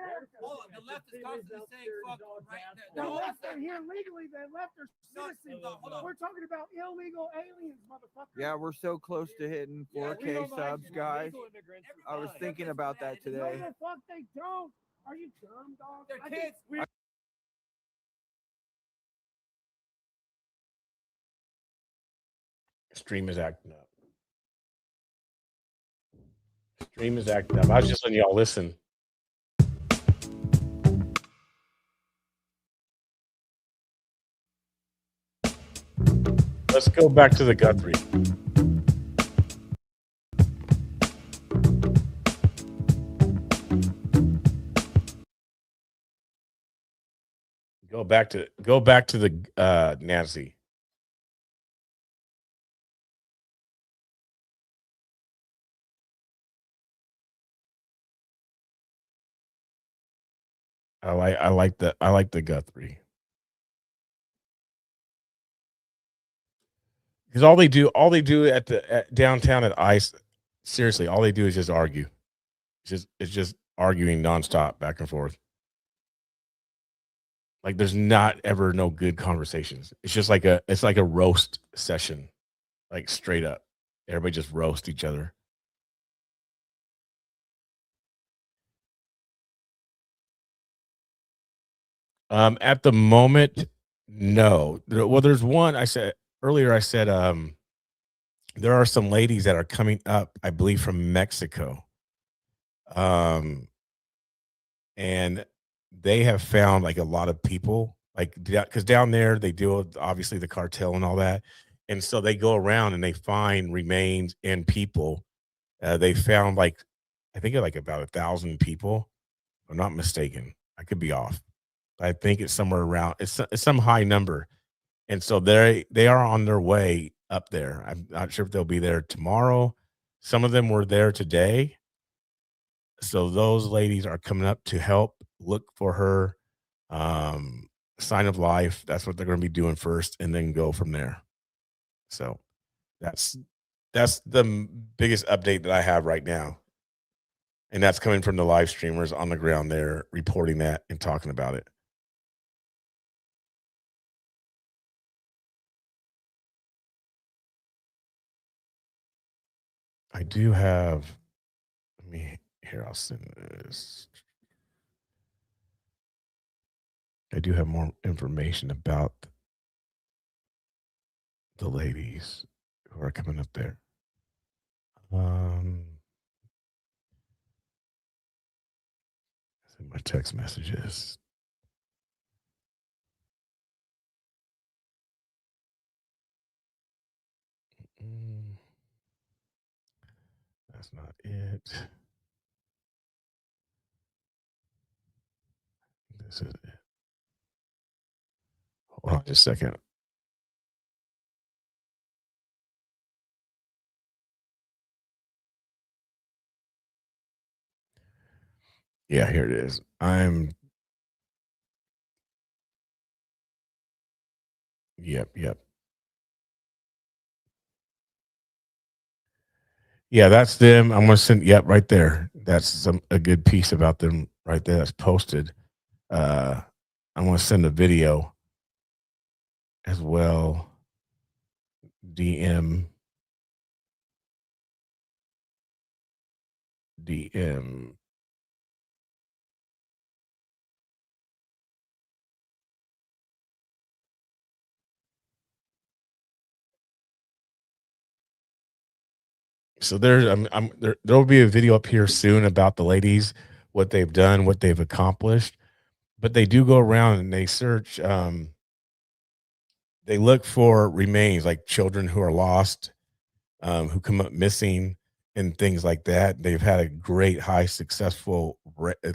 The left is constantly saying fuck. Right. The left are here legally. The left are citizens. We're talking about illegal aliens, motherfucker. Yeah, we're so close to hitting 4K subs, guys. I was thinking about that today. No, the fuck they don't. Are you dumb, dog? They're kids. Stream is acting up. Stream is acting up. I was just letting y'all listen. Let's go back to the Guthrie. Go back to the Nancy. I like the Guthrie. Because all they do at downtown at ICE, seriously, all they do is just argue. It's just arguing nonstop back and forth. Like there's not ever no good conversations. It's just like a roast session, like straight up. Everybody just roast each other. At the moment, no. Well, there's one I said earlier. There are some ladies that are coming up, I believe, from Mexico. And they have found like a lot of people, like because down there they deal with obviously the cartel and all that, and so they go around and they find remains and people. They found I think like about 1,000 people. If I'm not mistaken. I could be off. I think it's somewhere around. It's some high number, and so they are on their way up there. I'm not sure if they'll be there tomorrow. Some of them were there today. So those ladies are coming up to help look for her sign of life. That's what they're going to be doing first, and then go from there. So that's the biggest update that I have right now. And that's coming from the live streamers on the ground there reporting that and talking about it. I do have, I'll send this. I do have more information about the ladies who are coming up there. My text messages. That's not it. This is it. Hold on just a second. Yeah, here it is. Yep. Yeah, that's them. I'm gonna send. Yep, right there. That's a good piece about them right there. That's posted. Uh, I'm gonna send a video as well. DM. So there'll be a video up here soon about the ladies, what they've done, what they've accomplished. But they do go around and they search. They look for remains, like children who are lost, who come up missing, and things like that. They've had a great, high, successful,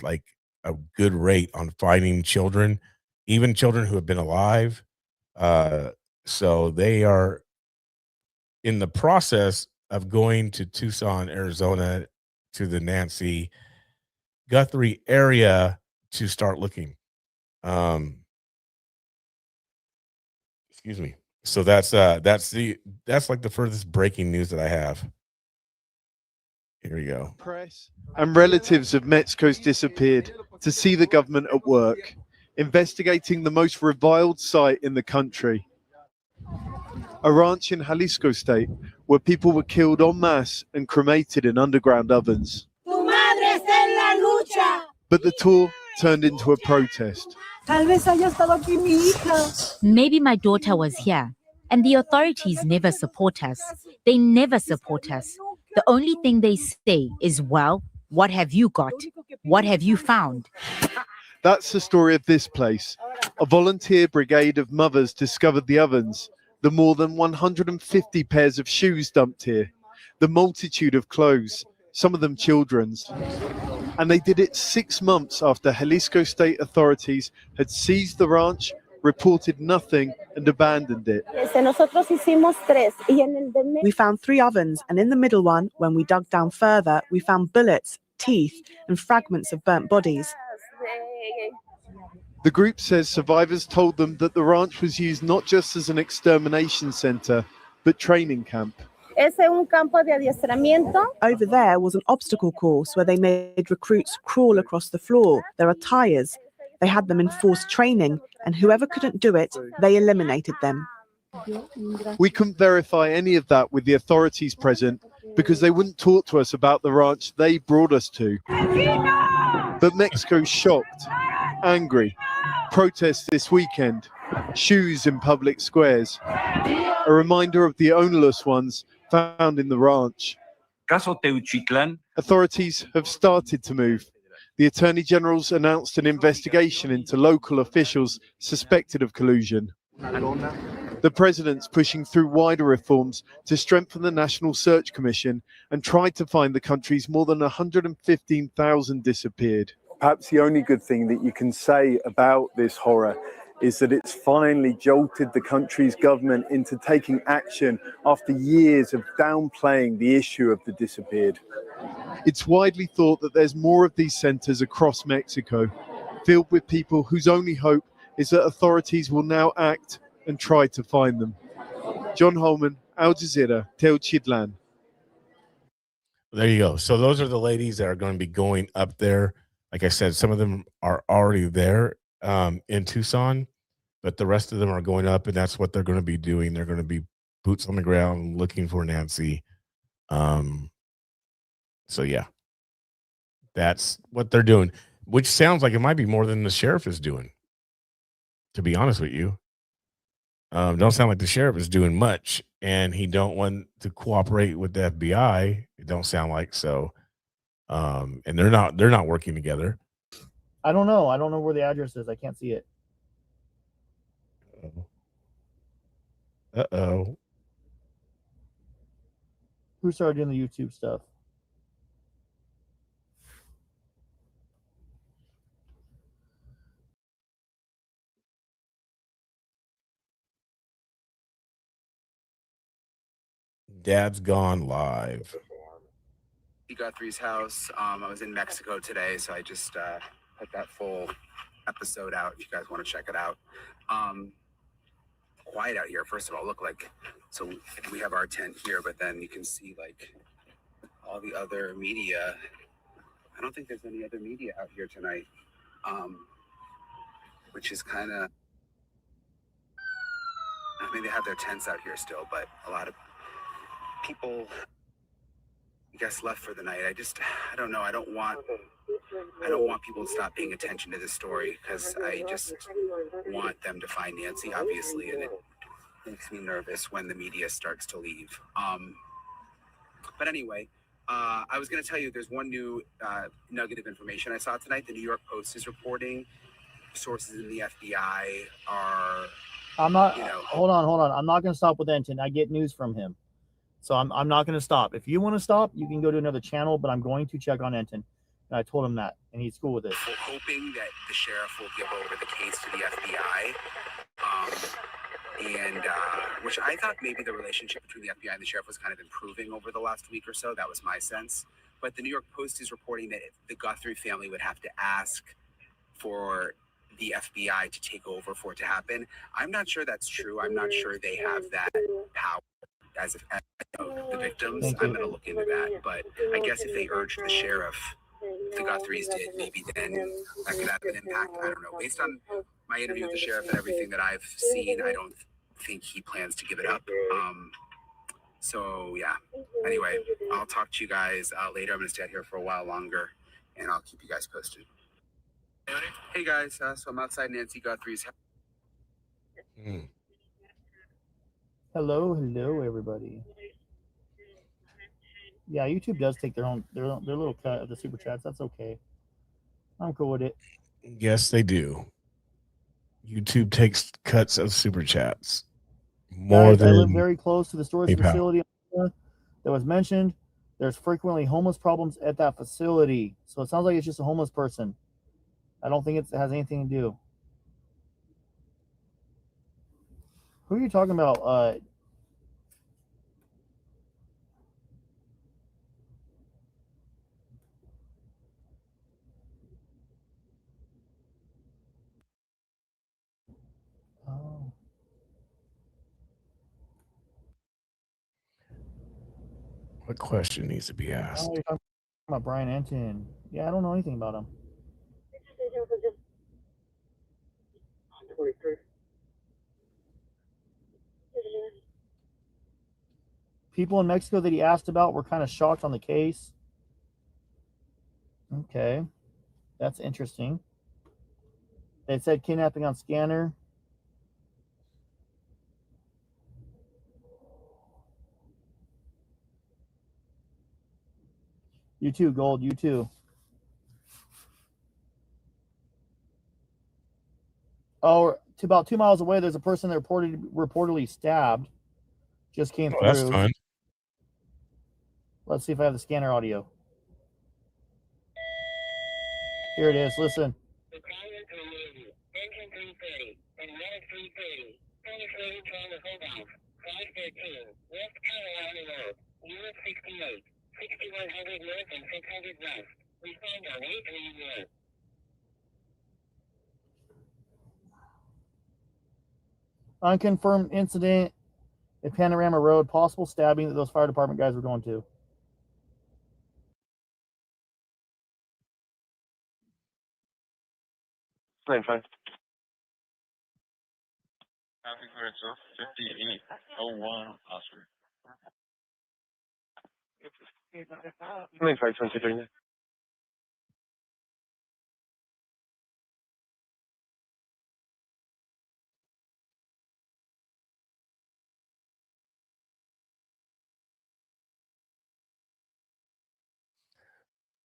like a good rate on finding children, even children who have been alive. Uh, so they are in the process of going to Tucson, Arizona, to the Nancy Guthrie area to start looking. Excuse me. So that's like the furthest breaking news that I have. Here we go. Press and relatives of Mexico's disappeared to see the government at work, investigating the most reviled site in the country. A ranch in Jalisco state where people were killed en masse and cremated in underground ovens. Tu madre está en la lucha. But the tour turned into a protest. Tal vez haya estado aquí mi hija. Maybe my daughter was here, and the authorities never support us. They never support us. The only thing they say is, well, what have you got? What have you found? That's the story of this place. A volunteer brigade of mothers discovered the ovens, the more than 150 pairs of shoes dumped here, the multitude of clothes, some of them children's. And they did it 6 months after Jalisco state authorities had seized the ranch, reported nothing, and abandoned it. We found 3 ovens, and in the middle one, when we dug down further, we found bullets, teeth, and fragments of burnt bodies. The group says survivors told them that the ranch was used not just as an extermination center, but training camp. Over there was an obstacle course where they made recruits crawl across the floor. There are tires. They had them in forced training, and whoever couldn't do it, they eliminated them. We couldn't verify any of that with the authorities present because they wouldn't talk to us about the ranch they brought us to. But Mexico's shocked, angry. Protests this weekend, shoes in public squares, a reminder of the ownerless ones found in the ranch. Authorities have started to move. The Attorney General's announced an investigation into local officials suspected of collusion. The president's pushing through wider reforms to strengthen the National Search Commission and tried to find the country's more than 115,000 disappeared. Perhaps the only good thing that you can say about this horror is that it's finally jolted the country's government into taking action after years of downplaying the issue of the disappeared. It's widely thought that there's more of these centers across Mexico, filled with people whose only hope is that authorities will now act and try to find them. John Holman, Al Jazeera, Teochitlan. There you go. So those are the ladies that are going to be going up there. Like I said, some of them are already there in Tucson, but the rest of them are going up, and that's what they're going to be doing. They're going to be boots on the ground looking for Nancy. So yeah, that's what they're doing, which sounds like it might be more than the sheriff is doing, to be honest with you. Don't sound like the sheriff is doing much, and he don't want to cooperate with the FBI. It don't sound like so. And they're not working together. I don't know. I don't know where the address is. I can't see it. Uh-oh. Who started doing the YouTube stuff? Dad's gone live. Guthrie's house. I was in Mexico today, so I just put that full episode out if you guys want to check it out. Quiet out here, first of all. Look, like, so we have our tent here, but then you can see like all the other media. I don't think there's any other media out here tonight, which is kind of, I mean, they have their tents out here still, but a lot of people, I guess, left for the night. I don't know. I don't want people to stop paying attention to this story because I just want them to find Nancy, obviously, and it makes me nervous when the media starts to leave. But anyway, I was going to tell you there's one new nugget of information I saw tonight. The New York Post is reporting sources in the FBI are. I'm not. Hold on. I'm not going to stop with Enton. I get news from him, so I'm not going to stop. If you want to stop, you can go to another channel. But I'm going to check on Enton, and I told him that, and he's cool with it. Hoping that the sheriff will give over the case to the FBI. Which I thought maybe the relationship between the FBI and the sheriff was kind of improving over the last week or so. That was my sense. But the New York Post is reporting that the Guthrie family would have to ask for the FBI to take over for it to happen. I'm not sure that's true. I'm not sure they have that power as the victims. I'm going to look into that. But I guess if they urged the sheriff, the Guthries did, maybe then that could have an impact. I don't know. Based on my interview with the sheriff and everything that I've seen, I don't think he plans to give it up. So yeah. Anyway, I'll talk to you guys later. I'm gonna stay out here for a while longer, and I'll keep you guys posted. Hey guys, so I'm outside Nancy Guthrie's house. Hello, everybody. Yeah, YouTube does take their little cut of the super chats. That's okay. I'm cool with it. Yes, they do. YouTube takes cuts of super chats more Guys, than I live very close to the storage PayPal. facility that was mentioned. There's frequently homeless problems at that facility, so it sounds like it's just a homeless person. I don't think it has anything to do. Who are you talking about? Oh. What question needs to be asked? Oh, you're talking about Brian Enton. Yeah, I don't know anything about him. People in Mexico that he asked about were kind of shocked on the case. Okay, that's interesting. They said kidnapping on scanner. You too, Gold. You too. Oh, to about 2 miles away, there's a person that reportedly stabbed. Just came through. That's fun. Let's see if I have the scanner audio. Here it is. Listen. Unconfirmed incident at Panorama Road. Possible stabbing that those fire department guys were going to. Fine. Happy for itself. 5801 Oscar. 95 considering that.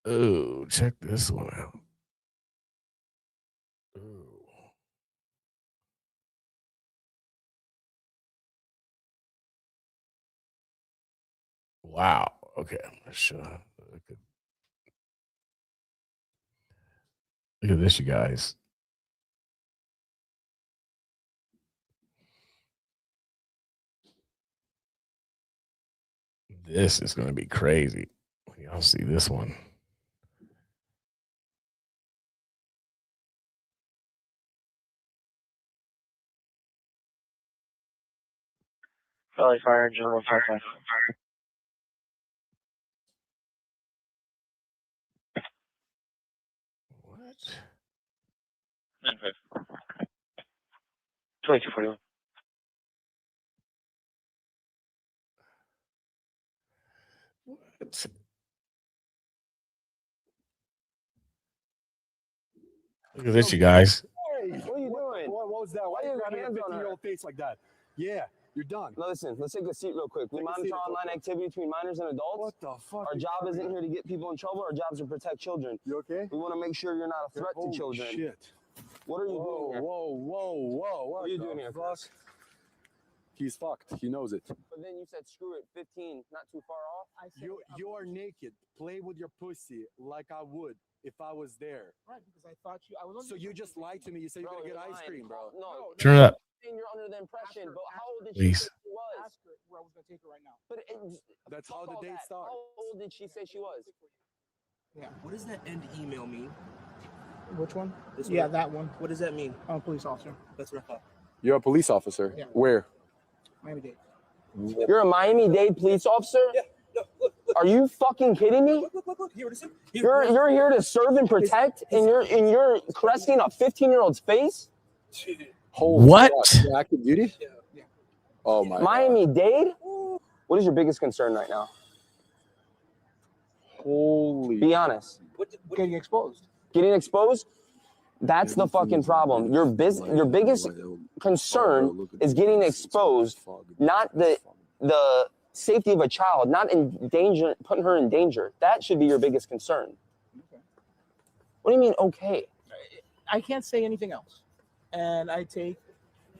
Oh, check this one out. Ooh. Wow. Okay. Look at this, you guys. This is going to be crazy. Y'all see this one. Valley Fire, General Fire. What? 2241. What? Look at this, you guys. Hey, what are you doing? What was that? Why are you grabbing your 15-year-old face like that? Yeah, you're done. No, listen, let's take a seat real quick. We monitor online activity between minors and adults. What the fuck? Our job isn't here to get people in trouble. Our job is to protect children. You okay? We want to make sure you're not a threat to children. Shit. What are you doing here? Whoa. What are you doing here, Chris? He's fucked. He knows it. But then you said, screw it, 15, not too far off. You are naked. Play with your pussy like I would if I was there. Right, because I thought I was. So you just lied to me. You said you're gonna get ice cream, bro. No. Turn it up. You're under the impression, but how old did Please. she say she was? Ask her where I was gonna take her right now. But that's how the date starts. How old did she say she was? Yeah. What does that end email mean? Which one? This Yeah, one? that one. What does that mean? I'm a police officer. That's what I thought. You're a police officer. Yeah. Where? Miami-Dade. You're a Miami-Dade police officer? Yeah. Look. Are you fucking kidding me? Look. Here, listen. You're here to serve and protect, and you're caressing a 15-year-old's face? Holy What? fuck. You're active duty? Yeah. Oh my. Miami-Dade? What is your biggest concern right now? Holy. Be honest. Getting exposed. Getting exposed? That's the fucking problem. Your biggest concern is getting exposed, not the safety of a child, not in danger, putting her in danger. That should be your biggest concern. Okay. What do you mean, okay? I can't say anything else. And I take.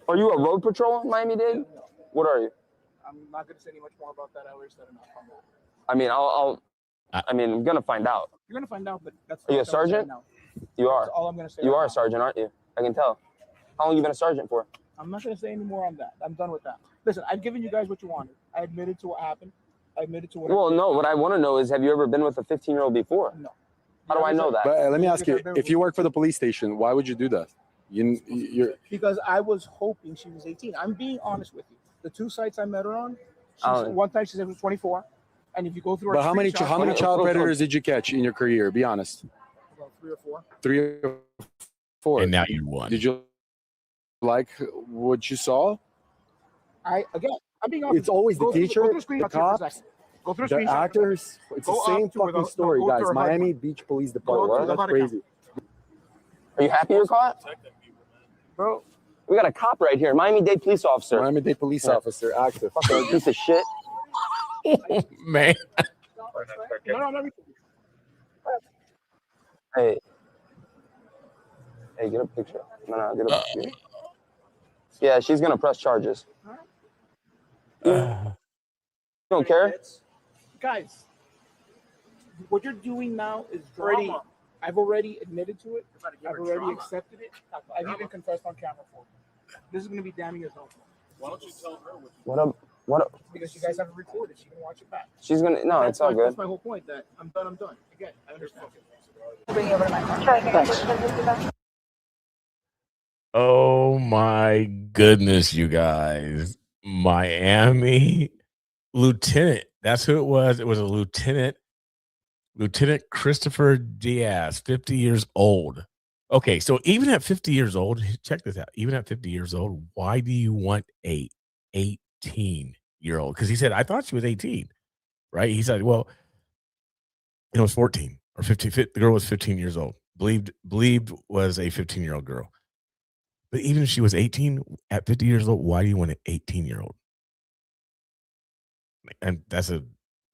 Are you a road patrol in Miami-Dade? No. What are you? I'm not going to say any much more about that. I already said enough on that. I mean, I'm gonna find out. You're going to find out, but that's. Are you a that's all I'm saying sergeant? now. You are. That's all I'm going to say. You right are a now. sergeant, aren't you? I can tell. How long you been a sergeant for? I'm not going to say any more on that. I'm done with that. Listen, I've given you guys what you wanted. I admitted to what happened. I admitted to what. Well, no. What I want to know is, have you ever been with a 15-year-old before? No. How do I know that? But let me ask you, if you work for the police station, why would you do that? You're Because I was hoping she was 18. I'm being honest with you. The two sites I met her on, one time she said it was 24. And if you go through her But how many screenshots- child predators did you catch in your career? Be honest. About 3 or 4. 3 or 4. And now you're one. Did you like what you saw? I'm being honest. It's always the Go through- teacher, go through the screenshots here for a cops, second. Go through the screenshots. actors. It's the Go same up to her, fucking no, story, go to guys. her Miami HUD. Beach Police Go Department. to the That's HUD crazy. Are you happy you're caught? Bro, we got a cop right here, Miami-Dade police officer. Miami-Dade police officer, active. Fucking piece of shit. Man. No. Hey, get a picture. No, get a picture. Yeah, she's gonna press charges. You don't care? Guys, what you're doing now is drama. I've already admitted to it. I've already accepted it. I've even confessed on camera for it. This is going to be damning as hell. Why don't you tell her What up? Because you guys have it recorded. She can watch it back. She's gonna. No, That's it's all good. That's my whole point. That I'm done. Again, I understand. Bring you over to my car. Oh my goodness, you guys. Miami lieutenant. That's who it was. It was a lieutenant. Lieutenant Christopher Diaz, 50 years old. Okay, so even at 50 years old, check this out. Even at 50 years old, why do you want a 18-year-old? Because he said, I thought she was 18, right? He said, well, it was 14 or 15. The girl was 15 years old. Believed was a 15-year-old girl. But even if she was 18 at 50 years old, why do you want an 18-year-old? And that's a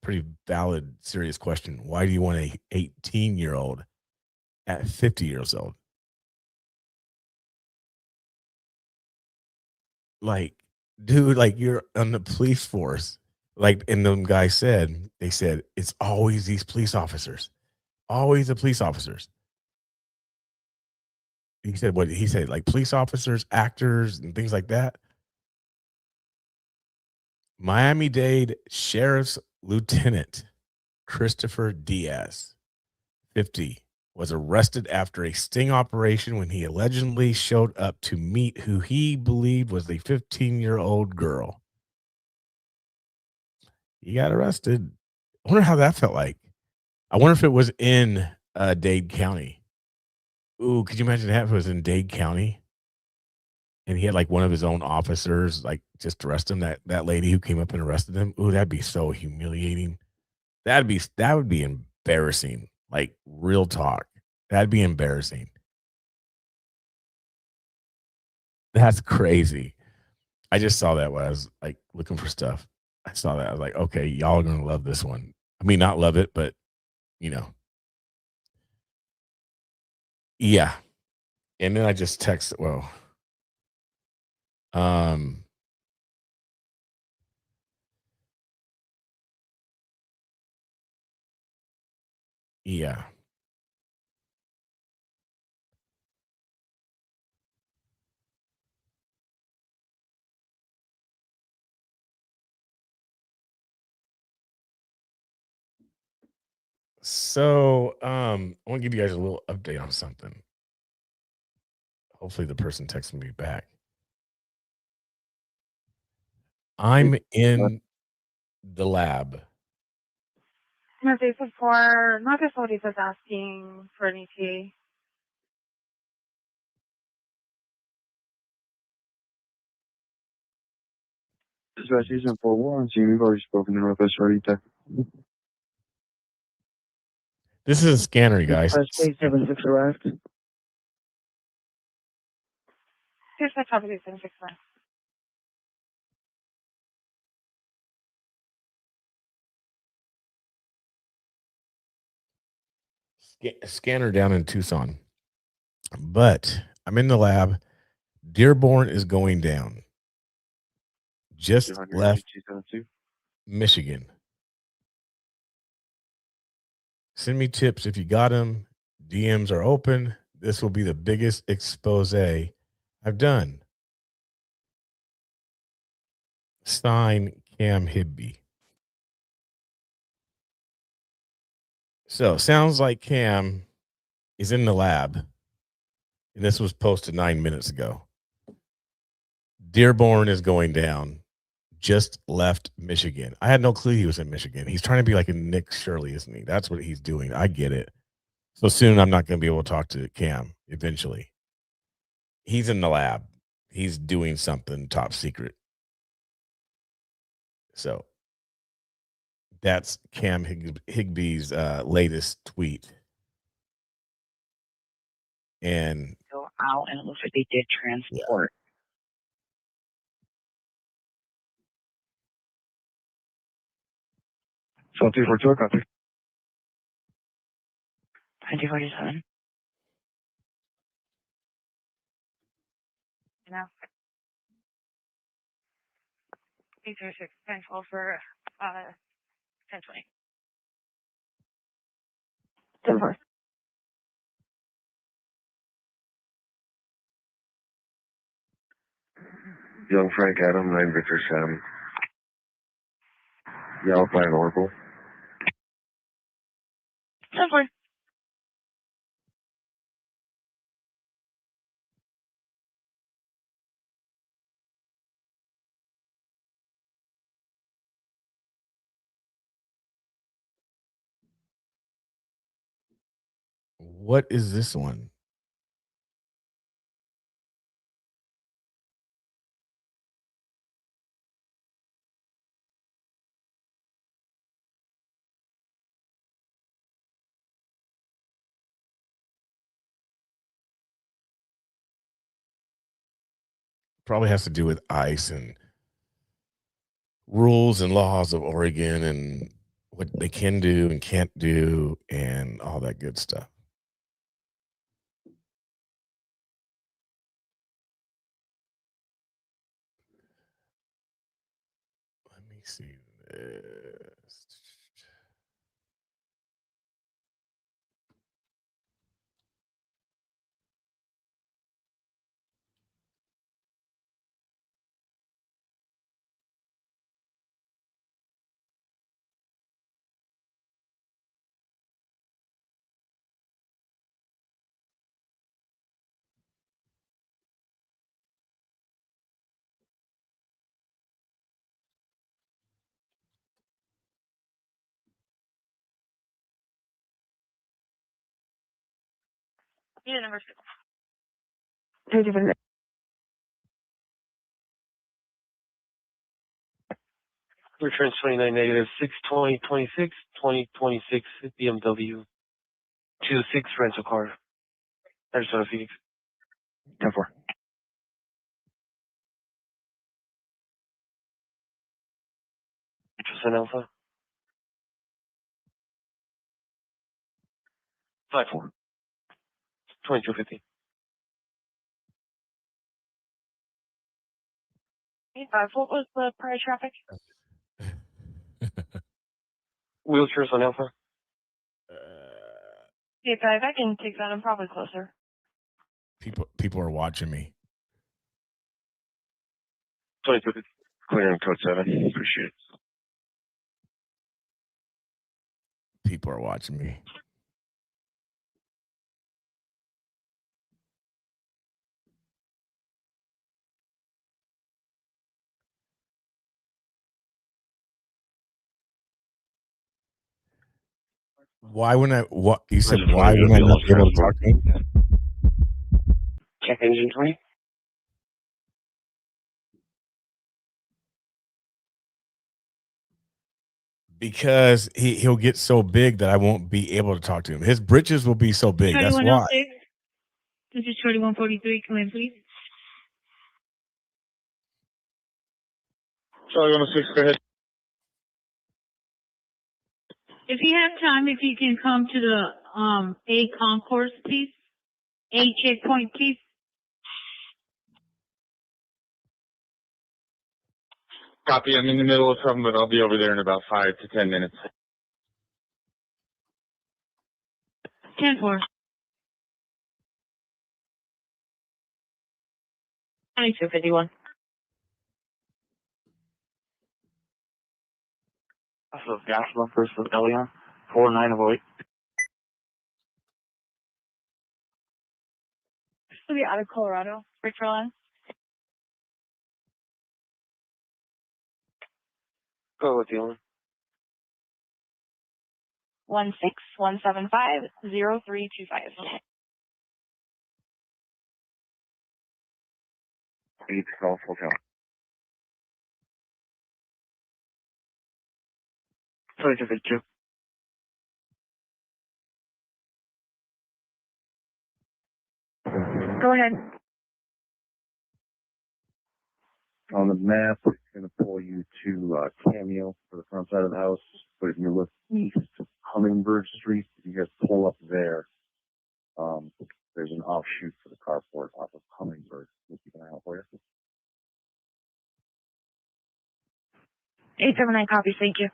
pretty valid, serious question. Why do you want a 18-year-old at 50 years old? Like, dude, like you're on the police force. Like, and them guys said, they said, it's always these police officers. Always the police officers. He said, what he said, like police officers, actors, and things like that. Miami-Dade Sheriff's Lieutenant Christopher Diaz, 50, was arrested after a sting operation when he allegedly showed up to meet who he believed was a 15-year-old girl. He got arrested. I wonder how that felt like. I wonder if it was in Dade County. Ooh, could you imagine that if it was in Dade County? And he had like one of his own officers like just arrest him, that lady who came up and arrested him. Ooh, that'd be so humiliating. That would be embarrassing. Like real talk. That'd be embarrassing. That's crazy. I just saw that when I was like looking for stuff. I saw that. I was like, okay, y'all are gonna love this one. I mean, not love it, but yeah. And then I just texted, um, yeah. So, I want to give you guys a little update on something. Hopefully, the person texting me back. I'm in the lab. No, day before, not just what he was asking for an ETA. Season 4-1, see, we've already spoken to Northwest Rita. This is a scanner, you guys. State 76 arrived. Here's my copy of 76 months. Scanner down in Tucson. But I'm in the lab. Dearborn is going down. Just left Michigan. Send me tips if you got them. DMs are open. This will be the biggest expose I've done. Sign Cam Higby. So sounds like Cam is in the lab. And this was posted 9 minutes ago. Dearborn is going down. Just left Michigan. I had no clue he was in Michigan. He's trying to be like a Nick Shirley, isn't he? That's what he's doing. I get it. So soon I'm not going to be able to talk to Cam eventually. He's in the lab. He's doing something top secret. So that's Cam Higby's latest tweet. And go out, and it looks like they did transport. So 242, copy. 2047. You know? 836, 1012 for 1020. 10-4. Young Frank Adam, 9 Victor Sam. Yellow Flag Oracle. 10-4. what is this one? Probably has to do with ICE and rules and laws of Oregon and what they can do and can't do and all that good stuff. Let me see this. Unit number 6. Returns 29 negative 620 26 20 26 BMW 26 rental car. Arizona Phoenix. 10-4. San Alpha. 5-4. 2250. 8-5. What was the prior traffic? Wheelchairs on Alpha. 8-5. I can take that. I'm probably closer. People are watching me. 2250. Clearing code 7. Appreciate it. People are watching me. Why wouldn't I? What you said? Why wouldn't I not be able to talk to him? Check engine 20. Because he'll get so big that I won't be able to talk to him. His britches will be so big. That's why. This is 2143. Come in, please. Charlie 106, go ahead. If you have time, if you can come to the A concourse, please. A checkpoint, please. Copy. I'm in the middle of something, but I'll be over there in about 5 to 10 minutes. 10-4. 2251. That's a gas bumpers with Elion. 4908. This will be out of Colorado. Richland. Go with you. 16175-0325. East Gulf Hotel. 2252. Go ahead. On the map, it's going to pull you to Cameo for the front side of the house. But if you look east, Hummingbird Street, you guys pull up there. There's an offshoot for the carport off of Hummingbird. We'll keep an eye out for you. 879 copies. Thank you.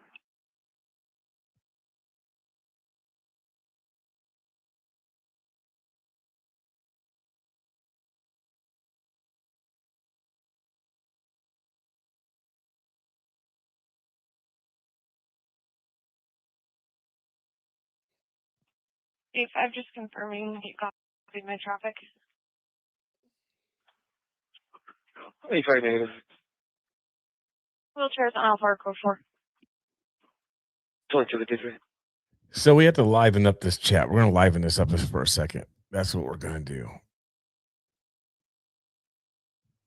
If I'm just confirming you copied my traffic. 25 negative. Wheelchairs on Alpha Code 4. 2253. So we have to liven up this chat. We're going to liven this up just for a second. That's what we're going to do.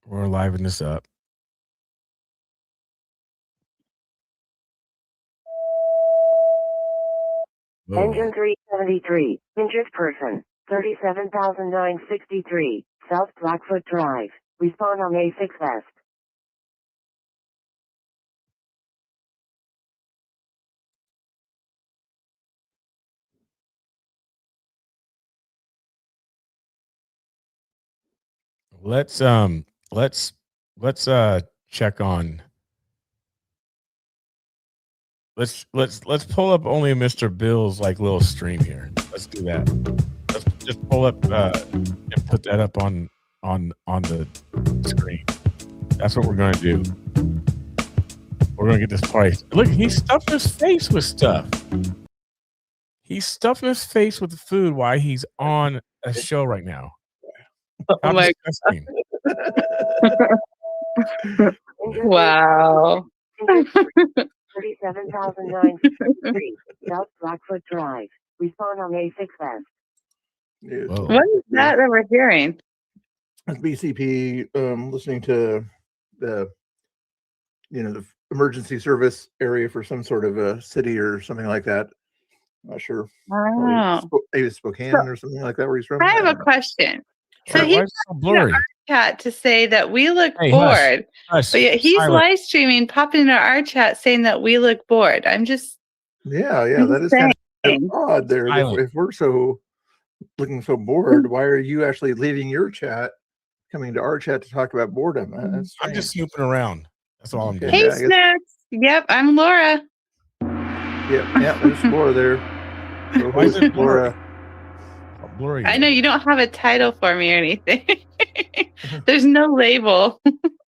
We're going to liven this up. Whoa. Engine 373, injured person, 37,963, South Blackfoot Drive. Respond on A6 West. Let's check on. Let's pull up only Mr. Bill's like little stream here. Let's do that. Let's just pull up and put that up on the screen. That's what we're gonna do. We're gonna get this price. Look, he's stuffing his face with stuff. He's stuffing his face with the food while he's on a show right now. How disgusting. Wow. 37,963, South Blackfoot Drive. Respond on A6 West. What is that we're hearing? That's BCP listening to the the emergency service area for some sort of a city or something like that. Not sure. Oh. Maybe Spokane or something like that where he's from. I have a question. So Why he's is it so blurry? chat to say that we look Hey, bored, hush, but yet he's silent. live streaming, popping into our chat saying that we look bored. I'm just Yeah, I'm that is saying. kind of odd there. If we're so looking so bored, why are you actually leaving your chat, coming to our chat to talk about boredom? That's I'm just snooping around. That's all I'm doing. Hey, Snacks. Yep, I'm Laura. Yeah, there's Laura there. Why is it Laura? Blurry. I know you don't have a title for me or anything. There's no label.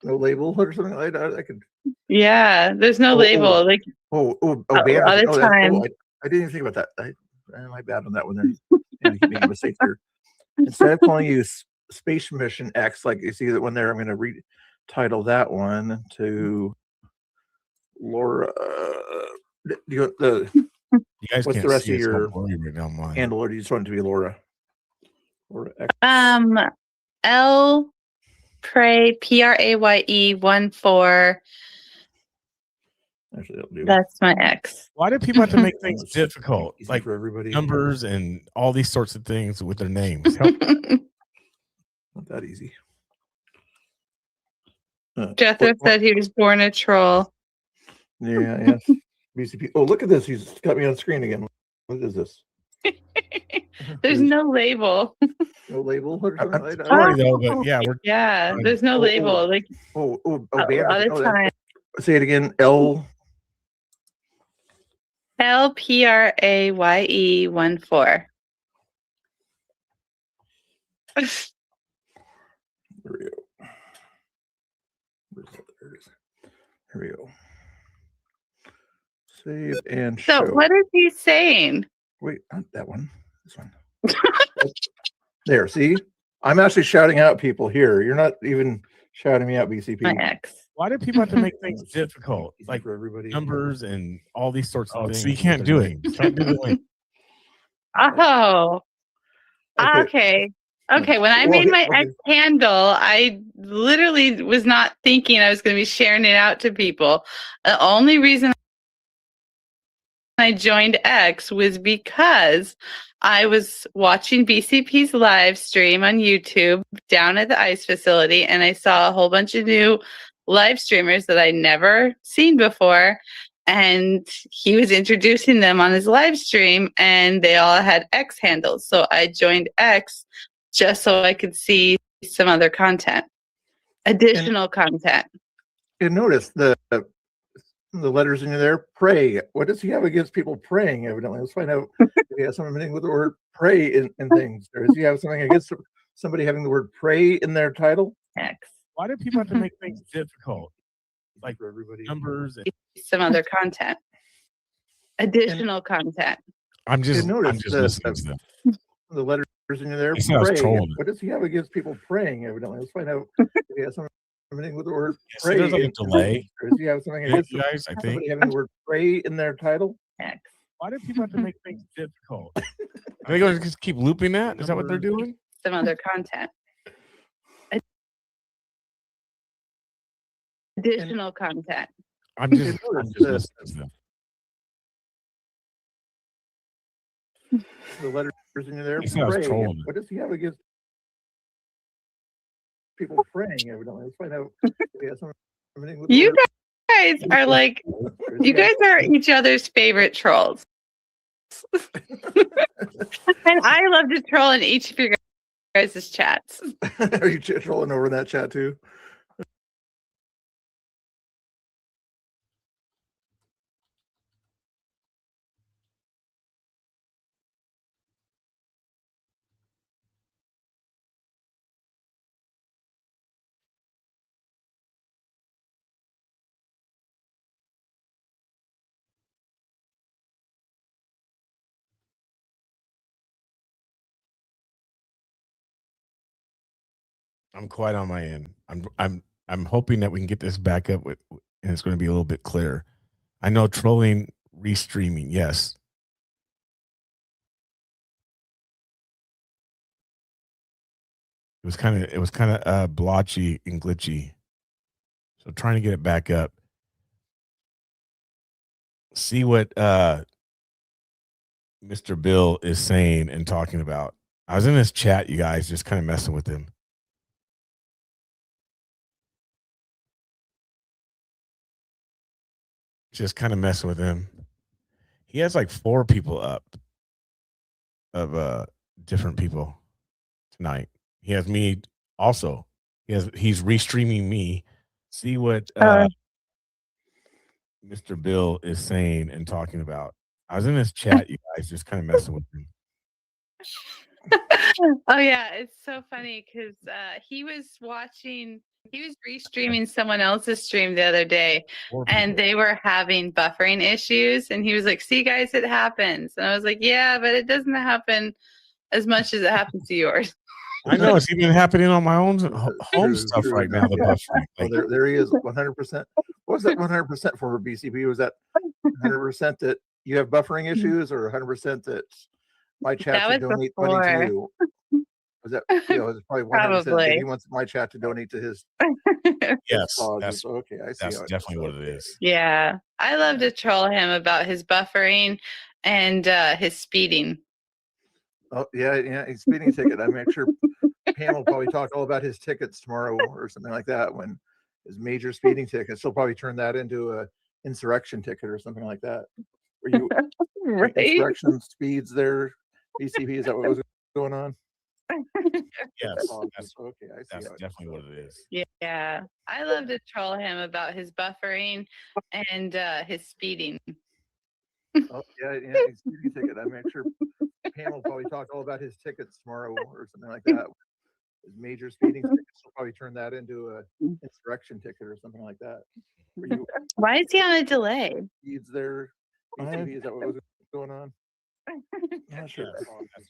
No label or something like that. I could. Yeah, there's no label. Like a lot of time. I didn't even think about that. My bad on that one there. Making a mistake there. Instead of calling you Space Mission X, like you see that one there, I'm going to retitle that one to Laura. You guys what's can't the rest see of it's all your blurry right now, mine. handle, or do you just want it to be Laura? Laura X. L Pray PRAYE 14. Actually, that'll do. That's my ex. Why do people have to make things difficult, like for everybody? numbers and all these sorts of things with their names? Not that easy. Jethro said he was born a troll. Yeah, yes. BCP. Oh, look at this. He's got me on screen again. What is this? There's no label. No label or something like that? Sorry though, but yeah, there's no label. Like a lot of time. Say it again. L LPRAYE 14. There we go. There we go. Save and So show. what is he saying? Wait, not that one. This one. There, see? I'm actually shouting out people here. You're not even shouting me out, BCP. My ex. Why do people have to make things difficult, like for everybody? numbers and all these sorts of things? So you can't do it. You can't do the link. Oh. Okay. When I made my ex handle, I literally was not thinking I was going to be sharing it out to people. The only reason I joined X was because I was watching BCP's live stream on YouTube down at the ICE facility, and I saw a whole bunch of new live streamers that I'd never seen before. And he was introducing them on his live stream, and they all had X handles. So I joined X just so I could see some other content, additional content. And notice the letters in there. Pray. What does he have against people praying? Evidently, let's find out if he has something with the word pray in things. Or does he have something against somebody having the word pray in their title? X. Why do people have to make things difficult, like for everybody? Numbers and Some other content, additional content. I'm just notice listening to them. The letters in there. He sounds Pray. trolling. What does he have against people praying? Evidently, let's find out if he has something with the word pray. There's like a delay. Or does he have something against You guys, I think. somebody having the word pray in their title? X. Why do people have to make things difficult? Are they going to just keep looping that? Is that what they're doing? Some other content, additional content. I'm just listening to them. The letters in there. He sounds Pray. trolling. What does he have against people praying? Evidently, let's find out if he has something with the You word guys are like, you guys are each other's favorite trolls. And I love to troll in each of your guys' chats. Are you trolling over in that chat too? I'm quite on my end. I'm hoping that we can get this back up with, and it's going to be a little bit clearer. I know trolling, restreaming, yes. It was kind of blotchy and glitchy. So trying to get it back up. See what Mr. Bill is saying and talking about. I was in this chat, you guys, just kind of messing with him. Just kind of messing with him. He has like 4 people up of different people tonight. He has me also. He's restreaming me. See what Mr. Bill is saying and talking about. I was in this chat, you guys, just kind of messing with him. Oh yeah, it's so funny because he was restreaming someone else's stream the other day, and they were having buffering issues, and he was like, "See, guys, it happens," and I was like, "Yeah, but it doesn't happen as much as it happens to yours." I know it's even happening on my own home stuff right now. The buffering. Oh, there he is, 100%. What was that 100% for BCB? Was that 100% that you have buffering issues, or 100% that my chat should donate money to you? Was that, it's probably 100% that he wants my chat to donate to his yes, causes. Okay, I see. That's definitely what it is. Yeah, I love to troll him about his buffering and his speeding. Oh yeah, his speeding ticket. I make sure Pam will probably talk all about his tickets tomorrow or something like that. When his major speeding tickets, she'll probably turn that into a insurrection ticket or something like that. Were you right? Insurrection speeds there, BCP? Is that what was going on? Yes, okay. I see. That's definitely what it is. Yeah, I love to troll him about his buffering and his speeding. Oh yeah, his speeding ticket. I make sure Pam will probably talk all about his tickets tomorrow or something like that. His major speeding tickets, will probably turn that into a insurrection ticket or something like that. Were you Why is he on a delay? speeds there, BCP? Is that what was going on? Not sure. Okay, I see.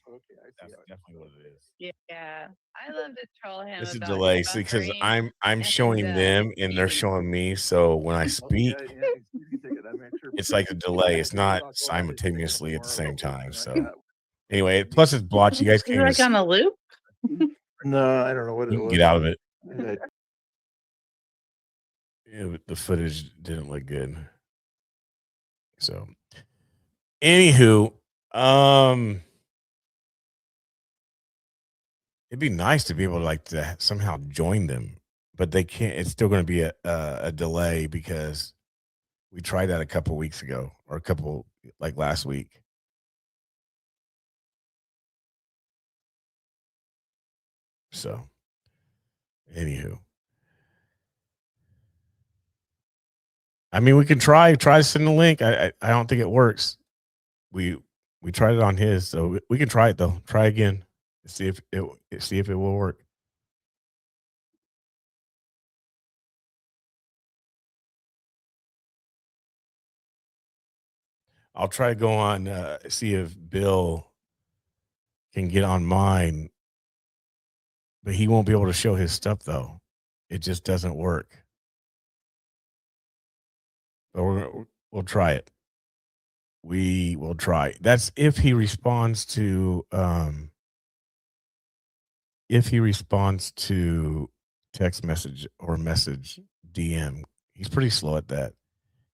That's definitely what it is. Yeah, I love to troll him. It's a about delay his because buffering I'm showing and, them and they're speeding. showing me. So when I speak, his speeding ticket. I make sure it's like a delay. It's not simultaneously at the same time. So anyway, plus it's blotchy. You guys Is it can't like on a loop? No, I don't know what it you can was. get out of it. I- The footage didn't look good. So, anywho, it'd be nice to be able to somehow join them, but they can't. It's still going to be a delay because we tried that a couple weeks ago or last week. So, anywho. I mean, we can try to send the link. I don't think it works. We tried it on his, so we can try it though. Try again. See if it will work. I'll try to go on see if Bill can get on mine, but he won't be able to show his stuff though. It just doesn't work. But we'll try it. We will try. That's if he responds to text message or message DM. He's pretty slow at that.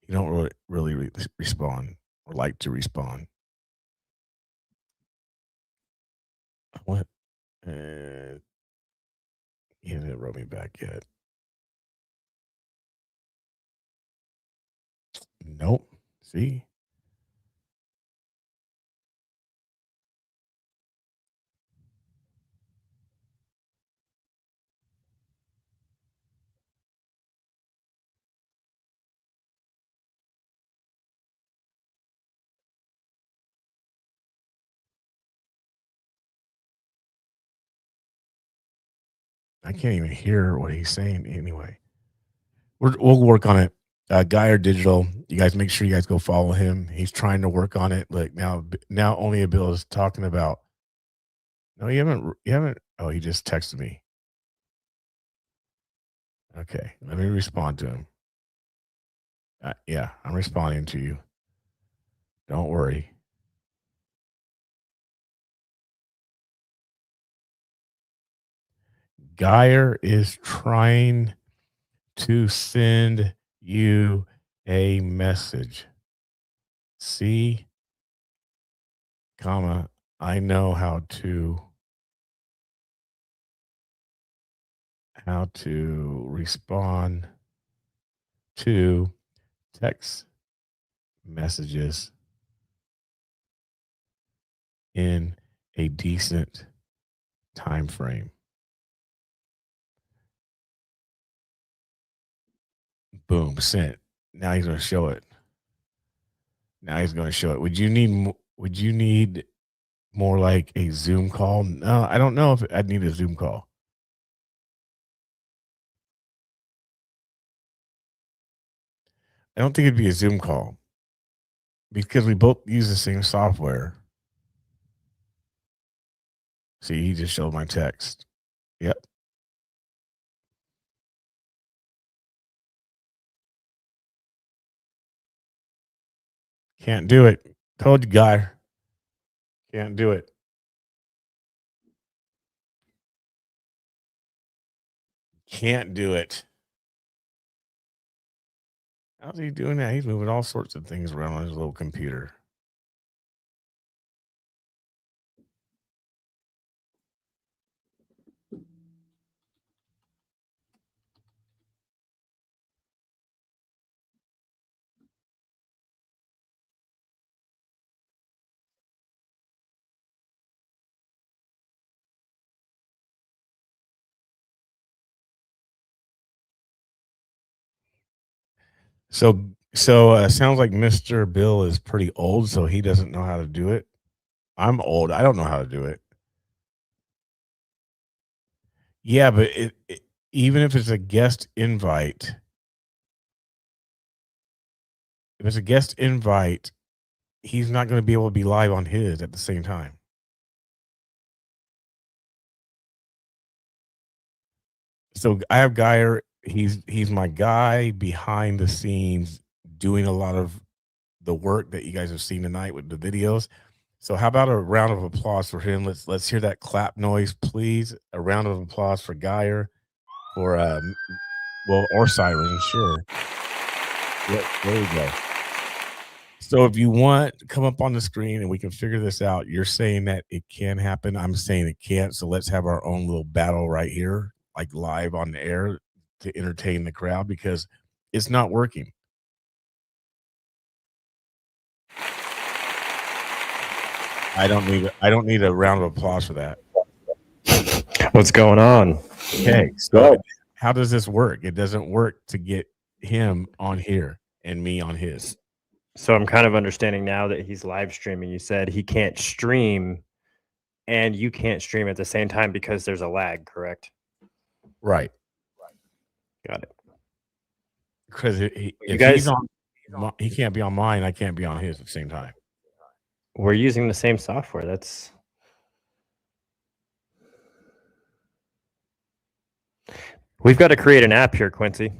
He don't really respond or like to respond. What? He hasn't wrote me back yet. Nope. See? I can't even hear what he's saying anyway. We'll work on it. Guy or Digital, you guys make sure you guys go follow him. He's trying to work on it. Like now only a Bill is talking about. No, you haven't. Oh, he just texted me. Okay, let me respond to him. Yeah, I'm responding to you. Don't worry. Geyer is trying to send you a message. See, comma, I know how to respond to text messages in a decent time frame. Boom, sent. Now he's going to show it. Would you need more like a Zoom call? No, I don't know if I'd need a Zoom call. I don't think it'd be a Zoom call because we both use the same software. See, he just showed my text. Yep. Can't do it. Told you, guy. Can't do it. Can't do it. How's he doing that? He's moving all sorts of things around on his little computer. So sounds like Mr. Bill is pretty old, so he doesn't know how to do it. I'm old. I don't know how to do it. Yeah, but even if it's a guest invite, if it's a guest invite, he's not going to be able to be live on his at the same time. So I have Geyer. He's my guy behind the scenes doing a lot of the work that you guys have seen tonight with the videos. So how about a round of applause for him? Let's hear that clap noise, please. A round of applause for Geyer, for or Siren, sure. Yep, there we go. So if you want, come up on the screen and we can figure this out. You're saying that it can happen. I'm saying it can't. So let's have our own little battle right here, like live on the air to entertain the crowd because it's not working. I don't need a round of applause for that. What's going on? Okay, so how does this work? It doesn't work to get him on here and me on his. So I'm kind of understanding now that he's live streaming. You said he can't stream and you can't stream at the same time because there's a lag, correct? Right. Got it. Because he can't be on mine, I can't be on his at the same time. We're using the same software. We've got to create an app here, Quincy.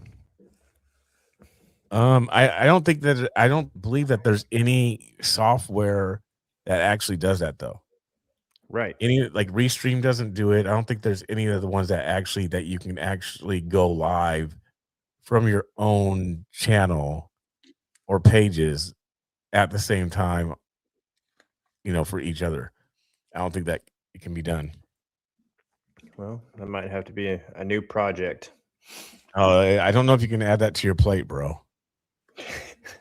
I don't believe that there's any software that actually does that though. Right. Any like Restream doesn't do it. I don't think there's any of the ones that you can actually go live from your own channel or pages at the same time, for each other. I don't think that it can be done. Well, that might have to be a new project. I don't know if you can add that to your plate, bro.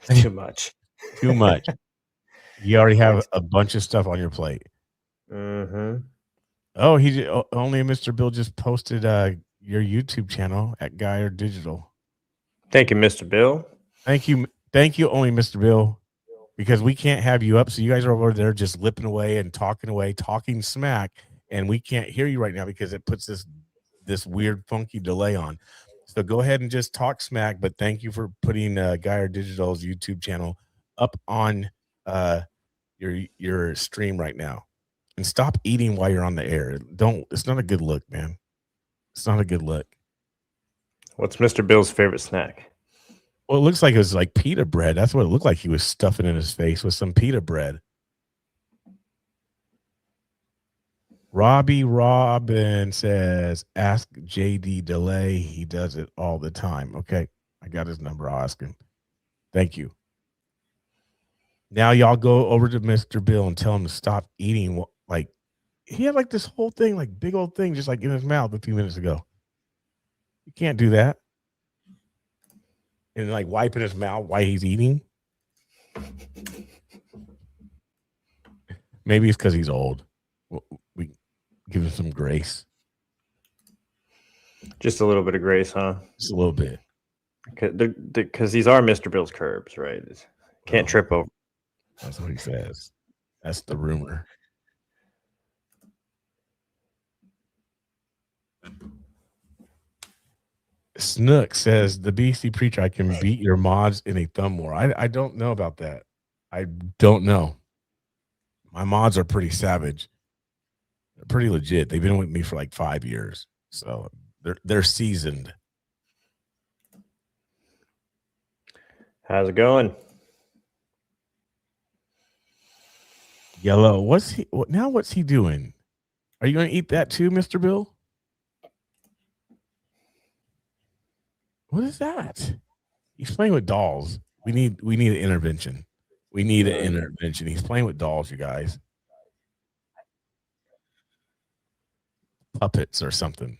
Too much. Too much. You already have a bunch of stuff on your plate. Mm-hmm. Oh, only Mr. Bill just posted your YouTube channel at Geyer Digital. Thank you, Mr. Bill. Thank you, only Mr. Bill, because we can't have you up. So you guys are over there just lipping away and talking smack, and we can't hear you right now because it puts this weird funky delay on. So go ahead and just talk smack. But thank you for putting Geyer Digital's YouTube channel up on your stream right now. And stop eating while you're on the air. It's not a good look, man. It's not a good look. What's Mr. Bill's favorite snack? Well, it looks like it was like pita bread. That's what it looked like. He was stuffing in his face with some pita bread. Robbie Robin says, ask JD Delay. He does it all the time. Okay. I got his number. I'll ask him. Thank you. Now y'all go over to Mr. Bill and tell him to stop eating. Like, he had like this whole thing, like big old thing, just like in his mouth a few minutes ago. You can't do that. And like wiping his mouth while he's eating. Maybe it's because he's old. We give him some grace. Just a little bit of grace, huh? Just a little bit. Because these are Mr. Bill's curbs, right? Can't trip over. That's what he says. That's the rumor. Snook says, the BC preacher, I can beat your mods in a thumb war. I don't know about that. I don't know. My mods are pretty savage. They're pretty legit. They've been with me for like 5 years. So they're seasoned. How's it going? Yellow. What's he doing? Are you going to eat that too, Mr. Bill? What is that? He's playing with dolls. We need an intervention. We need an intervention. He's playing with dolls, you guys. Puppets or something.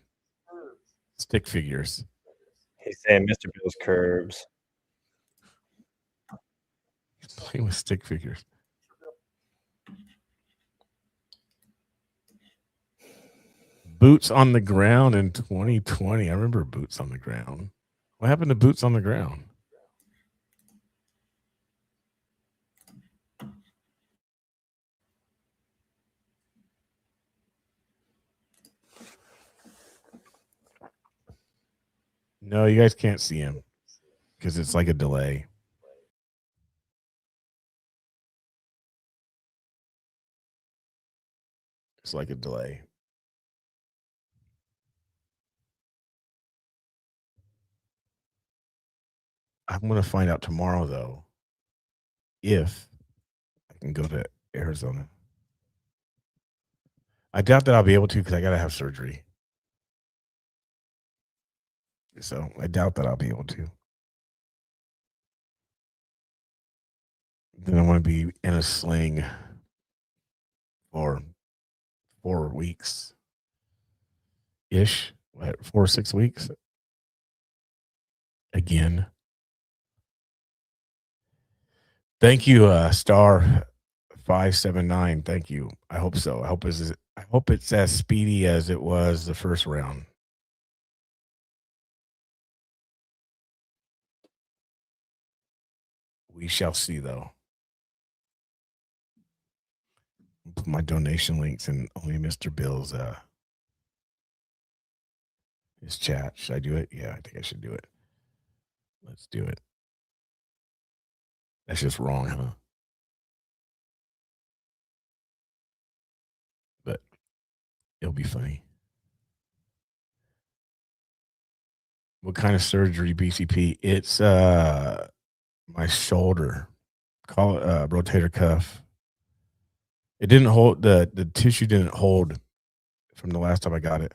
Stick figures. He's saying Mr. Bill's curbs. He's playing with stick figures. Boots on the ground in 2020. I remember boots on the ground. What happened to boots on the ground? No, you guys can't see him because it's like a delay. It's like a delay. I'm going to find out tomorrow, though, if I can go to Arizona. I doubt that I'll be able to because I got to have surgery. So I doubt that I'll be able to. Then I want to be in a sling for 4 weeks ish. What, 4 or 6 weeks? Again. Thank you, Star 579. Thank you. I hope so. I hope it's as speedy as it was the first round. We shall see, though. Put my donation links in only Mr. Bill's his chat. Should I do it? Yeah, I think I should do it. Let's do it. That's just wrong, huh? But it'll be funny. What kind of surgery, BCP? It's my shoulder. Call it rotator cuff. It didn't hold, the tissue didn't hold from the last time I got it.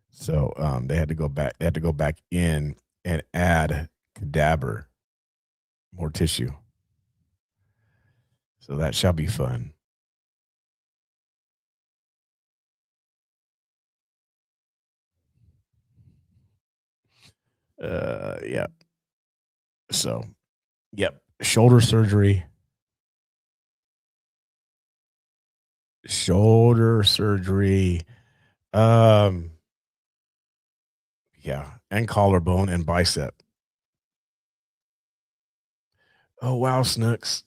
So they had to go back in and add cadaver, more tissue. So that shall be fun. Yeah. So, yep. Shoulder surgery. Yeah, and collarbone and bicep. Oh wow, Snooks.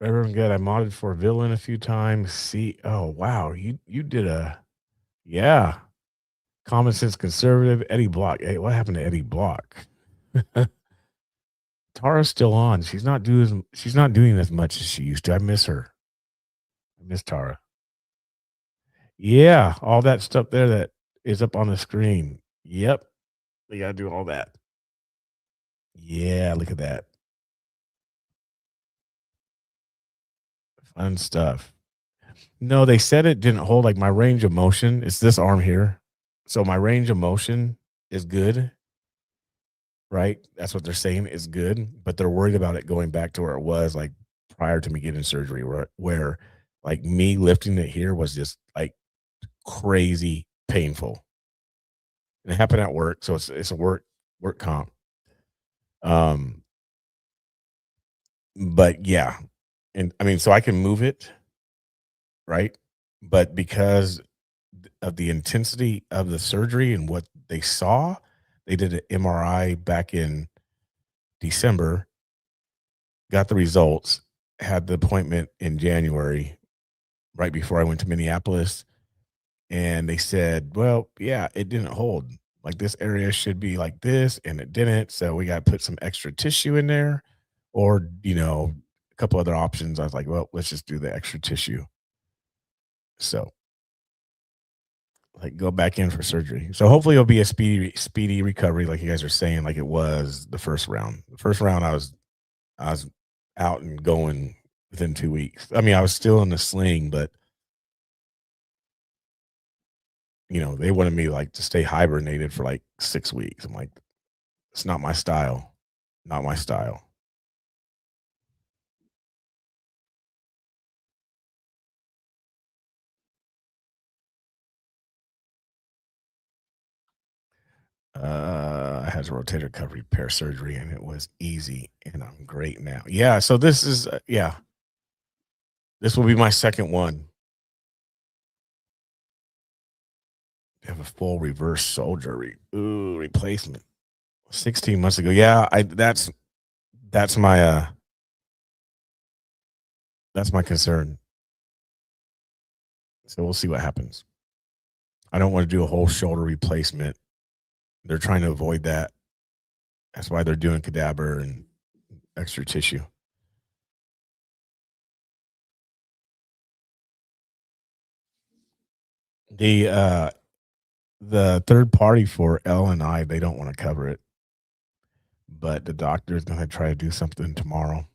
Everyone good. I modded for Villain a few times. See, oh wow, you did yeah. Common sense conservative. Eddie Block. Hey, what happened to Eddie Block? Tara's still on. She's not doing as much as she used to. I miss her. I miss Tara. Yeah, all that stuff there that is up on the screen. Yep. We got to do all that. Yeah, look at that. Fun stuff. No, they said it didn't hold like my range of motion. It's this arm here. So my range of motion is good. Right? That's what they're saying is good, but they're worried about it going back to where it was like prior to me getting surgery, where like me lifting it here was just like crazy painful. And it happened at work, so it's a work comp. But yeah, and I mean, so I can move it, right? But because of the intensity of the surgery and what they saw, they did an MRI back in December, got the results, had the appointment in January, right before I went to Minneapolis. And they said, well, yeah, it didn't hold. Like this area should be like this, and it didn't. So we got to put some extra tissue in there, or, a couple other options. I was like, well, let's just do the extra tissue. So, like, go back in for surgery. So hopefully it'll be a speedy recovery, like you guys are saying, like it was the first round. The first round, I was out and going within 2 weeks. I mean, I was still in the sling, but they wanted me like to stay hibernated for like 6 weeks. I'm like, it's not my style. Not my style. I had a rotator cuff repair surgery and it was easy and I'm great now. Yeah. So this is, this will be my second one. Have a full reverse shoulder replacement 16 months ago. Yeah. That's my concern. So we'll see what happens. I don't want to do a whole shoulder replacement. They're trying to avoid that. That's why they're doing cadaver and extra tissue. The third party for L and I, they don't want to cover it. But the doctor is going to try to do something tomorrow.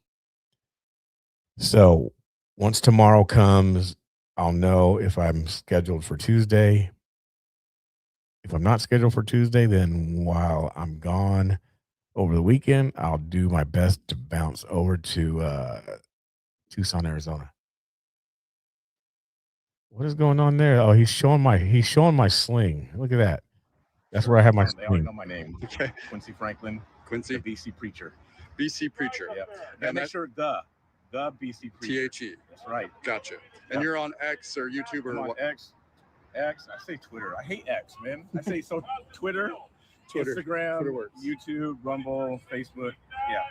So once tomorrow comes, I'll know if I'm scheduled for Tuesday. If I'm not scheduled for Tuesday, then while I'm gone over the weekend, I'll do my best to bounce over to Tucson, Arizona. What is going on there? Oh, he's showing my sling. Look at that. That's where I have my They already sling. know my name. Okay. Quincy Franklin. Quincy? The BC Preacher. BC Preacher. Yeah. And And make that- sure the BC Preacher. THE. That's right. Gotcha. And you're on X or YouTube or I'm on what? X. I say Twitter. I hate X, man. I say so. Twitter, Instagram, Twitter works. YouTube, Rumble, Facebook. Yeah.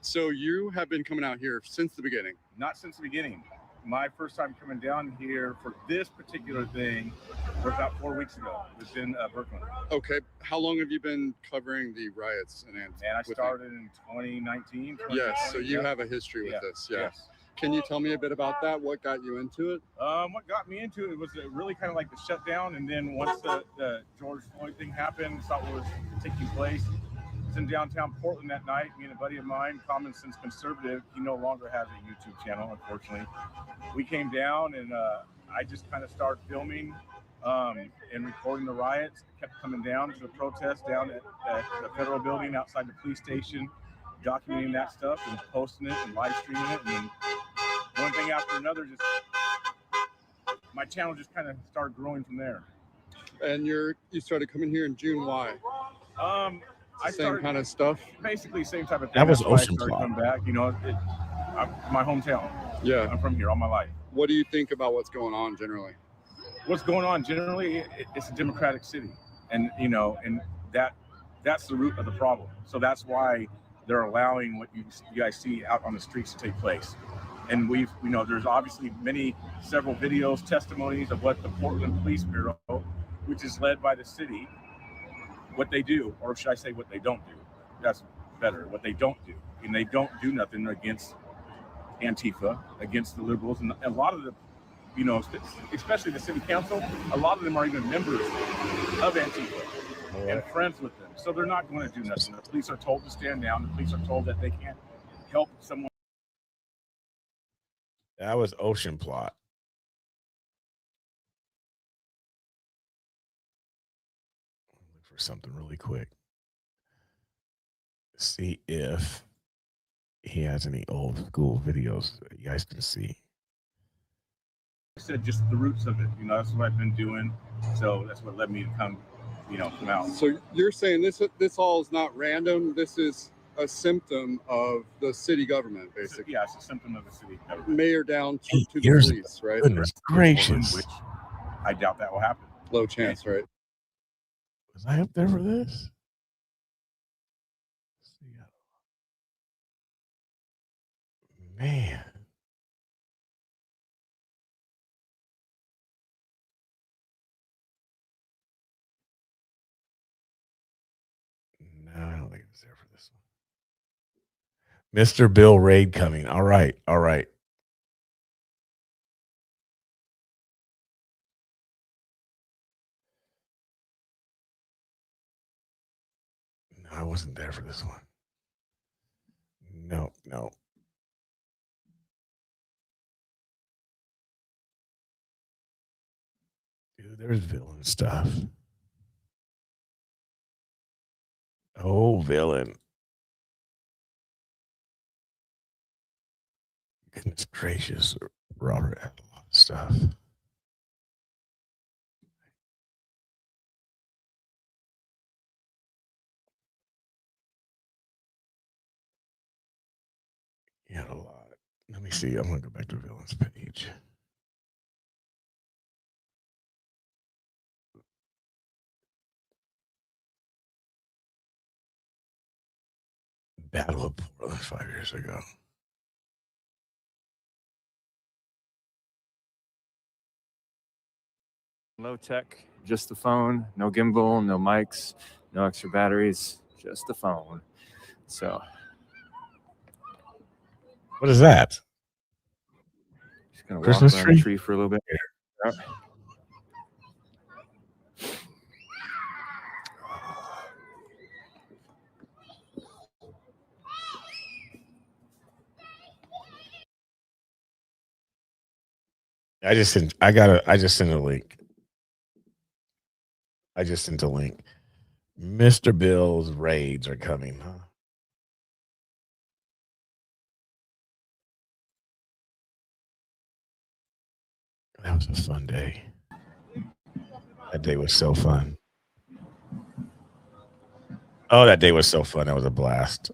So you have been coming out here since the beginning. Not since the beginning. My first time coming down here for this particular thing was about 4 weeks ago. It was in Brooklyn. Okay. How long have you been covering the riots in Ann? And I started in 2019. Yes. So you Yeah. have a history with Yeah. this. Yeah. Yes. Can you tell me a bit about that? What got you into it? What got me into it was really kind of like the shutdown, and then once the George Floyd thing happened, saw what was taking place. I was in downtown Portland that night. Me and a buddy of mine, Common Sense Conservative, he no longer has a YouTube channel, unfortunately. We came down, and I just kind of started filming and recording the riots. Kept coming down to the protest down at the federal building outside the police station, documenting that stuff and posting it and live streaming it, and then one thing after another, just my channel just kind of started growing from there. And you started coming here in June. Why? I Same started kind of stuff. Basically, same type of thing. That was That's why I Ocean started Claw. coming back. My hometown. Yeah. I'm from here all my life. What do you think about what's going on generally? What's going on generally? It's a democratic city, and and that's the root of the problem. So that's why they're allowing what you guys see out on the streets to take place. And there's obviously several videos, testimonies of what the Portland Police Bureau, which is led by the city, what they do, or should I say what they don't do? That's better. What they don't do. And they don't do nothing against Antifa, against the liberals. And a lot of the you know, especially the city council, a lot of them are even members of Antifa and friends with them. So they're not going to do nothing. The police are told to stand down. The police are told that they can't help someone. That was Ocean Plot. Look for something really quick. See if he has any old school videos that you guys can see. I said just the roots of it. You know, that's what I've been doing. So that's what led me to come out. So you're saying this all is not random. This is a symptom of the city government, basically. Yeah, it's a symptom of the city government. Mayor down to the police, right? Goodness gracious. Which I doubt that will happen. Low chance, right? Was I up there for this? Man. No, I don't think it was there for this one. Mr. Bill Raid coming. All right. All right. No, I wasn't there for this one. No. Dude, there's villain stuff. Oh, villain. Goodness gracious, Robert had a lot of stuff. He had a lot. Let me see. I'm going to go back to villains page. Battle of Portland 5 years ago. Low tech, just the phone, no gimbal, no mics, no extra batteries, just the phone. So, what is that? Just gonna Christmas walk around tree? the tree for a little bit. Yep. I just sent a link. I just sent a link. Mr. Bill's raids are coming, huh? That was a fun day. That day was so fun. Oh, that day was so fun. That was a blast.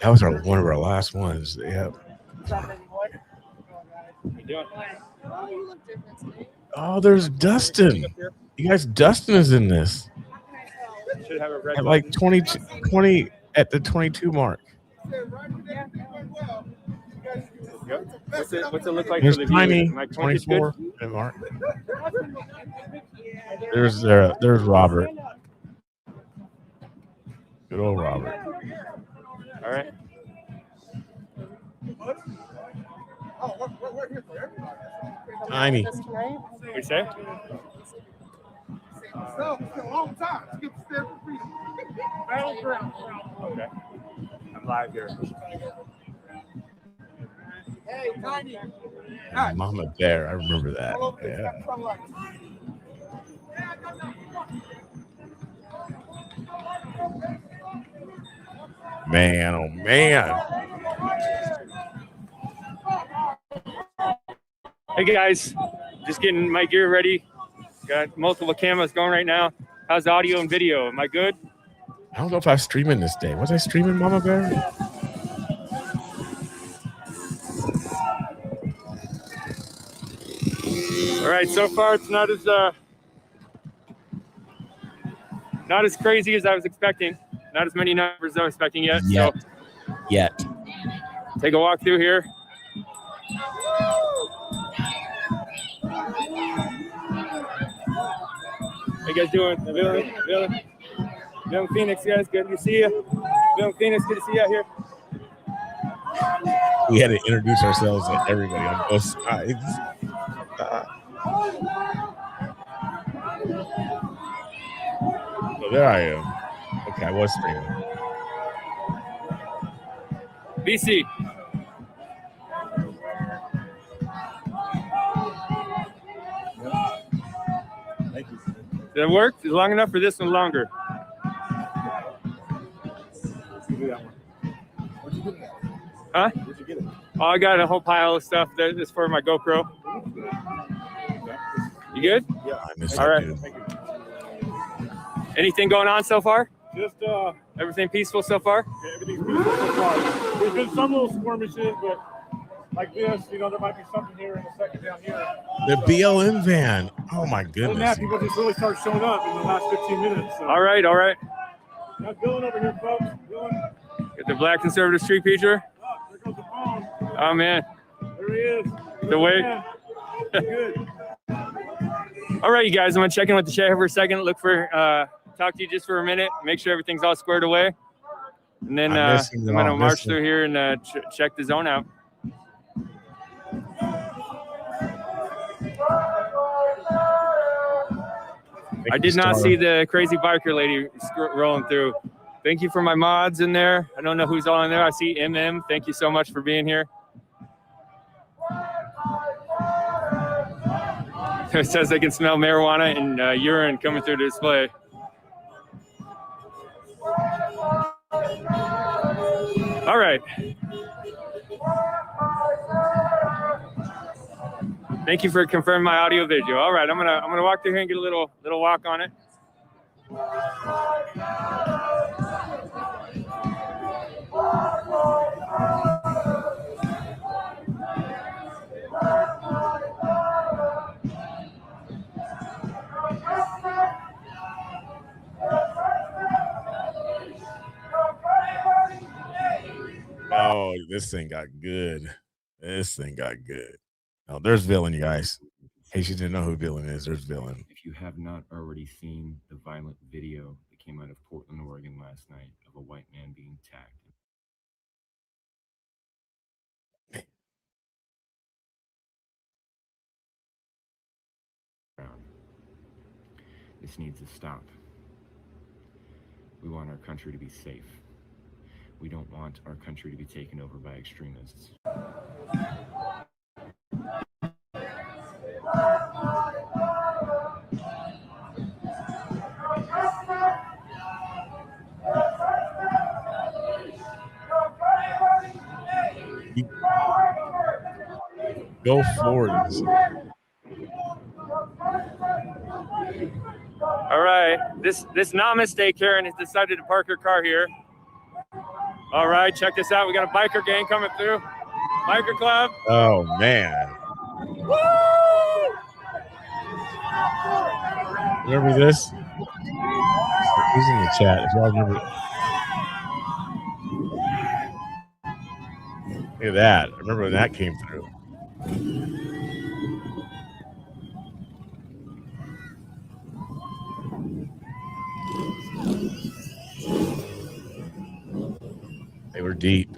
That was one of our last ones. Yep. Oh, there's Dustin. You guys, Dustin is in this. Should have a red At like 20 at the 22 mark. Yep. What's it look like There's for the Tiny, viewers? Am I pointing good? 24 and Mark. There's Robert. Good old Robert. All right. Tiny. What you say? Okay. I'm live here. Hey, Tiny. Mama Bear. I remember that. Yeah. Man, oh man. Hey guys, just getting my gear ready. Got multiple cameras going right now. How's audio and video? Am I good? I don't know if I was streaming this day. Was I streaming, Mama Bear? All right, so far it's not as crazy as I was expecting. Not as many numbers as I was expecting yet. So take a walk through here. How you guys doing? Villain Phoenix, guys. Good to see you. Bill Phoenix, good to see you out here. We had to introduce ourselves to everybody on both sides. So there I am. Okay, I was streaming. BC. Thank you. Did it work? Is it long enough for this one longer? Where'd you get it at? Huh? Where'd you get it? Oh, I got a whole pile of stuff that is for my GoPro. You good? Yeah. All right. Anything going on so far? Just Everything peaceful so far? yeah, everything's beautiful so far. There's been some little skirmishes, but like this, you know, there might be something here in a second down here. The BLM van. Oh my Other than goodness. that, people just really start showing up in the last 15 minutes. So. All right, all right. Got Dylan over here, folks. Dylan. Get the Black Conservative Street Preacher. There goes the phone. Oh, man. There he is. The way. Good. All right, you guys, I'm going to check in with the sheriff for a second. Look for, talk to you just for a minute. Make sure everything's all squared away. And then I'm going to march through here and check the zone out. I did not see the crazy biker lady rolling through. Thank you for my mods in there. I don't know who's all in there. I see MM. Thank you so much for being here. It says they can smell marijuana and urine coming through the display. All right. Thank you for confirming my audio video. All right, I'm gonna walk through here and get a little walk on it. Oh, this thing got good. This thing got good. Oh, there's Villain, you guys. Hey, you didn't know who Villain is. There's Villain. If you have not already seen the violent video that came out of Portland, Oregon last night of a white man being attacked. This needs to stop. We want our country to be safe. We don't want our country to be taken over by extremists. Go forward. All right, this namaste Karen has decided to park her car here. All right, check this out. We got a biker gang coming through. Biker club. Oh man. Woo! Remember this? Who's in the chat? If y'all remember. Look at that. I remember when that came through. They were deep.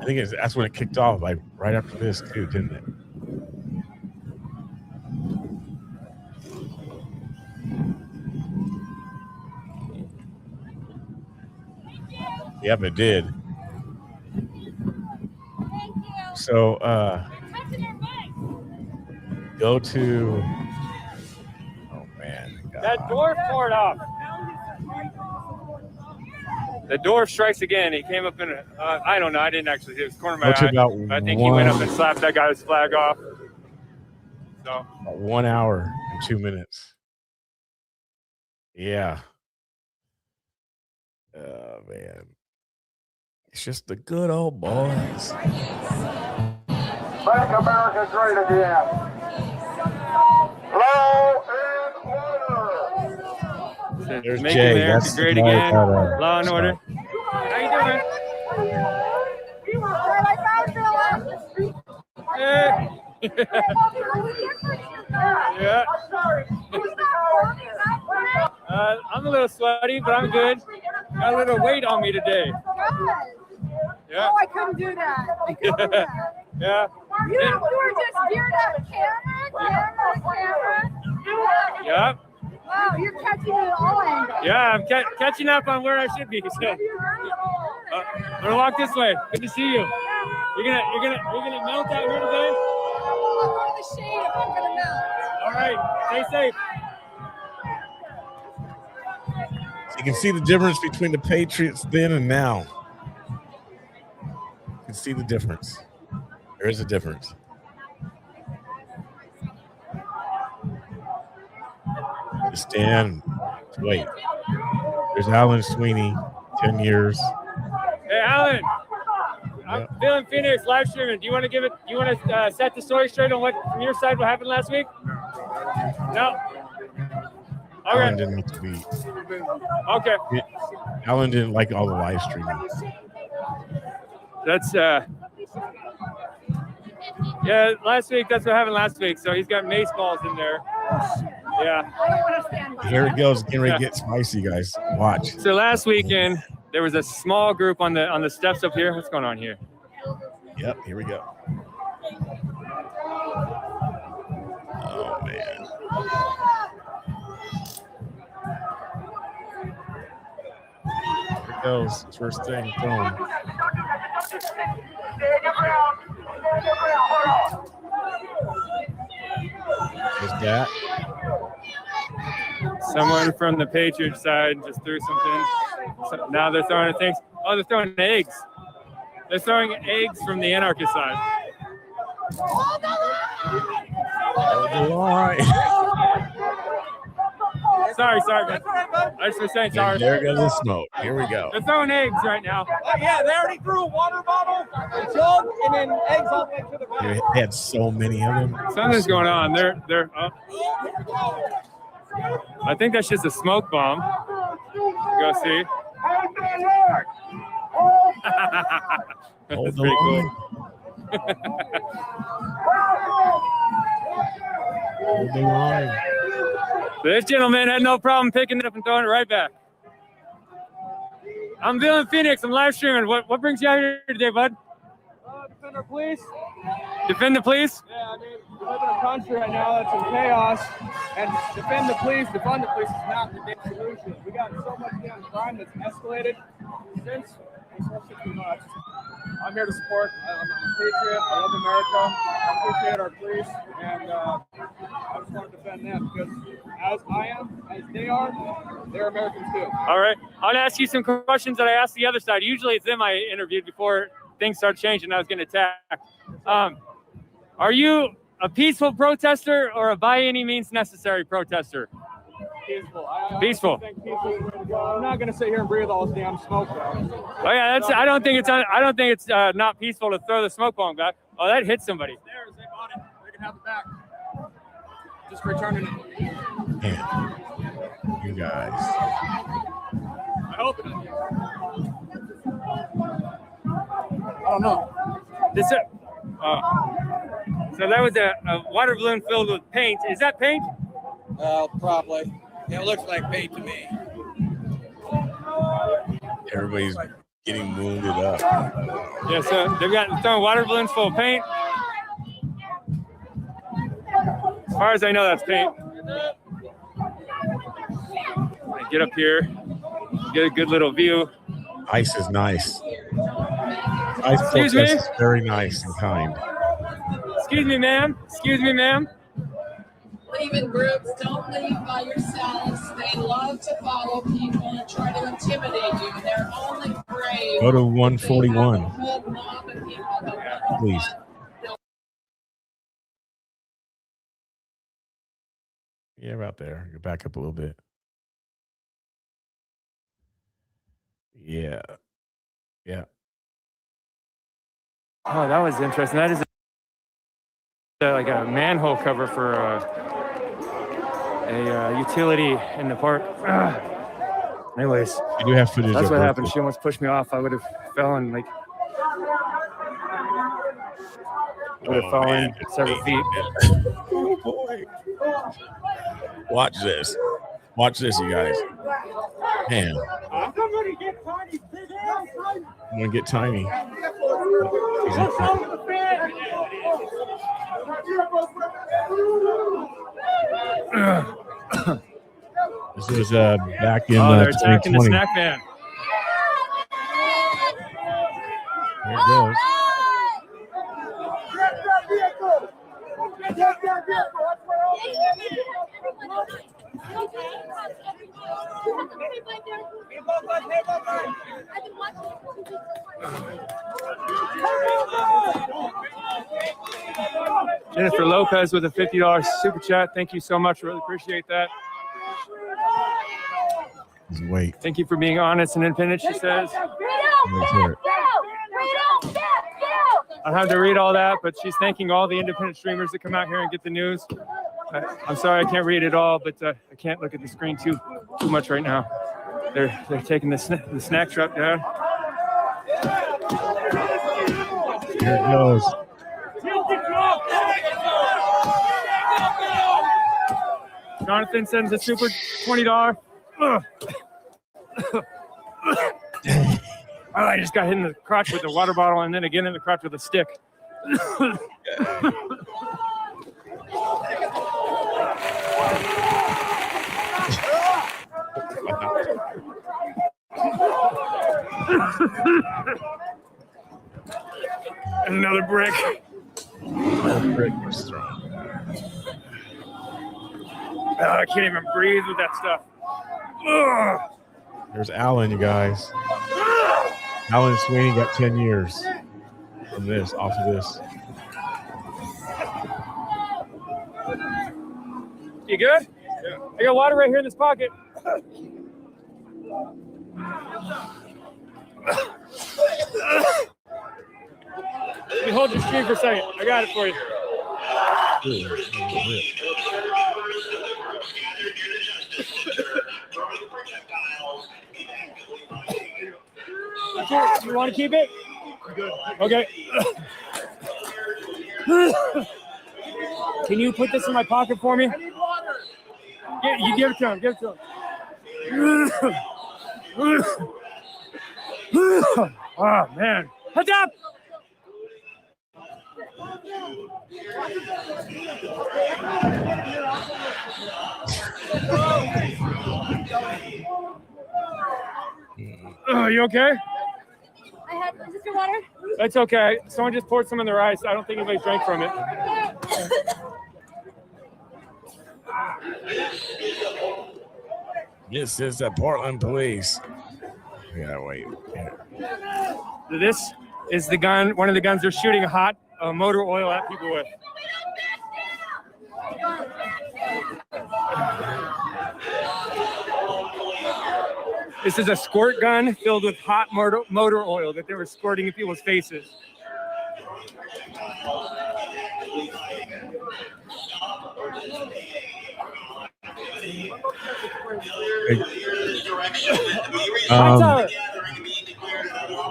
I think that's when it kicked off, like right after this too, didn't it? Yep, it did. So go to That dwarf poured off. The dwarf strikes again. He came up in a, I don't know. I didn't actually see it. It was corner of my eye. I think he went up and slapped that guy's flag off. So about 1 hour and 2 minutes. Yeah. Oh, man. It's just the good old boys. Make America great again. Law and order. There's Make Jay. America That's great the guy again. that, Law and order. How you doing? Hey. Yeah. I'm a little sweaty, but I'm good. Got a little weight on me today. Yeah. Oh, I couldn't do that. I couldn't do that. Yeah. You were just geared up. Camera. Yep. Wow, you're catching it at all angles. Yeah, I'm catching up on where I should be. So, I'm gonna walk this way. Good to see you. You're gonna melt out here today? I'll go to the shade if I'm gonna melt. All right. Stay safe. You can see the difference between the Patriots then and now. You can see the difference. There is a difference. Just stand. Wait. There's Alan Sweeney, 10 years. Hey, Alan. I'm feeling Phoenix live streaming. Do you want to set the story straight on what from your side what happened last week? No. Okay. Alan didn't like to be. Okay. Alan didn't like all the live streaming. That's yeah, last week that's what happened last week. So he's got mace balls in there. Yeah. Here it goes. Getting ready to get spicy, guys. Watch. So last weekend there was a small group on the steps up here. What's going on here? Yep, here we go. Oh man. Here it goes. First thing, boom. There's that. Someone from the Patriot side just threw something. So now they're throwing things. Oh, they're throwing eggs. They're throwing eggs from the anarchist side. Sorry, guys. I just was saying sorry. There goes the smoke. Here we go. They're throwing eggs right now. Oh, yeah, they already threw a water bottle, a jug, and then eggs all the way to the ground. They had so many of them. Something's going on. They're up. I think that's just a smoke bomb. Go see. That's pretty cool. Hold the line. This gentleman had no problem picking it up and throwing it right back. I'm Dylan Phoenix. I'm live streaming. What brings you out here today, bud? Defend our police. Defend the police? Yeah, I mean, we live in a country right now that's in chaos, and defend the police, defund the police is not the damn solution. We got so much damn crime that's escalated since months. I'm here to support. I'm a patriot. I love America. I appreciate our police, and I just want to defend them because as I am, as they are, they're Americans too. All right. I'll ask you some questions that I asked the other side. Usually it's them I interviewed before things start changing. I was going to attack. Are you a peaceful protester or a by any means necessary protester? Peaceful. Peaceful. I'm not going to sit here and breathe all this damn smoke. Oh yeah, I don't think it's not peaceful to throw the smoke bomb back. Oh, that hit somebody. They bought it. They can have it back. Just returning it. Man, you guys. I hope it. I don't know. So that was a water balloon filled with paint. Is that paint? Probably. It looks like paint to me. Everybody's getting wounded up. Yeah, so they've got throwing water balloons full of paint. As far as I know, that's paint. Get up here, get a good little view. Ice is nice. Ice Excuse me? is very nice and kind. Excuse me, ma'am. Excuse me, ma'am. Leaving groups don't leave by yourselves. They love to follow people and try to intimidate you. They're only brave. Go to 141. Please. Yeah, about there. Go back up a little bit. Yeah. Yeah. Oh, that was interesting. That is like a manhole cover for a utility in the park. Anyways, you do have footage. That's what happened. She almost pushed me off. I would have fallen like several feet. Oh boy! Watch this. Watch this, you guys. Man. I'm gonna get tiny. This was back in they're attacking the 2020. snack van. There it goes. Jennifer Lopez with a $50 super chat. Thank you so much. Really appreciate that. Wait. Thank you for being honest and independent, she says. I don't have to read all that, but she's thanking all the independent streamers that come out here and get the news. I'm sorry I can't read it all, but I can't look at the screen too much right now. They're taking the snack truck down. Here it goes. Jonathan sends a super $20. I just got hit in the crotch with a water bottle and then again in the crotch with a stick. And another brick. I can't even breathe with that stuff. There's Alan, you guys. Alan Sweeney got 10 years from this, off of this. You good? Yeah. I got water right here in this pocket. Let me hold your stream for a second. I got it for you. You want to keep it? Okay. Can you put this in my pocket for me? Yeah, you give it to him. Give it to him. Oh, man. Heads up! You okay? Is this your water? That's okay. Someone just poured some in their ice. I don't think anybody drank from it. This is the Portland police. We gotta wait. Yeah. This is the gun, one of the guns they're shooting hot motor oil at people with. This is a squirt gun filled with hot motor oil that they were squirting in people's faces.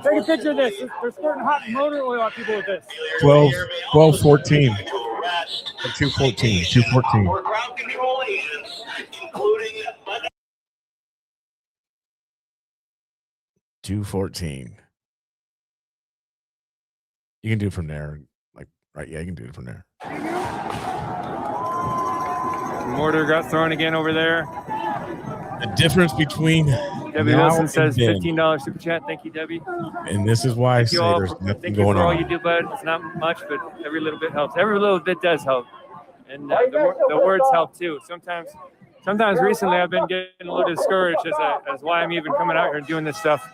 Take a picture of this. They're squirting hot motor oil at people with this. 12-14. 214. 214. 214. You can do it from there. Like, right? Yeah, you can do it from there. Mortar got thrown again over there. The difference between Debbie Wilson says $15 super chat. Thank you, Debbie. And this is why I say there's nothing going on. Thank you for all you do, bud. It's not much, but every little bit helps. Every little bit does help. And the words help too. Sometimes recently I've been getting a little discouraged as why I'm even coming out here and doing this stuff.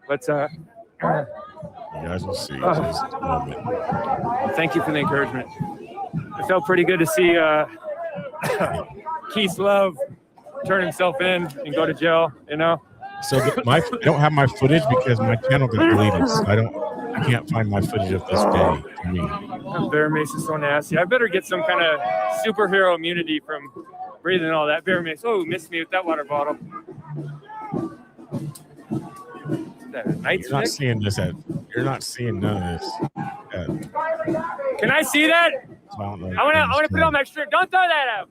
But you guys will see. Thank you for the encouragement. It felt pretty good to see Keith Love turn himself in and go to jail, you know. So I don't have my footage because my channel got deleted. So I can't find my footage of this day. I mean, Bear Mace is so nasty. I better get some kind of superhero immunity from breathing all that. Bear Mace, oh, missed me with that water bottle. You're not seeing this. You're not seeing none of this. Can I see that? So I want to put it on my shirt. Don't throw that out.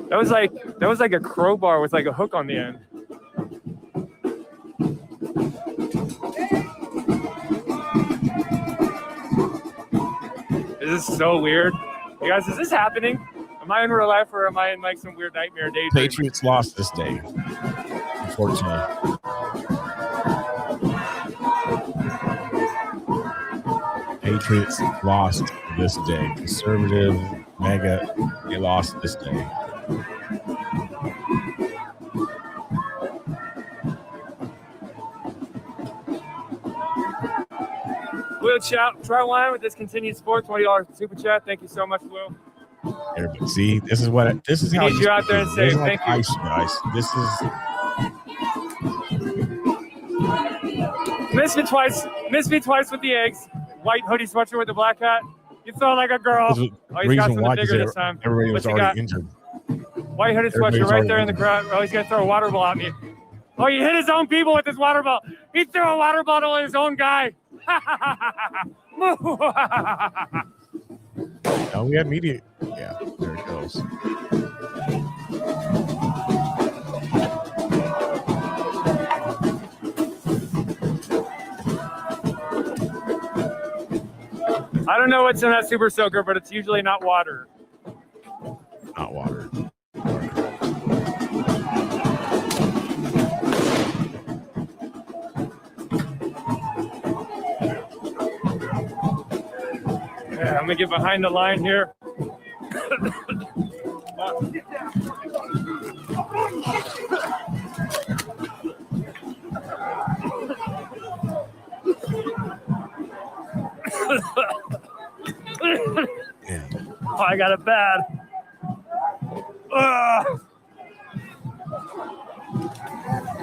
That was like a crowbar with like a hook on the end. This is so weird. You guys, is this happening? Am I in real life or am I in like some weird nightmare daydream? Patriots lost this day, unfortunately. Patriots lost this day. Conservative, MAGA, they lost this day. Will try one with this continued sport. $20 super chat. Thank you so much, Will. Everybody, see, this is how need you out there and say thank you. Ice, guys. This is missed me twice with the eggs. White hoodie sweatshirt with the black hat. You throw like a girl. Oh, he's got something bigger this time. Everybody was already injured. White hooded sweatshirt right there in the crowd. Oh, he's gonna throw a water ball at me. Oh, he hit his own people with his water ball. He threw a water bottle at his own guy. Oh, we had media. Yeah, there it goes. I don't know what's in that super soaker, but it's usually not water. Not water. Yeah, I'm gonna get behind the line here. Oh, I got it bad.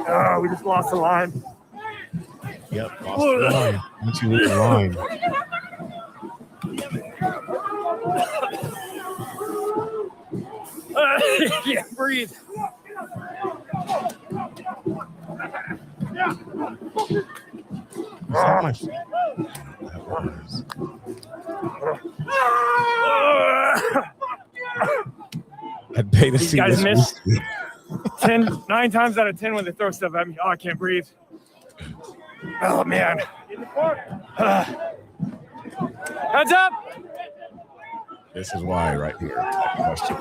Oh, we just lost the line. Yep, lost the line. Once you lose the line. Can't breathe. I'd pay to These see guys this. miss 9 times out of 10 when they throw stuff at me. Oh, I can't breathe. Oh, man. Heads up. This is why right here. Question.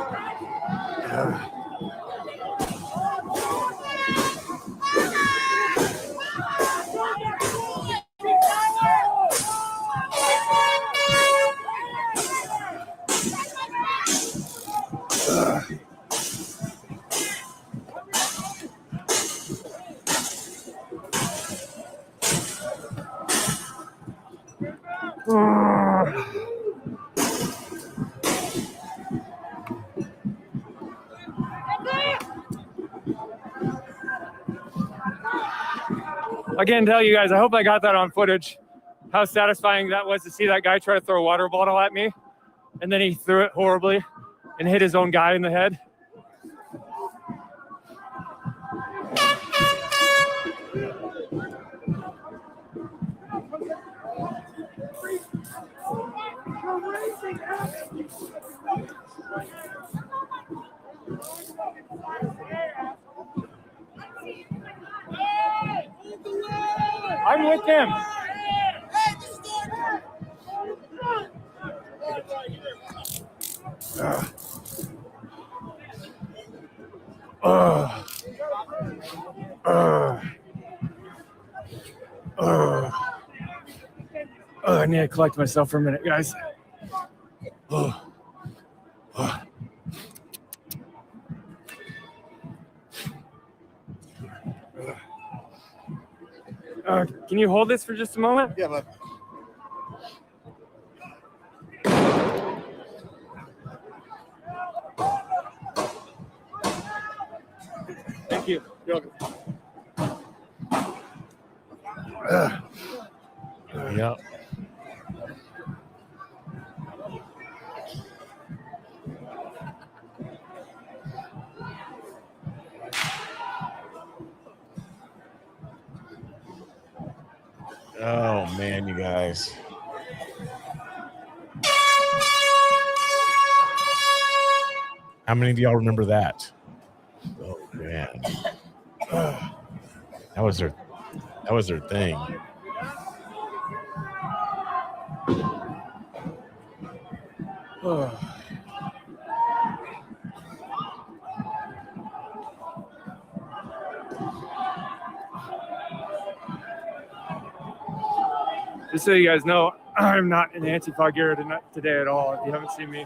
I can't tell you guys. I hope I got that on footage. How satisfying that was to see that guy try to throw a water bottle at me, and then he threw it horribly and hit his own guy in the head. I'm with him. I need to collect myself for a minute, guys. Can you hold this for just a moment? Yeah, but Thank you. You're welcome. Yep. Oh man, you guys. How many of y'all remember that? Oh man. That was their thing. Just so you guys know, I'm not in Antifa gear today at all. If you haven't seen me.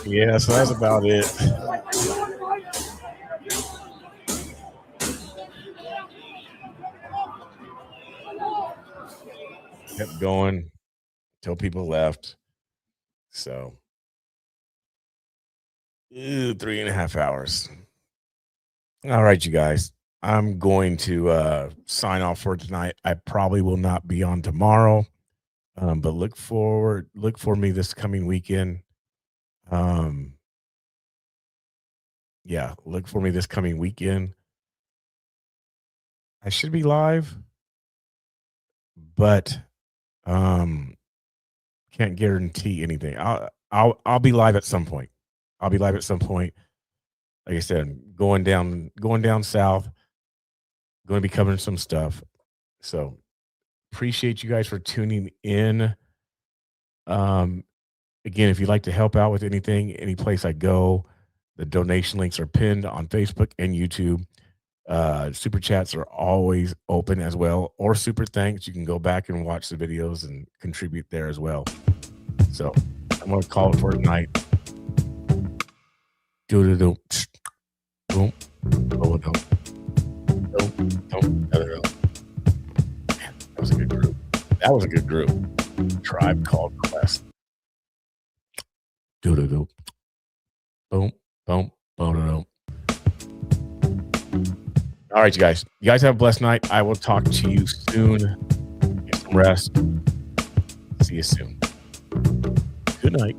Yeah, so that's about it. Kept going until people left. So 3.5 hours. All right, you guys. I'm going to sign off for tonight. I probably will not be on tomorrow. But look for me this coming weekend. Yeah, look for me this coming weekend. I should be live, but can't guarantee anything. I'll be live at some point. I'll be live at some point. Like I said, going down south, going to be covering some stuff. So appreciate you guys for tuning in. Again, if you'd like to help out with anything, any place I go, the donation links are pinned on Facebook and YouTube. Super chats are always open as well, or super thanks. You can go back and watch the videos and contribute there as well. So I'm going to call it for tonight. Do. Boom. Oh, no. That was a good group. That was a good group. Tribe Called Quest. Do. Boom. Boom. Boom. All right, you guys. You guys have a blessed night. I will talk to you soon. Get some rest. See you soon. Good night.